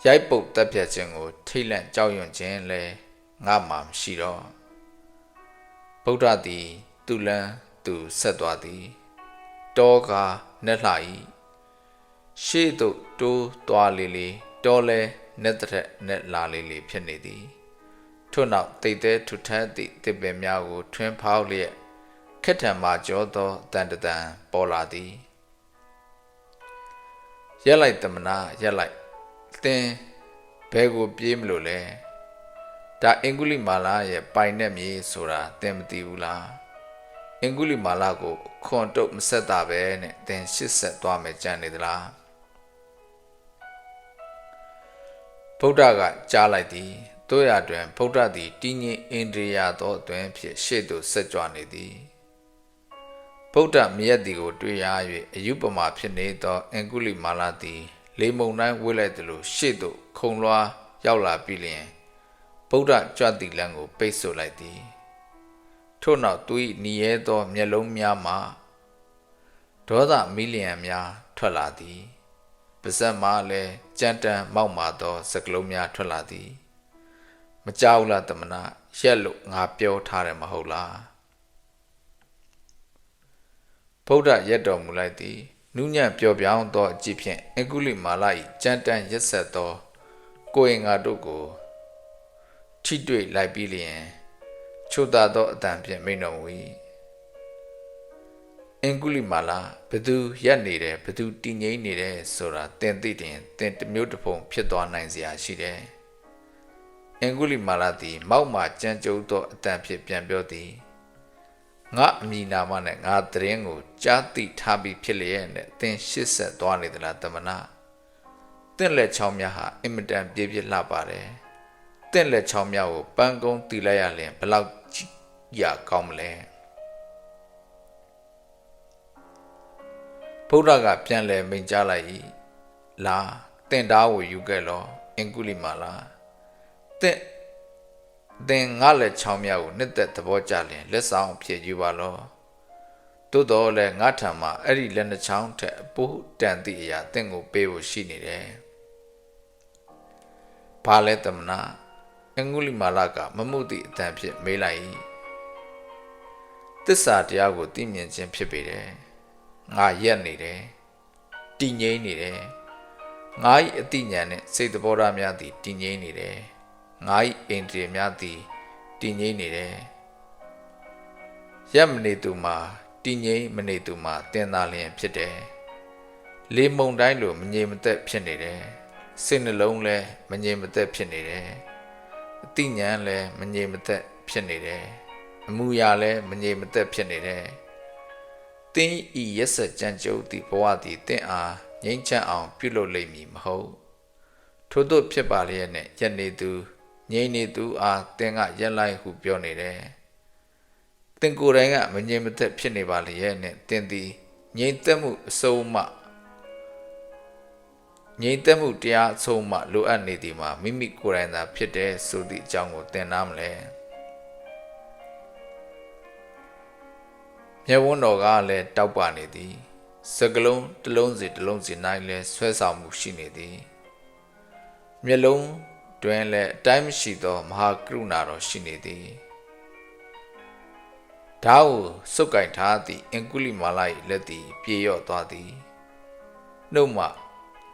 ရိုက်ပုတ်တပ်ဖြတ်ခြင်းကိုထိတ်လန့်ကြောက်ရွံ့ခြင်းလည်းငါမှမရှိတော့ဗုဒ္ဓသည်သူလန်းသူဆက်သွားသည်တောကားနက်လှ၏ရှေ့သို့တိုးသွားလေလေတောလဲနက်တဲ့နက်လာလေလေဖြစ်နေသည်ထို့နောက်တိတ်သေးထွထသည့်တစ်ပင်များကိုထွင်းဖောက်လျက်ခက်ထံမှကြောသောတန်တန်ပေါ်လာသည်ရက်လိုက်တမနာရက်လိုက်သင်ဘဲကိုပြေးမလို့လဲဒါအင်္ဂုလိမာလာရဲ့ပိုင်နဲ့မြေဆိုတာသင်မသိဘူးလားအင်္ဂုလိမာလာကိုခွန်တုတ်မဆက်တာပဲနဲ့သင်ရှစ်ဆက်သွားမယ်ကြံနေသလားဗုဒ္ဓကကြားလိုက်သည်တို့ရတွင်ဗုဒ္ဓသည်တည်ငြိမ်အိန္ဒြေယသောအတွင်ဖြင့်ရှေ့သို့ဆက်ကြွနေသည်ဗုဒ္ဓမြတ်သည်ကိုတွေ့ရ၍အယုပမာဖြစ်နေသောအင်္ဂုလိမာလာသည်လေမုန်တိုင်းဝေးလိုက်သလိုရှေ့သို့ခုံလွှားရောက်လာပြီးလျှင်ဗုဒ္ဓကြွသည်လမ်းကိုပိတ်ဆို့လိုက်သည်ထို့နောက်သူ၏နီးရဲသောမျက်လုံးများမှဒေါသမီလျံများထွက်လာသည်ပါးစပ်မှလည်းကြမ်းတမ်းမောက်မာသောစကလုံးများထွက်လာသည်မကြောက်လားတမနာရက်လို့ငါပြောထားတယ်မဟုတ်လားဗုဒ္ဓရက်တော်မူလိုက်သည်နုညံ့ပျော်ပြောင်းသောအကြည့်ဖြင့်အင်္ဂုလိမာလာ၏ကြမ်းတမ်းရက်ဆက်သောကိုယ်ငါတို့ကိုထိတွေ့လိုက်ပြီးလျင်ချို့သာသောအတန်ဖြင့်မိန့်တော်မူ၏အင်္ဂုလိမာလာဘသူရက်နေတယ်ဘသူတည်ငြိမ်နေတယ်ဆိုတာသင်သိတင်သင်တစ်မျိုးတစ်ပုံဖြစ်သွားနိုင်စရာရှိတယ်အင်္ဂုလိမာလာသည်မောက်မာကြမ်းကြုတ်သောအတန်ဖြင့်ပြန်ပြောသည်ငါအမည်နာမနဲ့ငါသတင်းကိုကြားသိထားပြီးဖြစ်လျက်နဲ့သင်ရှစ်ဆက်သွားနေသလားတမနာသင်လက်ချောင်းများဟာအင်မတန်ပြည့်ပြည့်လှပါတယ်သင်လက်ချောင်းများကိုပန်းကုန်းတီလိုက်ရလျင်ဘလောက်ရကောင်းမလဲဗုဒ္ဓကပြန်လဲမိန့်ကြားလိုက်၏လာသင်သားကိုယူခဲ့လောအင်္ဂုလိမာလာသင်ငါလက်ချောင်းများကိုနှစ်သက်သဘောကျလျင်လက်ဆောင်ဖြစ်ယူပါလောသို့တော်လည်းငါထံမှာအဲ့ဒီလက်နှချောင်းထက်အပိုးတန်သည့်အရာသင်ကိုပေးဖို့ရှိနေတယ်ဘာလဲတမနာအင်္ဂုလိမာလာကမမှုသည့်အတန်ဖြင့်မေးလိုက်၏သစ္စာတရားကိုသိမြင်ခြင်းဖြစ်ပေတယ်ငါရက်နေတယ်တည်ငြိမ်နေတယ်ငါ၏အတိညာနှင့်စိတ်သဘောထားများသည်တည်ငြိမ်နေတယ်ငါ၏အိန္ဒြေများသည်တည်ငြိမ်နေတယ်ရက်မနေသူမှာတည်ငြိမ်မနေသူမှာတင်သာလျင်ဖြစ်တယ်လေမုန်တိုင်းလိုမငြိမ်မသက်ဖြစ်နေတယ်စိတ်နှလုံးလည်းမငြိမ်မသက်ဖြစ်နေတယ်အတိညာလည်းမငြိမ်မသက်ဖြစ်နေတယ်အမှုရာလည်းမငြိမ်မသက်ဖြစ်နေတယ်သင်ဤရက်ဆက်ကြံကြုတ်သည့်ဘဝသည်သင်အားငြိမ်းချမ်းအောင်ပြုလုပ်လိမ့်မည်မဟုတ်ထို့သို့ဖြစ်ပါလျက်နဲ့ရက်နေသူငြိမ်နေသူအားသင်ကရက်လိုက်ဟုပြောနေတယ်သင်ကိုယ်တိုင်ကမငြိမ်မသက်ဖြစ်နေပါလျက်နဲ့သင်သည်ငြိမ်သက်မှုအဆုံးမှငြိမ်သက်မှုတရားအဆုံးမှလိုအပ်နေသည်မှာမိမိကိုယ်တိုင်သာဖြစ်တဲ့ဆိုသည့်အကြောင်းကိုသင်နားမလဲမျက်ဝန်းတော်ကလည်းတောက်ပနေသည်စကလုံးတစ်လုံးစီတစ်လုံးစီ၌လည်းဆွဲဆောင်မှုရှိနေသည်မျက်လုံးတွင်လည်းအတိုင်းမရှိသောမဟာကရုဏာတော်ရှိနေသည်ဓာတ်ကိုစုပ်ကိုင်ထားသည့်အင်္ဂုလိမာလာ၏လက်သည်ပြေလျော့သွားသည်နှုတ်မှ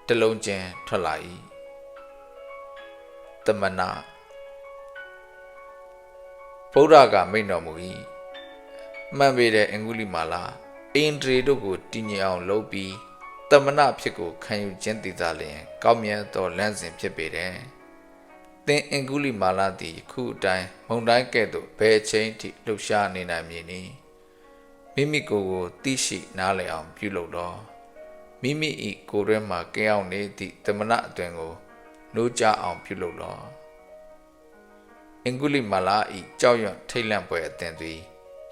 တစ်လုံးချင်းထွက်လာ၏တမနာဗုဒ္ဓကမိန့်တော်မူ၏မှန်ပေတဲ့အင်္ဂုလိမာလာအိန္ဒြေတို့ကိုတည်ငြိမ်အောင်လုပ်ပြီးတမနာဖြစ်ကိုခံယူခြင်းတည်သာလျင်ကောင်းမြတ်သောလမ်းစဉ်ဖြစ်ပေတယ်သင်အင်္ဂုလိမာလာသည်ခုအတိုင်းမုန်တိုင်းကဲ့သို့ဘယ်ချိန်ထိလှုပ်ရှားနေနိုင်မည်နည်းမိမိကိုယ်ကိုသိရှိနားလည်အောင်ပြုလုပ်တော့မိမိ၏ကိုယ်ထဲမှကင်းအောင်နေသည့်တမနာအတွင်ကိုနှိုးကြအောင်ပြုလုပ်တော့ အင်္ဂုလိမာလာ၏ကြောက်ရွံ့ထိတ်လန့်ပွဲအသင်သည်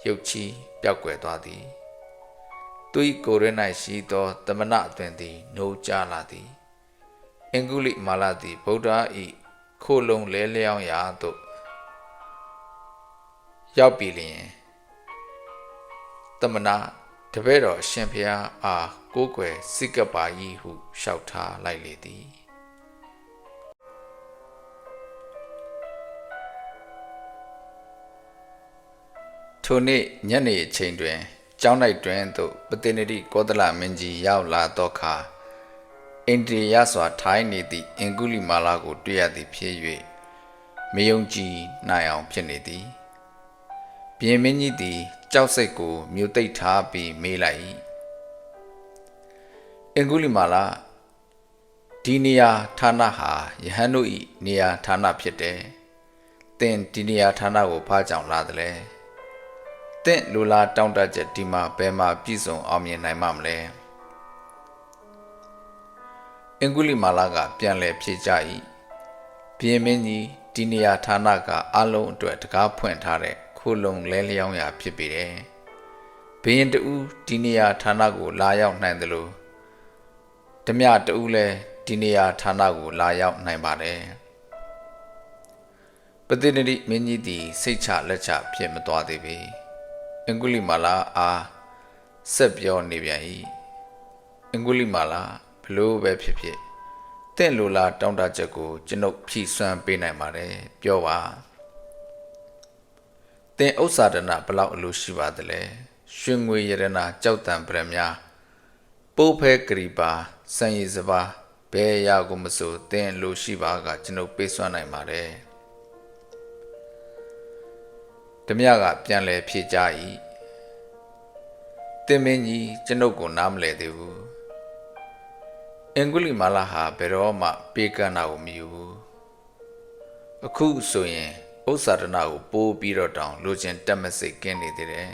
ရုတ်ချီပျောက်ကွယ်သွားသည်သူ၏ကိုယ်ရ၌ရှိသောတမနာအသွင်သည်နိုးကြလာသည်အင်္ဂုလိမာလာသည်ဗုဒ္ဓ၏ခိုလုံလဲလျောင်းရာသို့ရောက်ပြီလျင်တမနာတပည့်တော်အရှင်ဘုရားအားကိုးကွယ်စိတ်ကပ်ပါ၏ဟုလျှောက်ထားလိုက်လေသည်ထိုနေ့ညနေအချိန်တွင်ကျောင်း၌တွင်သို့ပတိနတိကောသလမင်းကြီးရောက်လာသောအခါအိန္ဒြေယစွာထိုင်းနေသည့်အင်္ဂုလိမာလာကိုတွေ့ရသည်ဖြစ်၍မယုံကြည်နိုင်အောင်ဖြစ်နေသည်ဘုရင်မင်းကြီးသည်ကြောက်စိတ်ကိုမြို့သိပ်ထားပြီးမေးလိုက်၏အင်္ဂုလိမာလာဒီနေရာဌာနဟာယဟန်တို့၏နေရာဌာနဖြစ်တယ်သင်ဒီနေရာဌာနကိုဘာကြောင့်လာသလဲသင်လူလာတောင်းတချက်ဒီမှာဘယ်မှာပြည့်စုံအောင်မြင်နိုင်မှာမလဲအင်္ဂုလိမာလာကပြန်လည်ဖြေကြ၏ဘုရင်မင်းကြီးဒီနေရာဌာနကအလုံးအတွက်တကားဖွင့်ထားတဲ့ခိုလုံလဲလျောင်းရာဖြစ်ပေတယ်ဘုရင်တဦးဒီနေရာဌာနကိုလာရောက်နိုင်တယ်လို့ဓမြတဦးလည်းဒီနေရာဌာနကိုလာရောက်နိုင်ပါတယ်ပတိနတိမင်းကြီးသည်စိတ်ချလက်ချဖြစ်မသွားသေးပေအင်္ဂုလိမာလာအားဆက်ပြောနေပြန်၏အင်္ဂုလိမာလာဘလို့ပဲဖြစ်ဖြစ်တင့်လိုလားတောင်းတချက်ကိုကျွန်ုပ်ဖြည့်ဆွမ်းပေးနိုင်ပါတယ်ပြောပါတင်ဥစ္စာဒနာဘလောက်အလိုရှိပါသလဲရွှေငွေရတနာကြောက်တံပရမများပိုးဖဲကရိပါစံရည်စပါဘယ်ရာကိုမဆိုတင်လိုရှိပါကကျွန်ုပ်ပေးဆွမ်းနိုင်ပါတယ်ဓမြကပြန်လဲဖြေကြ၏တင်မင်းကြီးကျွန်ုပ်ကိုနားမလဲသေးဘူးအင်္ဂုလိမာလာဟာဘယ်တော့မှပေးကမ်းတာကိုမယူဘူးအခုဆိုရင်ဥစ္စာဒနာကိုပိုးပြီးတော့တောင်လိုချင်တက်မစိတ်ကင်းနေသေးတယ်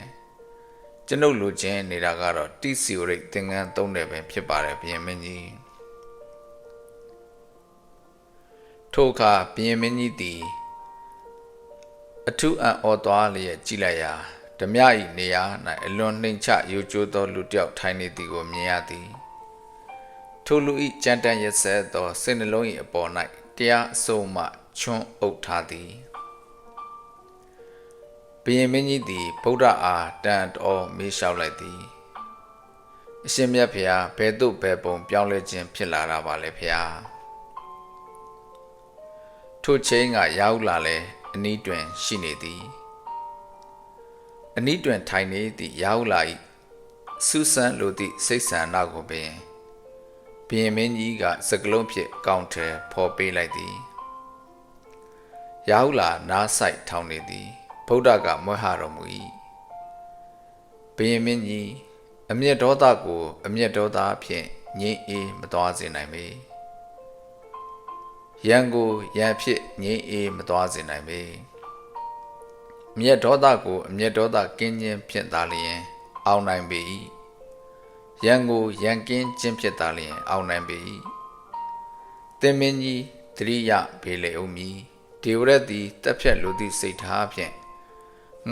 ကျွန်ုပ်လိုချင်နေတာကတော့တိစီရိတ်သင်္ကန်းသုံးတယ်ပဲဖြစ်ပါတယ်ဘုရင်မင်းကြီးထိုအခါဘုရင်မင်းကြီးသည်အထူးအံ့ဩသွားလျက်ကြည့်လိုက်ရာဓမြ၏နေရာ၌အလွန်နှိမ်ချရိုးကျိုးသောလူတစ်ယောက်ထိုင်နေသည်ကိုမြင်ရသည်ထိုလူ၏ကြမ်းတမ်းရက်စက်သောစိတ်နှလုံး၏အပေါ်၌တရားအစုံမှချွန်းအုပ်ထားသည်ဘုရင်မင်းကြီးသည်ဗုဒ္ဓအားတန်တော်မေးလျှောက်လိုက်သည်အရှင်မြတ်ဖေဟာဘယ်သို့ဘယ်ပုံပြောင်းလဲခြင်းဖြစ်လာတာပါလဲဖေဟာထိုချိန်ကရောက်လာလဲအနီးတွင်ရှိနေသည်အနီးတွင်ထိုင်နေသည့်ရောက်လာ၏စူးစမ်းလိုသည့်စိတ်ဆန္ဒကိုပင်ဘုရင်မင်းကြီးကစကလုံးဖြင့်ကောင်းတယ်ဖော်ပေးလိုက်သည်ရောက်လာနားဆိုင်ထောင်နေသည်ဗုဒ္ဓကမွဲဟတော်မူ၏ဘုရင်မင်းကြီးအမျက်ဒေါသကိုအမျက်ဒေါသဖြင့်ငြိမ်းအေးမသွားစေနိုင်ပေရန်ကိုရန်ဖြစ်ငြိမ်းအေးမသွားစေနိုင်ပေအမျက်ဒေါသကိုအမျက်ဒေါသကင်းခြင်းဖြင့်သာလျှင်အောင်နိုင်ပေ၏ရန်ကိုရန်ကင်းခြင်းဖြစ်သာလျှင်အောင်နိုင်ပေ၏သင်မင်းကြီးသတိရပေလေဦးမည်ဒေဝရတ်သည်တက်ဖြတ်လိုသည့်စိတ်ထားဖြင့်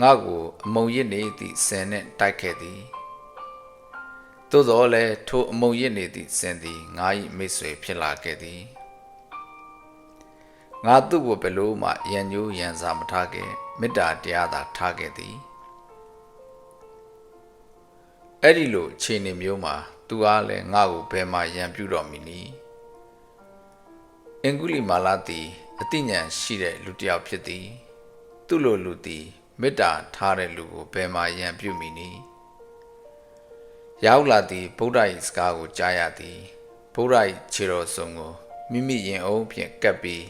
ငါ့ကိုအမုံရစ်နေသည့်ဆင်နှင့်တိုက်ခဲ့သည်သို့တော်လည်းထိုအမုံရစ်နေသည့်ဆင်သည်ငါ၏မိတ်ဆွေဖြစ်လာခဲ့သည်ငါသူ့ကိုဘယ်လိုမှရန်ညိုးရန်စာမထားခဲ့မေတ္တာတရားသာထားခဲ့သည်အဲ့ဒီလိုအခြေအနေမျိုးမှာသူအားလည်းငါ့ကိုဘယ်မှာရန်ပြုတော်မူနည်းအင်္ဂုလိမာလာသည်အသိဉာဏ်ရှိတဲ့လူတစ်ယောက်ဖြစ်သည်သူ့လိုလူသည်မေတ္တာထားတဲ့လူကိုဘယ်မှာရန်ပြုမိနည်းရောက်လာသည်ဗုဒ္ဓ၏စကားကိုကြားရသည်ဗုဒ္ဓ၏ခြေတော်စုံကိုမိမိရင်အုံးဖြင့်ကပ်ပြီး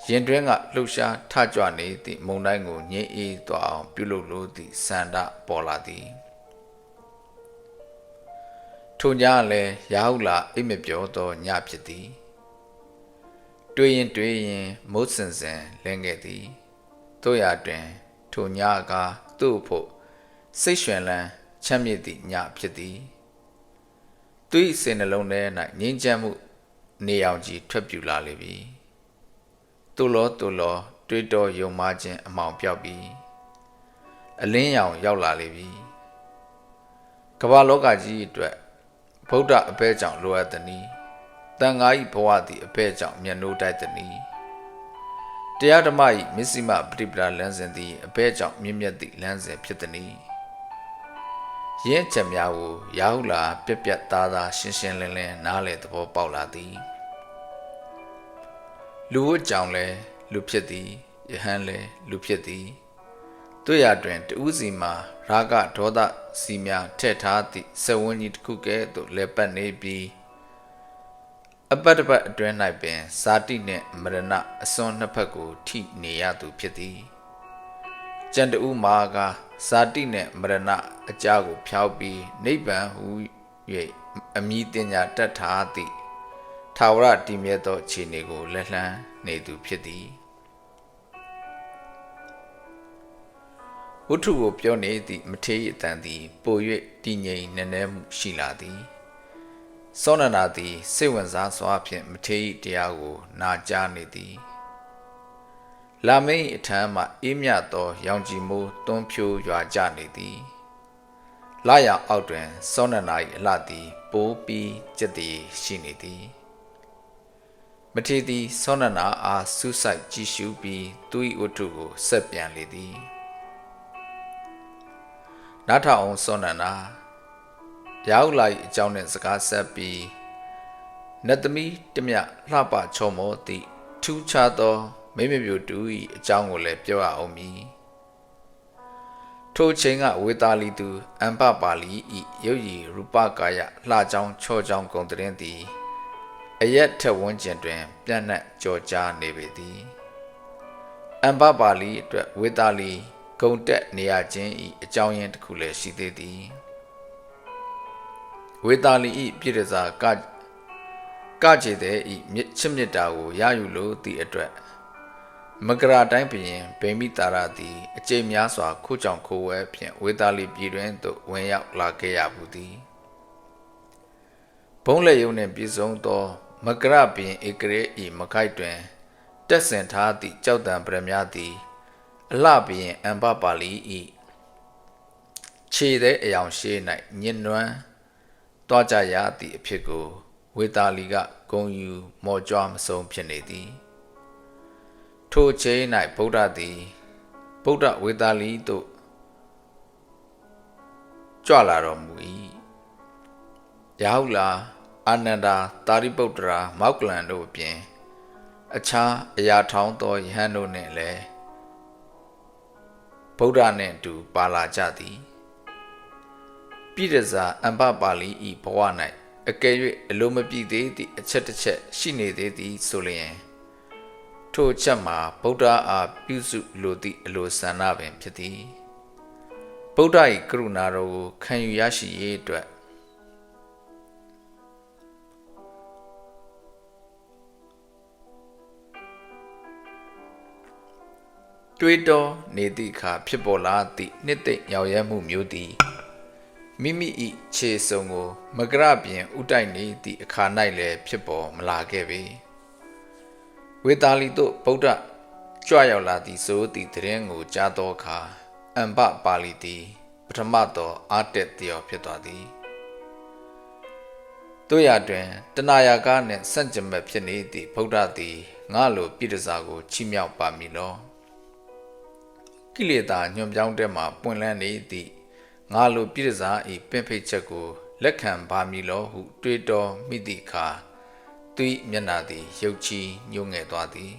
ရင်တွင်းကလှုပ်ရှားထကြွနေသည့်မုန်တိုင်းကိုငြိမ်းအေးသွားအောင်ပြုလုပ်လိုသည့်ဆန္ဒပေါ်လာသည်ထိုညလည်းရောက်လာအိပ်မပြောသောညဖြစ်သည်တွေးရင်မုတ်စင်စင်လင်းခဲ့သည်တို့ရတွင်ထိုညကသူ့ဖို့စိတ်ရွှင်လန်းချမ်းမြေ့သည့်ညဖြစ်သည်သူ၏စိတ်နှလုံးထဲ၌ငြိမ်းချမ်းမှုနေအောင်ကြီးထွက်ပြူလာလေပြီတူလော တွေးတောယုံမှားခြင်းအမှောင်ပြောက်ပြီးအလင်းရောင်ရောက်လာလေပြီကမ္ဘာလောကကြီးအတွက်ဗုဒ္ဓအဘဲကြောင့်လိုအပ်သည်။တန်ဃာ၏ဘဝသည်အဘဲကြောင့်မျက်နှိုးတိုက်သည်။တရားဓမ္မ၏မစ္စည်းမပฏิပဒါလမ်းစဉ်သည်အဘဲကြောင့်မြင့်မြတ်သည့်လမ်းစဉ်ဖြစ်သည်။ယင်းချက်များကိုရာဟုလာပြက်ပြက်သားသားရှင်းရှင်းလင်းလင်းနားလည်သဘောပေါက်လာသည်။လူဝတ်ကြောင့်လည်းလူဖြစ်သည်ယဟန်လည်းလူဖြစ်သည်တို့ရတွင်တဦးစီမှာရာဂဒေါသစီများထည့်ထားသည့်စဝန်းကြီးတစ်ခုကဲ့သို့လဲပတ်နေပြီးအပတ်တစ်ပတ်အတွင်း၌ပင်ဇာတိနှင့်မရဏအစွန်းနှစ်ဖက်ကိုထိနေရသူဖြစ်သည်ကျန်တဦးမှာကဇာတိနှင့်မရဏအကြားကိုဖျောက်ပြီးနိဗ္ဗာန်ဟု၍အမိတင်ညာတတ်ထားသည့်ထာဝရတည်မြဲသောအခြေအနေကိုလက်လှမ်းနေသူဖြစ်သည်ဝတ္ထုကိုပြောနေသည့်မထေရအတန်သည်ပို၍တည်ငြိမ်နည်းနည်းမှုရှိလာသည်စောနနာသည်စိတ်ဝင်စားစွာဖြင့်မထေရတရားကိုနာကြားနေသည်လာမင်းအထံမှအေးမြသောရောင်ကြည်မိုးတွန်းဖြိုးရွာကျနေသည်လာရအောက်တွင်စောနနာ၏အလှသည်ပိုးပြီးကျက်တည်ရှိနေသည်မထေရသည်စောနနာအားစူးစိုက်ကြည့်ရှုပြီးသူ၏ဝတ္ထုကိုဆက်ပြန်လေသည်နားထောင်အောင်စောနနာရာဟုလာ၏အကြောင်းနှင့်စကားဆက်ပြီးနတ်သမီးတမျှလှပချောမောသည့်ထူးခြားသောမိမပြူတူ၏အကြောင်းကိုလည်းပြောရအောင်မည်ထိုချိန်ကဝေတာလီသူအမ္ပပါဠိ၏ရုပ်ရည်ရူပကာယလှကြောင်းချောကြောင်းဂုံတရင်သည်အရက်ထက်ဝန်းကျင်တွင်ပြန့်နှံ့ကြော်ကြားနေပေသည်အမ္ပပါဠိအတွက်ဝေတာလီဂုံတက်နေရခြင်း၏အကြောင်းရင်းတစ်ခုလည်းရှိသေးသည်ဝေတာလီ၏ပြည်ရဇာကခြေတဲ့ဤချစ်မြတ်တာကိုရယူလို့သည့်အတွက်မကရာတိုင်းဘုရင်ဗိမိတာရသည်အကျိန်များစွာခိုးကြောင်ခိုးဝဲဖြင့်ဝေတာလီပြည်တွင်သို့ဝင်ရောက်လာခဲ့ရဘူးသည်ဘုံလက်ယုံနှင့်ပြည်စုံသောမကရဘုရင်ဧကရေဤမခိုက်တွင်တက်ဆင်ထားသည့်ကြောက်တံပရမများသည်အလှဘုရင်အမ္ပပါဠိဤခြေတဲ့အယောင်ရှိ၌ညင်နွမ်းတွားကြရသည့်အဖြစ်ကိုဝေတာလီကဂုံယူမော်ကြွားမဆုံးဖြစ်နေသည်ထိုချိန်၌ဗုဒ္ဓသည်ဗုဒ္ဓဝေတာလီသို့ကြွလာတော်မူ၏ရာဟုလာအာနန္ဒာတာရိပုတ္တရာမောက္ကလန်တို့အပြင်အခြားအရာထောင်းသောယဟန်တို့နှင့်လည်းဗုဒ္ဓနှင့်အတူပါလာကြသည်ပြည်ရဇာအမ္ပပါဠိဤဘဝ၌အကယ်၍အလိုမပြည့်သေးသည့်အချက်တစ်ချက်ရှိနေသေးသည်ဆိုလျင်ထိုအချက်မှာဗုဒ္ဓအားပြုစုလိုသည့်အလိုဆန္ဒပင်ဖြစ်သည်ဗုဒ္ဓ၏ကရုဏာတော်ကိုခံယူရရှိရေးအတွက်တွေးတောနေသည့်အခါဖြစ်ပေါ်လာသည့်နှစ်သိမ့်ရောက်ရဲမှုမျိုးသည်မိမိ၏ခြေစုံကိုမကရပြင်ဥတိုက်နေသည့်အခါ၌လည်းဖြစ်ပေါ်မလာခဲ့ပေဝေတာလီသို့ဗုဒ္ဓကြွရောက်လာသည့်ဆိုသည့်သတင်းကိုကြားသောအခါအမ္ပပါဠိသည်ပထမသောအာတက်တယောဖြစ်သွားသည်တို့ရတွင်တဏှာယာကနှင့်ဆန့်ကျင်ဘက်ဖြစ်နေသည့်ဗုဒ္ဓသည်ငါလိုပြည်တစားကိုချီးမြှောက်ပါမည်လောကိလေသာညွန်ပြောင်းတဲ့မှာပွင့်လန်းနေသည့်ငါလိုပြည်စားဤပင်ဖိတ်ချက်ကိုလက်ခံပါမည်လောဟုတွေးတောမိသည့်အခါသူ၏မျက်နှာသည်ရုပ်ချီညှိုးငယ်သွားသည်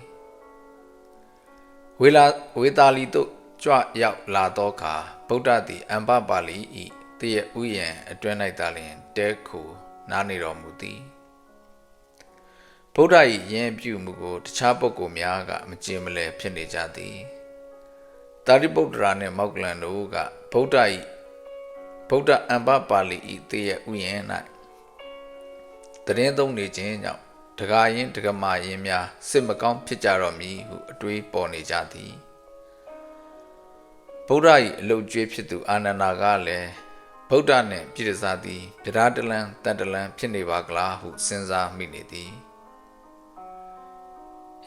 ဝေတာလီသို့ကြွရောက်လာသောအခါဗုဒ္ဓသည်အမ္ပပါဠိဤတရဥယျံအတွင်း၌သာလျှင်တဲခုနားနေတော်မူသည်ဗုဒ္ဓ၏ယဉ်ပြုမှုကိုတခြားပုဂ္ဂိုလ်များကမကြင်မလည်ဖြစ်နေကြသည်တာရိပုတ္တရာနှင့်မောက္ကလန်တို့ကဗုဒ္ဓအမ္ပပါဠိဤတရဥယျံ၌တရင်သုံးနေခြင်းကြောင့်တကာရင်တကမာရင်များစစ်မကောင်းဖြစ်ကြတော့မည်ဟုအတွေးပေါ်နေကြသည်ဗုဒ္ဓ၏အလုတ်ကျွေးဖြစ်သူအာနန္ဒာကလည်းဗုဒ္ဓနှင့်ပြည်စားသည်ပြဒါတလန်တန်တလန်ဖြစ်နေပါကလားဟုစဉ်းစားမိနေသည်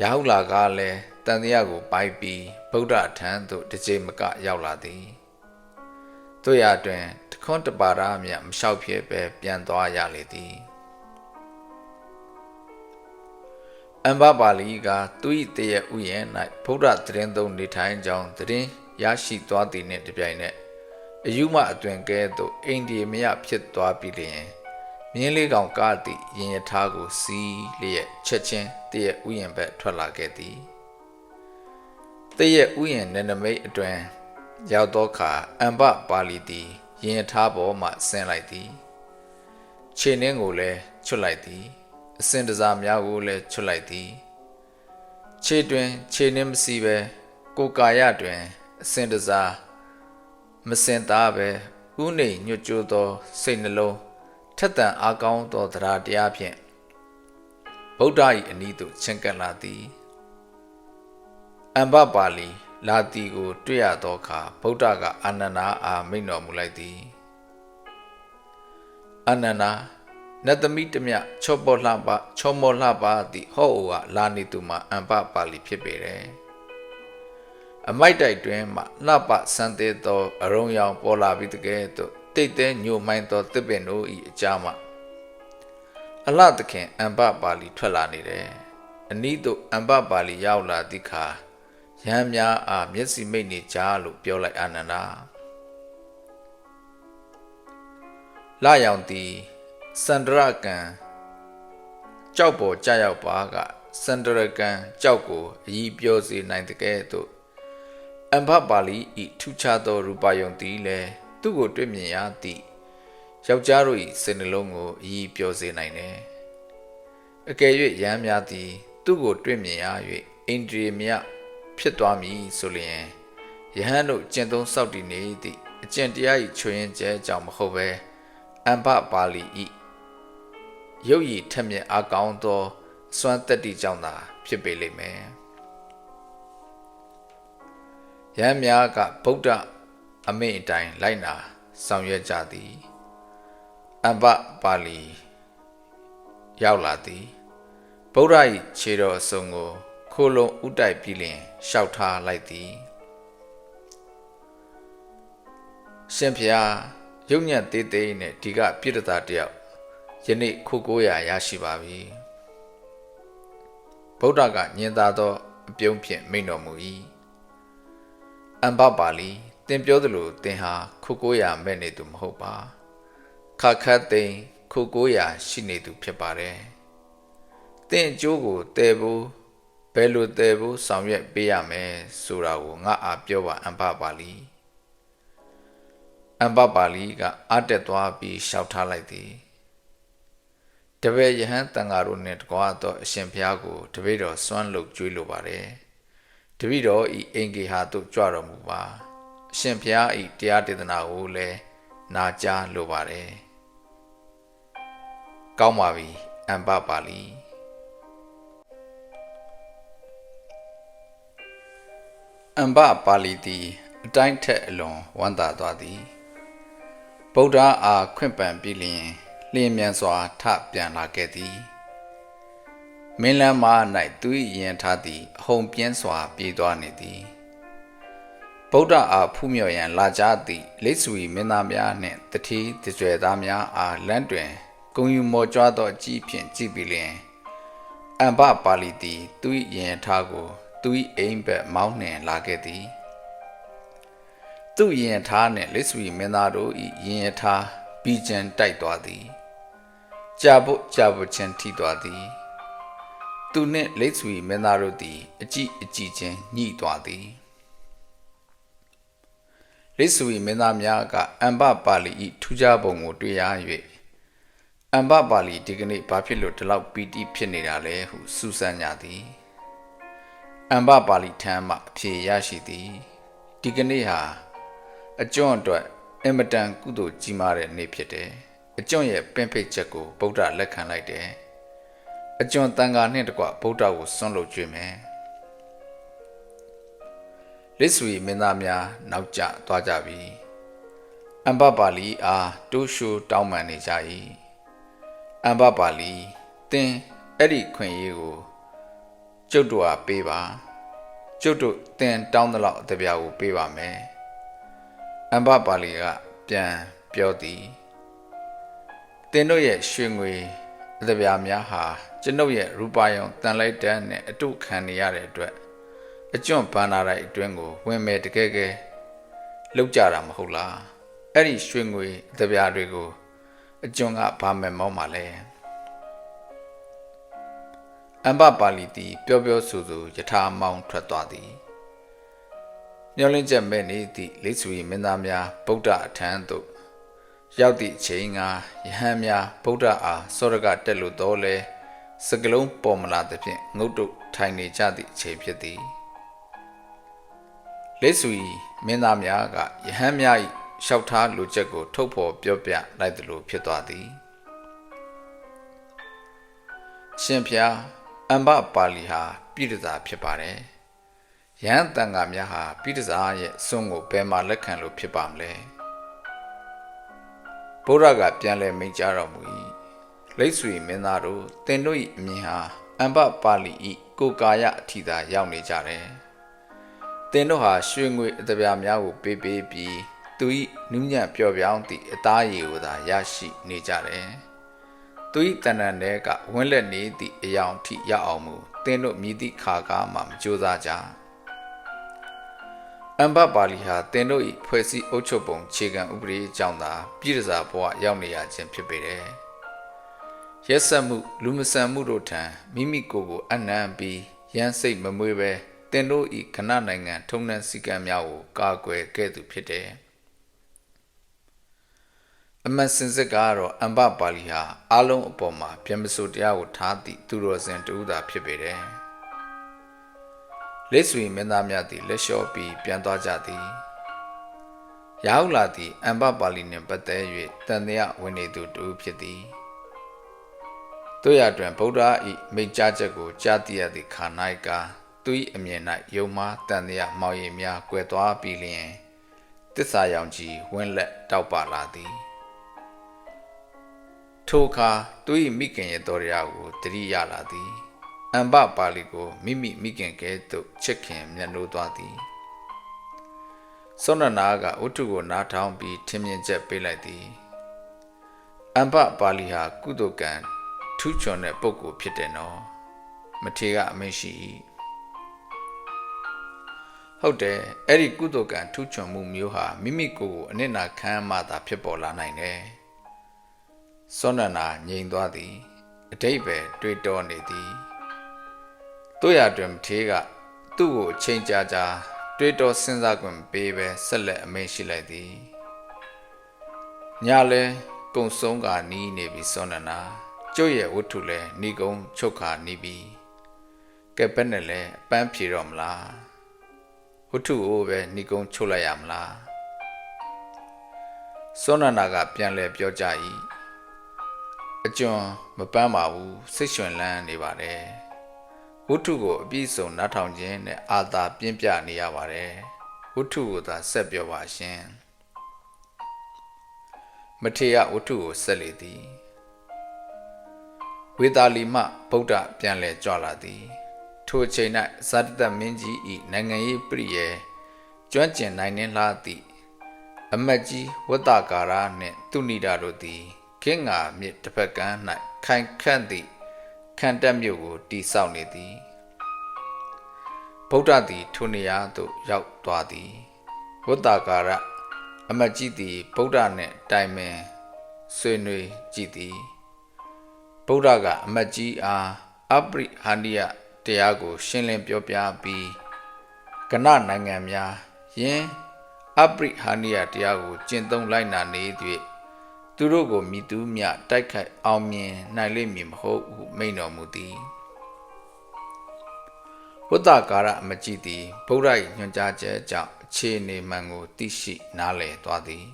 ရောက်လာကလည်းတန်တရားကိုပိုက်ပြီးဗုဒ္ဓထံသို့တစ်ကြိမ်မကရောက်လာသည်တို့ရတွင်တခွန်းတပါရမြတ်မလျှောက်ဖြစ်ပဲပြန်သွားရလေသည်အမ္ဘပါဠိကသူ၏တရဥယျာဉ်၌ဗုဒ္ဓသရင်သုံးနေထိုင်ကြောင်းသရင်ရရှိသွားသည်နှင့်တပြိုင်နက်အယူမအတွင်ကဲ့သို့အိန္ဒိယမယဖြစ်သွားပြီလျင်မြင်းလေးကောင်ကသည့်ရင်ရထားကိုစီးလျက်ချက်ချင်းတရဥယျာဉ်ဘက်ထွက်လာခဲ့သည်တရဥယျာဉ်နယ်နမိတ်အတွင်ရောက်သောအခါအမ္ဘပါဠိသည်ရင်ရထားပေါ်မှဆင်းလိုက်သည်ခြေနှင်းကိုလည်းချွတ်လိုက်သည်အစင်တစားများကိုလည်းချွတ်လိုက်သည်ခြေတွင်ခြေနှင်းမစီပဲကိုယ်ကာယတွင်အစင်တစားမစင်သားပဲဥနေညွတ်ကြိုးသောစိတ်နှလုံးထက်သန်အားကောင်းသောတရားတရားဖြင့်ဗုဒ္ဓ၏အနီးသို့ချဉ်ကပ်လာသည်အမ္ဘပါဠိလာတီကိုတွေ့ရသောအခါဗုဒ္ဓကအာနန္ဒာအားမိန့်တော်မူလိုက်သည်အာနန္ဒာနတ်သမီးတမျှချောမောလှပါသည့်ဟောအိုကလာနေသူမှာအမ္ဘပါဠိဖြစ်ပေတယ်အမိုက်တိုက်တွင်မှလှပဆန်းသေးသောအရုံရောင်ပေါ်လာပြီးတကယ်သို့တိတ်တဲညိုမိုင်းသောသစ်ပင်တို့၏အကြားမှအလှသခင်အမ္ဘပါဠိထွက်လာနေတယ်အနီးသို့အမ္ဘပါဠိရောက်လာသည့်အခါရဟန်းများအားမျက်စိမိတ်နေကြလို့ပြောလိုက်အာနန္ဒာလရောင်သည်စန္ဒရကံကြောက်ပေါ်ကြရောက်ပါကစန္ဒရကံကြောက်ကိုအည်ပြောစေနိုင်တဲ့ကဲ့သို့အမ္ဘပါဠိဤထူးခြားသောရူပယုံသည်လည်းသူ့ကိုတွေ့မြင်ရသည့်ယောက်ျားတို့၏စိတ်နှလုံးကိုအည်ပြောစေနိုင်တယ်အကယ်၍ရဟန်းများသည်သူ့ကိုတွေ့မြင်ရ၍အိန္ဒြေမြတ်ဖြစ်သွားမည်ဆိုလျင်ယဟန်တို့ကျင့်သုံးစောင့်တည်နေသည့်အကျင့်တရား၏ချွေရင်ကျဲကြောင့်မဟုတ်ပဲအမ္ဘပါဠိ၏ရုပ်ရည်ထက်မြက်အားကောင်းသောစွမ်းတတ္တိကြောင့်သာဖြစ်ပေလိမ့်မယ်ယဟန်များကဗုဒ္ဓအမိန့်အတိုင်းလိုက်နာဆောင်ရွက်ကြသည်အမ္ဘပါဠိရောက်လာသည်ဗုဒ္ဓ၏ခြေတော်အစုံကိုခိုးလုံးဥတိုက်ပြီးလျင်လျှောက်ထားလိုက်သည်ရှင်ဖျားရုပ်ညံ့သေးသေးနဲ့ဒီကပြိတ္တာတယောက်ယနေ့ခိုးကိုရရှိပါပြီဗုဒ္ဓကညင်သာသောအပြုံးဖြင့်မိန့်တော်မူ၏အမ္ဘပါဠိသင်ပြောသလိုသင်ဟာခိုးကိုရမဲ့နေသူမဟုတ်ပါခါခတ်သိမ်းခိုးကိုရရှိနေသူဖြစ်ပါတယ်သင်အကျိုးကိုတည်ဖို့ဘယ်လိုတည်ဖို့ဆောင်ရွက်ပေးရမယ်ဆိုတာကိုငါအားပြောပါအမ္ဘပါဠိအမ္ဘပါဠိကအားတက်သွားပြီးလျှောက်ထားလိုက်သည်တပည့်ယဟန်တန်ဃာတို့နှင့်တကွာသောအရှင်ဘုရားကိုတပည့်တော်စွန့်လုပ်ကြွေးလိုပါတယ်တပည့်တော်ဤအင်္ဂေဟာသို့ကြွတော်မူပါအရှင်ဘုရားဤတရားဒေသနာကိုလည်းနာကြားလိုပါတယ်ကောင်းပါပြီအမ္ဘပါဠိအမ္ဘပါဠိသည်အတိုင်းထက်အလွန်ဝမ်းသာသွားသည်ဗုဒ္ဓအားခွင့်ပန်ပြီးလျင်လျင်မြန်စွာထပြန်လာခဲ့သည်မင်းလမ်းမ၌သူ၏ယင်ထားသည်အဟုန်ပြင်းစွာပြေးသွားနေသည်ဗုဒ္ဓအားဖူးမြော်ရန်လာကြသည့်လိပ်စွီမင်းသားများနှင့်တတိတကြွယ်သားများအားလမ်းတွင်ဂုဏ်ယူမော်ကြွားသောကြည်ဖြင့်ကြည့်ပြီးလျင်အမ္ဘပါဠိသည်သူ၏ယင်ထားကိုသူ၏အိမ်ဘက်မောင်းနှင်လာခဲ့သည်သူ့ယင်ထားနှင့်လိပ်စွီမင်းသားတို့၏ယင်ထားပြီးကျန်တိုက်သွားသည်ကြာဖို့ချင်းထိသွားသည်သူနှင့်လိပ်စွီမင်းသားတို့သည်အကြည့်ချင်းညှိသွားသည်လိပ်စွီမင်းသားများကအမ္ဘပါဠိ၏ထူးခြားပုံကိုတွေ့ရ၍အမ္ဘပါဠိဒီကနေ့ဘာဖြစ်လို့ဒီလောက်ပီတိဖြစ်နေတာလဲဟုစူးစမ်းကြသည်အမ္ဘပါဠိထံမှအဖြေရရှိသည်ဒီကနေ့ဟာအကျွန်းအတွက်အင်မတန်ကုသိုလ်ကြီးမားတဲ့နေ့ဖြစ်တယ်အကျွန်းရဲ့ပင်ဖိတ်ချက်ကိုဗုဒ္ဓလက်ခံလိုက်တယ်အကျွန်းတန်ခါနှင့်တကွဗုဒ္ဓကိုစွန့်လို့ကြွေးမယ်လိပ်စွီမင်းသားများနောက်ကျသွားကြပြီအမ္ဘပါဠိအားတိုးရှိုးတောင်းပန်နေကြ၏အမ္ဘပါဠိသင်အဲ့ဒီခွင့်ရေးကို ကျုပ်တို့ဟာပေးပါကျုပ်တို့သင်တောင်းသလောက်အတပြားကိုပေးပါမယ်အမ္ဘပါဠိကပြန်ပြောသည်သင်တို့ရဲ့ရွှေငွေအတပြားများဟာကျွန်ုပ်ရဲ့ရူပါယုံတန်လိုက်တန်းနဲ့အတုခံနေရတဲ့အတွက်အကျွန့်ဘန္နာတိုင်းအတွင်းကိုဝင်မဲ့တကယ်ကဲလောက်ကြတာမဟုတ်လားအဲ့ဒီရွှေငွေအတပြားတွေကိုအကျွန့်ကဘာမဲ့မောင်းပါလဲအမ္ဘပါဠိသည်ပြောပြောဆိုဆိုယထာမောင်းထွက်သွားသည်မျောလင်းချက်မဲ့နေသည့်လိဆွေမင်းသားများဗုဒ္ဓအထံသို့ရောက်သည့်အချိန်ကယဟန်များဗုဒ္ဓအားစောရကတက်လို့တော့လဲစကလုံးပေါ်မလာသဖြင့်ငုတ်တုတ်ထိုင်နေကြသည့်အချိန်ဖြစ်သည်လိဆွေမင်းသားများကယဟန်များ၏လျှောက်ထားလိုချက်ကိုထုတ်ဖော်ပြောပြလိုက်သလိုဖြစ်သွားသည်ရှင်ဖျားအမ္ဘပါဠိဟာပြည်တစားဖြစ်ပါတယ်ယဟန်တန်ဃာများဟာပြည်တစားရဲ့အစွန်းကိုဘယ်မှာလက်ခံလို့ဖြစ်ပါမလဲဘုရားကပြန်လဲမိန့်ကြားတော်မူ၏လိဆွေမင်းသားတို့သင်တို့၏အမြင်ဟာအမ္ဘပါဠိ၏ကိုကာယအထိသာရောက်နေကြတယ်သင်တို့ဟာရွှေငွေအတပြားများကိုပေးပြီးသူ၏နူးညံ့ပျော့ပြောင်းသည့်အသားရည်ကိုသာရရှိနေကြတယ်သူ၏တဏ္ဍန်ထဲကဝင်းလက်နေသည့်အယောင်ထိရအောင်မူသင်တို့မြည်သည့်ခါကားမှမကြိုးစားကြအမ္ဘပါဠိဟာသင်တို့၏ဖွဲ့စည်းအုပ်ချုပ်ပုံခြေခံဥပဒေအကြောင်းသာပြည်တစားဘဝရောက်နေရခြင်းဖြစ်ပေတယ်ရက်ဆက်မှုလူမဆန်မှုတို့ထံမိမိကိုယ်ကိုအနံ့ပြီးရမ်းစိတ်မမွေးပဲသင်တို့၏ခဏနိုင်ငံထုံနှံစည်းကမ်းများကိုကာကွယ်ခဲ့သူဖြစ်တယ်အမှန်စင်စစ်ကတော့အမ္ဘပါဠိဟာအလုံးအပေါ်မှာပြန်မစိုးတရားကိုထားသည့်သူတော်စင်တူသာဖြစ်ပေတယ်လိဆွေမင်းသားများသည်လက်လျှော့ပြီးပြန်သွားကြသည်ရာဟုလာသည်အမ္ဘပါဠိနှင့်ပတ်သက်၍တန်တရားဝင်နေသူတူဖြစ်သည်တို့ရတွင်ဗုဒ္ဓ၏မိန့်ကြားချက်ကိုကြားသိရသည့်ခါ၌ကသူ၏အမြင်၌ယုံမှားတန်တရားမောင်ရည်များကွယ်သွားပြီးလျှင်တစ္ဆာရောင်ကြီးဝင်းလက်တောက်ပလာသည်ထိုအခါသူ၏မိခင်ရဲ့တော်ရာကိုတတိရလာသည်အမ္ဘပါဠိကိုမိခင်ကဲ့သို့ချစ်ခင်မျက်နှိုးသွားသည်စောနနာကဝတ္ထုကိုနားထောင်ပြီးထင်မြင်ချက်ပေးလိုက်သည်အမ္ဘပါဠိဟာကုသိုလ်ကံထူးချွန်တဲ့ပုဂ္ဂိုလ်ဖြစ်တယ်နော်မထေရအမိန့်ရှိ၏ဟုတ်တယ်အဲ့ဒီကုသိုလ်ကံထူးချွန်မှုမျိုးဟာမိမိကိုယ်ကိုအနစ်နာခံမှသာဖြစ်ပေါ်လာနိုင်တယ်စောနနာငြိမ်သွားသည်အတိတ်ပဲတွေးတောနေသည်တို့ရတွင်မထေရကသူ့ကိုချိန်ကြာတွေးတောစဉ်းစားခွင့်ပေးပဲဆက်လက်အမိန့်ရှိလိုက်သည်ညလဲကုံဆုံးကနီးနေပြီစောနနာကျုပ်ရဲ့ဝတ္ထုလဲဏီကုံချုပ်ခါနီးပြီကဲဘယ်နဲ့လဲအပန်းဖြေတော့မလားဝတ္ထုကိုပဲဏီကုံချုပ်လိုက်ရမလားစောနနာကပြန်လဲပြောကြ၏အကျွန်းမပန်းပါဘူးစိတ်ရွှင်လန်းနေပါတယ်ဝတ္ထုကိုအပြည့်စုံနားထောင်ခြင်းနဲ့အာသာပြင်းပြနေရပါတယ်ဝတ္ထုကိုသာဆက်ပြောပါရှင်မထေရဝတ္ထုကိုဆက်လေသည်ဝေသာလီမှဗုဒ္ဓပြန်လဲကြွလာသည်ထိုအချိန်၌ဇာတတမင်းကြီး၏နိုင်ငံရေးပရိယေကျွမ်းကျင်နိုင်နှင်းလာသည့်အမတ်ကြီးဝတ္တကာရနှင့်သူနိဒာတို့သည်ခင်းငါမြစ်တစ်ဖက်ကမ်း၌ခိုင်ခန့်သည့်ခန္တက်မြို့ကိုတည်ဆောက်နေသည်ဗုဒ္ဓသည်ထိုနေရာသို့ရောက်သွားသည်ဝတ္တကာရအမတ်ကြီးသည်ဗုဒ္ဓနှင့်တိုင်ပင်ဆွေးနွေးကြည့်သည်ဗုဒ္ဓကအမတ်ကြီးအားအပရိဟာနိယတရားကိုရှင်းလင်းပြောပြပြီးကဏနိုင်ငံများယင်းအပရိဟာနိယတရားကိုကျင့်သုံးလိုက်နာနေသည်သူတို့ကိုမိသူမြတိုက်ခိုက်အောင်မြင်နိုင်လိမ့်မည်မဟုတ်ဟုမိန့်တော်မူသည်ဝတ္တကာရအမကြီးသည်ဗုဒ္ဓ၏ညွှန်ကြားချက်ကြောင့်အခြေအနေမှန်ကိုသိရှိနားလည်သွားသည်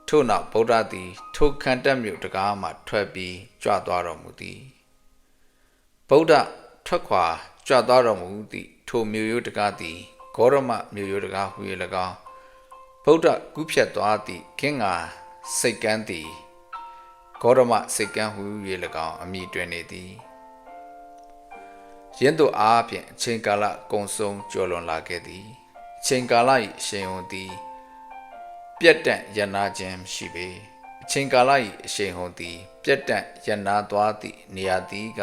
ထို့နောက်ဗုဒ္ဓသည်ထိုခန္ဓာမြို့တကားမှထွက်ပြီးကြွသွားတော်မူသည်ဗုဒ္ဓထွက်ခွာကြွသွားတော်မူသည့်ထိုမြို့ရိုးတကားသည်ဂေါရမမြို့ရိုးတကားဟူ၍၎င်းဗုဒ္ဓကူးဖြတ်သွားသည့်ခင်းငါစိတ်ကန်းသည်ဂေါရမစိတ်ကန်းဟူ၍၎င်းအမည်တွင်နေသည် ယင်းတို့အားဖြင့်အချိန်ကာလကုံဆုံးကျော်လွန်လာခဲ့သည်အချိန်ကာလ၏အရှိန်ဟုန်သည်ပြတ်တန့်ရနာခြင်းရှိပေအချိန်ကာလ၏အရှိန်ဟုန်သည်ပြတ်တန့်ရနာသွားသည့်နေရာသည်က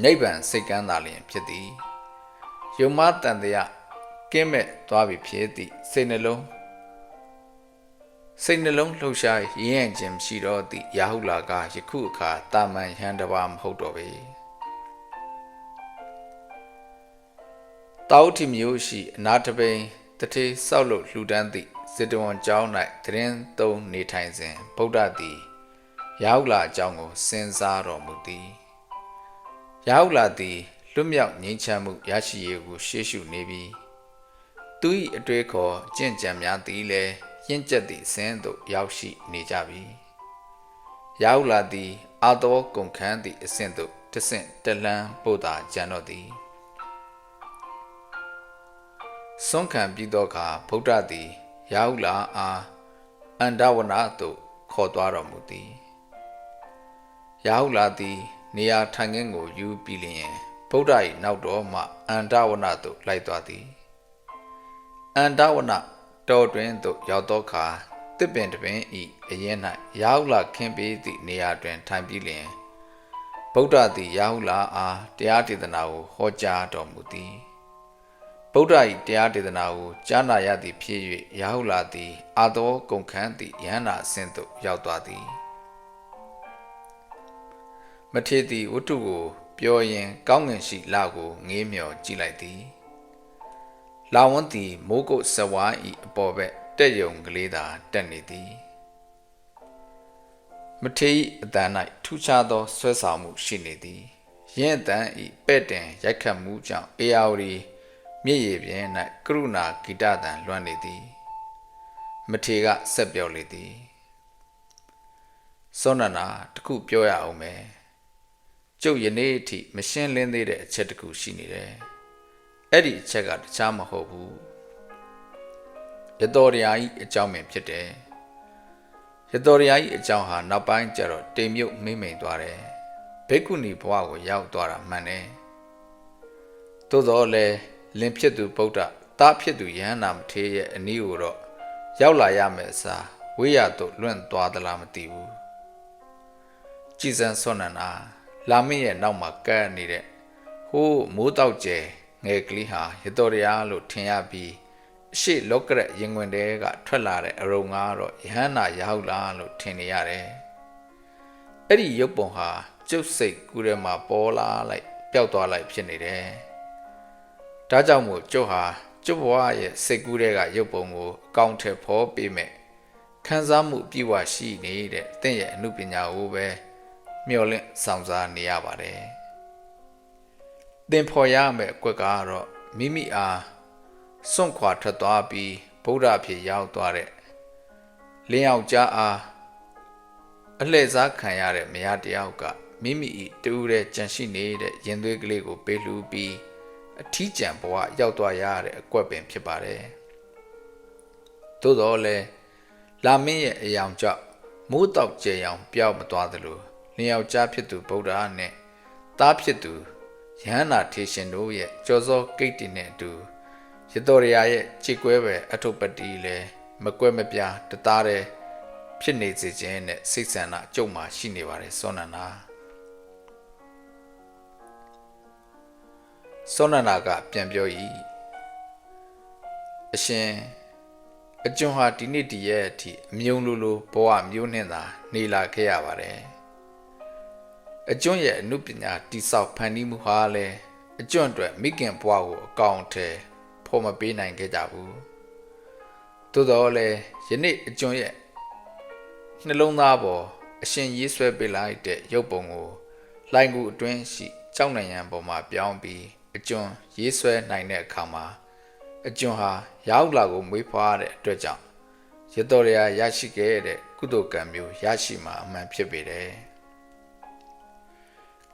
နိဗ္ဗာန်စိတ်ကမ်းသာလျင်ဖြစ်သည်ယုံမတန်တရားကင်းမဲ့သွားပြီဖြစ်သည့်စိတ်နှလုံးလှုပ်ရှားရင်းခြင်းရှိတော့သည့်ရာဟုလာကယခုအခါတာမန်ဟန်တပါမဟုတ်တော့ပေတောတိမျိုးရှိအနာတပိန်တထေဆောက်လို့လှူဒန်းသည့်စေတဝန်ကျောင်း၌သတင်းသုံးနေထိုင်စဉ်ဗုဒ္ဓသည်ရာဟုလာအကြောင်းကိုစဉ်းစားတော်မူသည်ရာဟုလာသည်လွတ်မြောက်ငြိမ်းချမ်းမှုရရှိရေးကိုရှေ့ရှုနေပြီးသူ၏အတွေ့အခေါ်ကျင့်ကြံများသည်လည်းရင့်ကျက်သည့်ဆင်းသို့ရောက်ရှိနေကြပြီရာဟုလာသည်အာတော်ကုန်ခန်းသည့်အဆင့်သို့တဆင့်တလန်းပို့သာကြံတော့သည်စွန့်ခံပြီးသောအခါဗုဒ္ဓသည်ရာဟုလာအားအန္တဝနသို့ခေါ်သွားတော်မူသည်ရာဟုလာသည်နေရာထိုင်ခင်းကိုယူပြီးလျင်ဗုဒ္ဓ၏နောက်တော်မှအန္တဝနသို့လိုက်သွားသည်အန္တဝနတော်တွင်သို့ရောက်သောအခါတစ်ပင်တစ်ပင်၏အရင်၌ရာဟုလာခင်းပေးသည့်နေရာတွင်ထိုင်ပြီးလျင်ဗုဒ္ဓသည်ရာဟုလာအားတရားဒေသနာကိုဟောကြားတော်မူသည်ဗုဒ္ဓ၏တရားဒေသနာကိုကြားနာရသည်ဖြစ်၍ရာဟုလာသည်အာတော်ကုန်ခန်းသည့်ယန္နာအဆင့်သို့ရောက်သွားသည်မထေရသည်ဝတ္ထုကိုပြောရင်းကောင်းငင်ရှိလကိုငေးမျှော်ကြည့်လိုက်သည်လာဝန်းသည်မိုးကုတ်စဝါ၏အပေါ်ဘက်တက်ယုံကလေးသာတက်နေသည်မထေရ၏အတန်၌ထူးခြားသောဆွဲဆောင်မှုရှိနေသည်ယင်းအတန်၏ပဲ့တင်ရိုက်ခတ်မှုကြောင့်အေယာဝတီမြစ်ရည်ပြင်၌ကရုဏာဂီတသံလွှမ်းနေသည်မထေရကဆက်ပြောလေသည်စောနနာတခုပြောရအောင်မယ်ကျုပ်ယနေ့အထိမရှင်းလင်းသေးတဲ့အချက်တစ်ခုရှိနေတယ်အဲ့ဒီအချက်ကတခြားမဟုတ်ဘူးရတော်တရားကြီးအကြောင်းပင်ဖြစ်တယ်ရတော်တရားကြီးအကြောင်းဟာနောက်ပိုင်းကျတော့တိမ်မြုပ်မိမ့်မိန်သွားတယ်ဘိက္ခုနီဘဝကိုရောက်သွားတာမှန်တယ်သို့တော်လည်းလင်ဖြစ်သူဗုဒ္ဓသားဖြစ်သူယဟန္တာမထေရရဲ့အနည်းကိုတော့ရောက်လာရမယ်အစားဝိရသို့လွင့်သွားသလားမသိဘူးကြည်စံဆွမ်းနန္ဒာလာမင်းရဲ့နောက်မှာကပ်နေတဲ့ဟိုးမိုးတောက်ကျဲငယ်ကလေးဟာရတော်တရားလို့ထင်ရပြီးအရှိလောကရက်ရင်ဝင်တဲကထွက်လာတဲ့အရုံငါတော့ယဟန္တာရာဟုလာလို့ထင်နေရတယ်အဲ့ဒီရုပ်ပုံဟာကျုပ်စိတ်ကူးထဲမှာပေါ်လာလိုက်ပျောက်သွားလိုက်ဖြစ်နေတယ်ဒါကြောင့်မို့ကျုပ်ဟာကျုပ်ဘဝရဲ့စိတ်ကူးထဲကရုပ်ပုံကိုအကောင့်ထဲဖော်ပေးမယ်ခံစားမှုပြည့်ဝရှိနေတဲ့တင့်ရဲ့အမှုပညာကိုပဲမျှော်လင့်ဆောင်စားနေရပါတယ်သင်ဖော်ရမယ့်အကွက်ကတော့မိမိအားစွန့်ခွာထွက်သွားပြီးဗုဒ္ဓဖြစ်ရောက်သွားတဲ့လင်းယောက်ျားအားအလှည့်စားခံရတဲ့မယားတယောက်ကမိမိ၏တူးတဲ့ကြံရှိနေတဲ့ရင်သွေးကလေးကိုပေးလှူပြီးအထီးကျန်ဘဝရောက်သွားရတဲ့အကွက်ပင်ဖြစ်ပါတယ်သို့တော်လည်းလာမင်းရဲ့အယောင်ကြောင့်မိုးတောက်ကျဲရောင်ပျောက်မသွားသလိုလင်းယောက်ျားဖြစ်သူဗုဒ္ဓနဲ့သားဖြစ်သူယဟန္တာထေရှင်တို့ရဲ့ကြောစောကိတ္တိနဲ့အတူရတော်ရရဲ့ခြေကွဲပဲအထုပ္ပတ္တိလည်းမကွဲမပြားတသားတည်းဖြစ်နေစေခြင်းနဲ့စိတ်ဆန္ဒအကျုံမှာရှိနေပါတယ်စောနန္ဒာစောနန္ဒာကပြန်ပြော၏အရှင်အကျွန်းဟာဒီနေ့ဒီရဲ့အထိအမြုံလိုလိုဘဝမျိုးနှင့်သာနေလာခဲ့ရပါတယ်အကျွန်းရဲ့အနုပညာတိဆောက်ဖန်တီးမှုဟာလည်းအကျွန်းအတွက်မိခင်ဘဝကိုအကောင်အထည်ဖော်မပေးနိုင်ခဲ့ကြဘူးသို့တော်လည်းယနေ့အကျွန်းရဲ့နှလုံးသားပေါ်အရှင်ရေးဆွဲပေးလိုက်တဲ့ရုပ်ပုံကိုလှိုင်ကူအတွင်းရှိကြောက်နိုင်ရန်ပေါ်မှာပြောင်းပြီးအကျွန်းရေးဆွဲနိုင်တဲ့အခါမှာအကျွန်းဟာရာဟုလာကိုမွေးဖွားတဲ့အတွက်ကြောင့်ရတော်ရရရှိခဲ့တဲ့ကုသိုလ်ကံမျိုးရရှိမှာအမှန်ဖြစ်ပေတယ်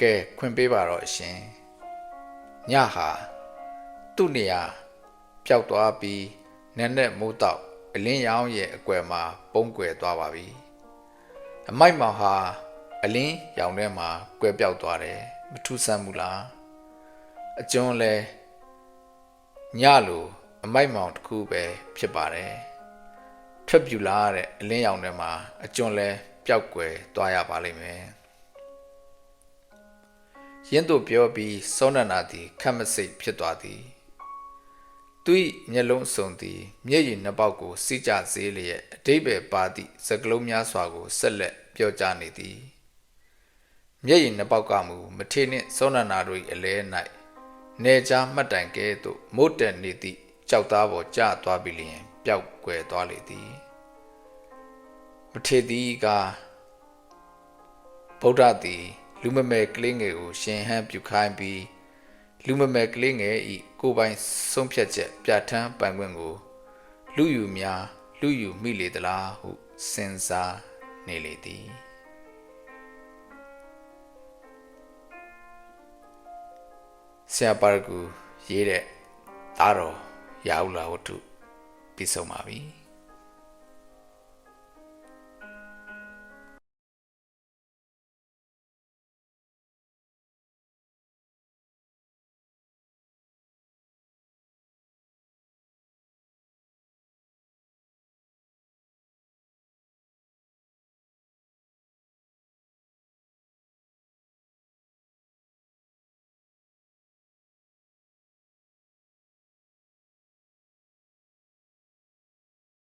ကဲခွင့်ပေးပါတော့အရှင်ညဟာသူ့နေရာပျောက်သွားပြီးနက်နက်မိုးတောက်အလင်းရောင်ရဲ့အကွယ်မှာပုံကွယ်သွားပါပြီအမိုက်မောင်ဟာအလင်းရောင်ထဲမှာကွယ်ပြောက်သွားတယ်မထူးဆန်းဘူးလား အကျွန်းလဲညလိုအမိုက်မောင်တစ်ခုပဲဖြစ်ပါတယ်ထွက်ပြူလာတဲ့အလင်းရောင်ထဲမှာအကျွန်းလဲပျောက်ကွယ်သွားရပါလိမ့်မယ်ရင်းတို့ပြောပြီးစောနနာသည်ခက်မစိတ်ဖြစ်သွားသည်သူ၏မျက်လုံးစုံသည်မျက်ရည်နှစ်ပေါက်ကိုစီးကြစေလျက်အတိတ်ပဲပါသည့်စကလုံးများစွာကိုဆက်လက်ပြောကြားနေသည်မျက်ရည်နှစ်ပေါက်ကမူမထေနှင့်စောနနာတို့၏အလဲ၌နေချာမှတ်တိုင်ကဲ့သို့မို့တက်နေသည့်ကြောက်သားပေါ်ကျသွားပြီလျင်ပျောက်ကွယ်သွားလေသည်မထေသည်ကဗုဒ္ဓသည်လူမမယ်ကလေးငယ်ကိုရှင်ဟန်းပြုခိုင်းပြီးလူမမယ်ကလေးငယ်ဤကိုယ်ပိုင်ဆုံးဖြတ်ချက်ပြဋ္ဌာန်းပိုင်ခွင့်ကိုလူယူများလူယူမိလေသလားဟုစဉ်းစားနေလေသည်ဆရာပါရဂူရေးတဲ့သားတော်ရာဟုလာဝတ္ထုပြီးဆုံးပါပြီ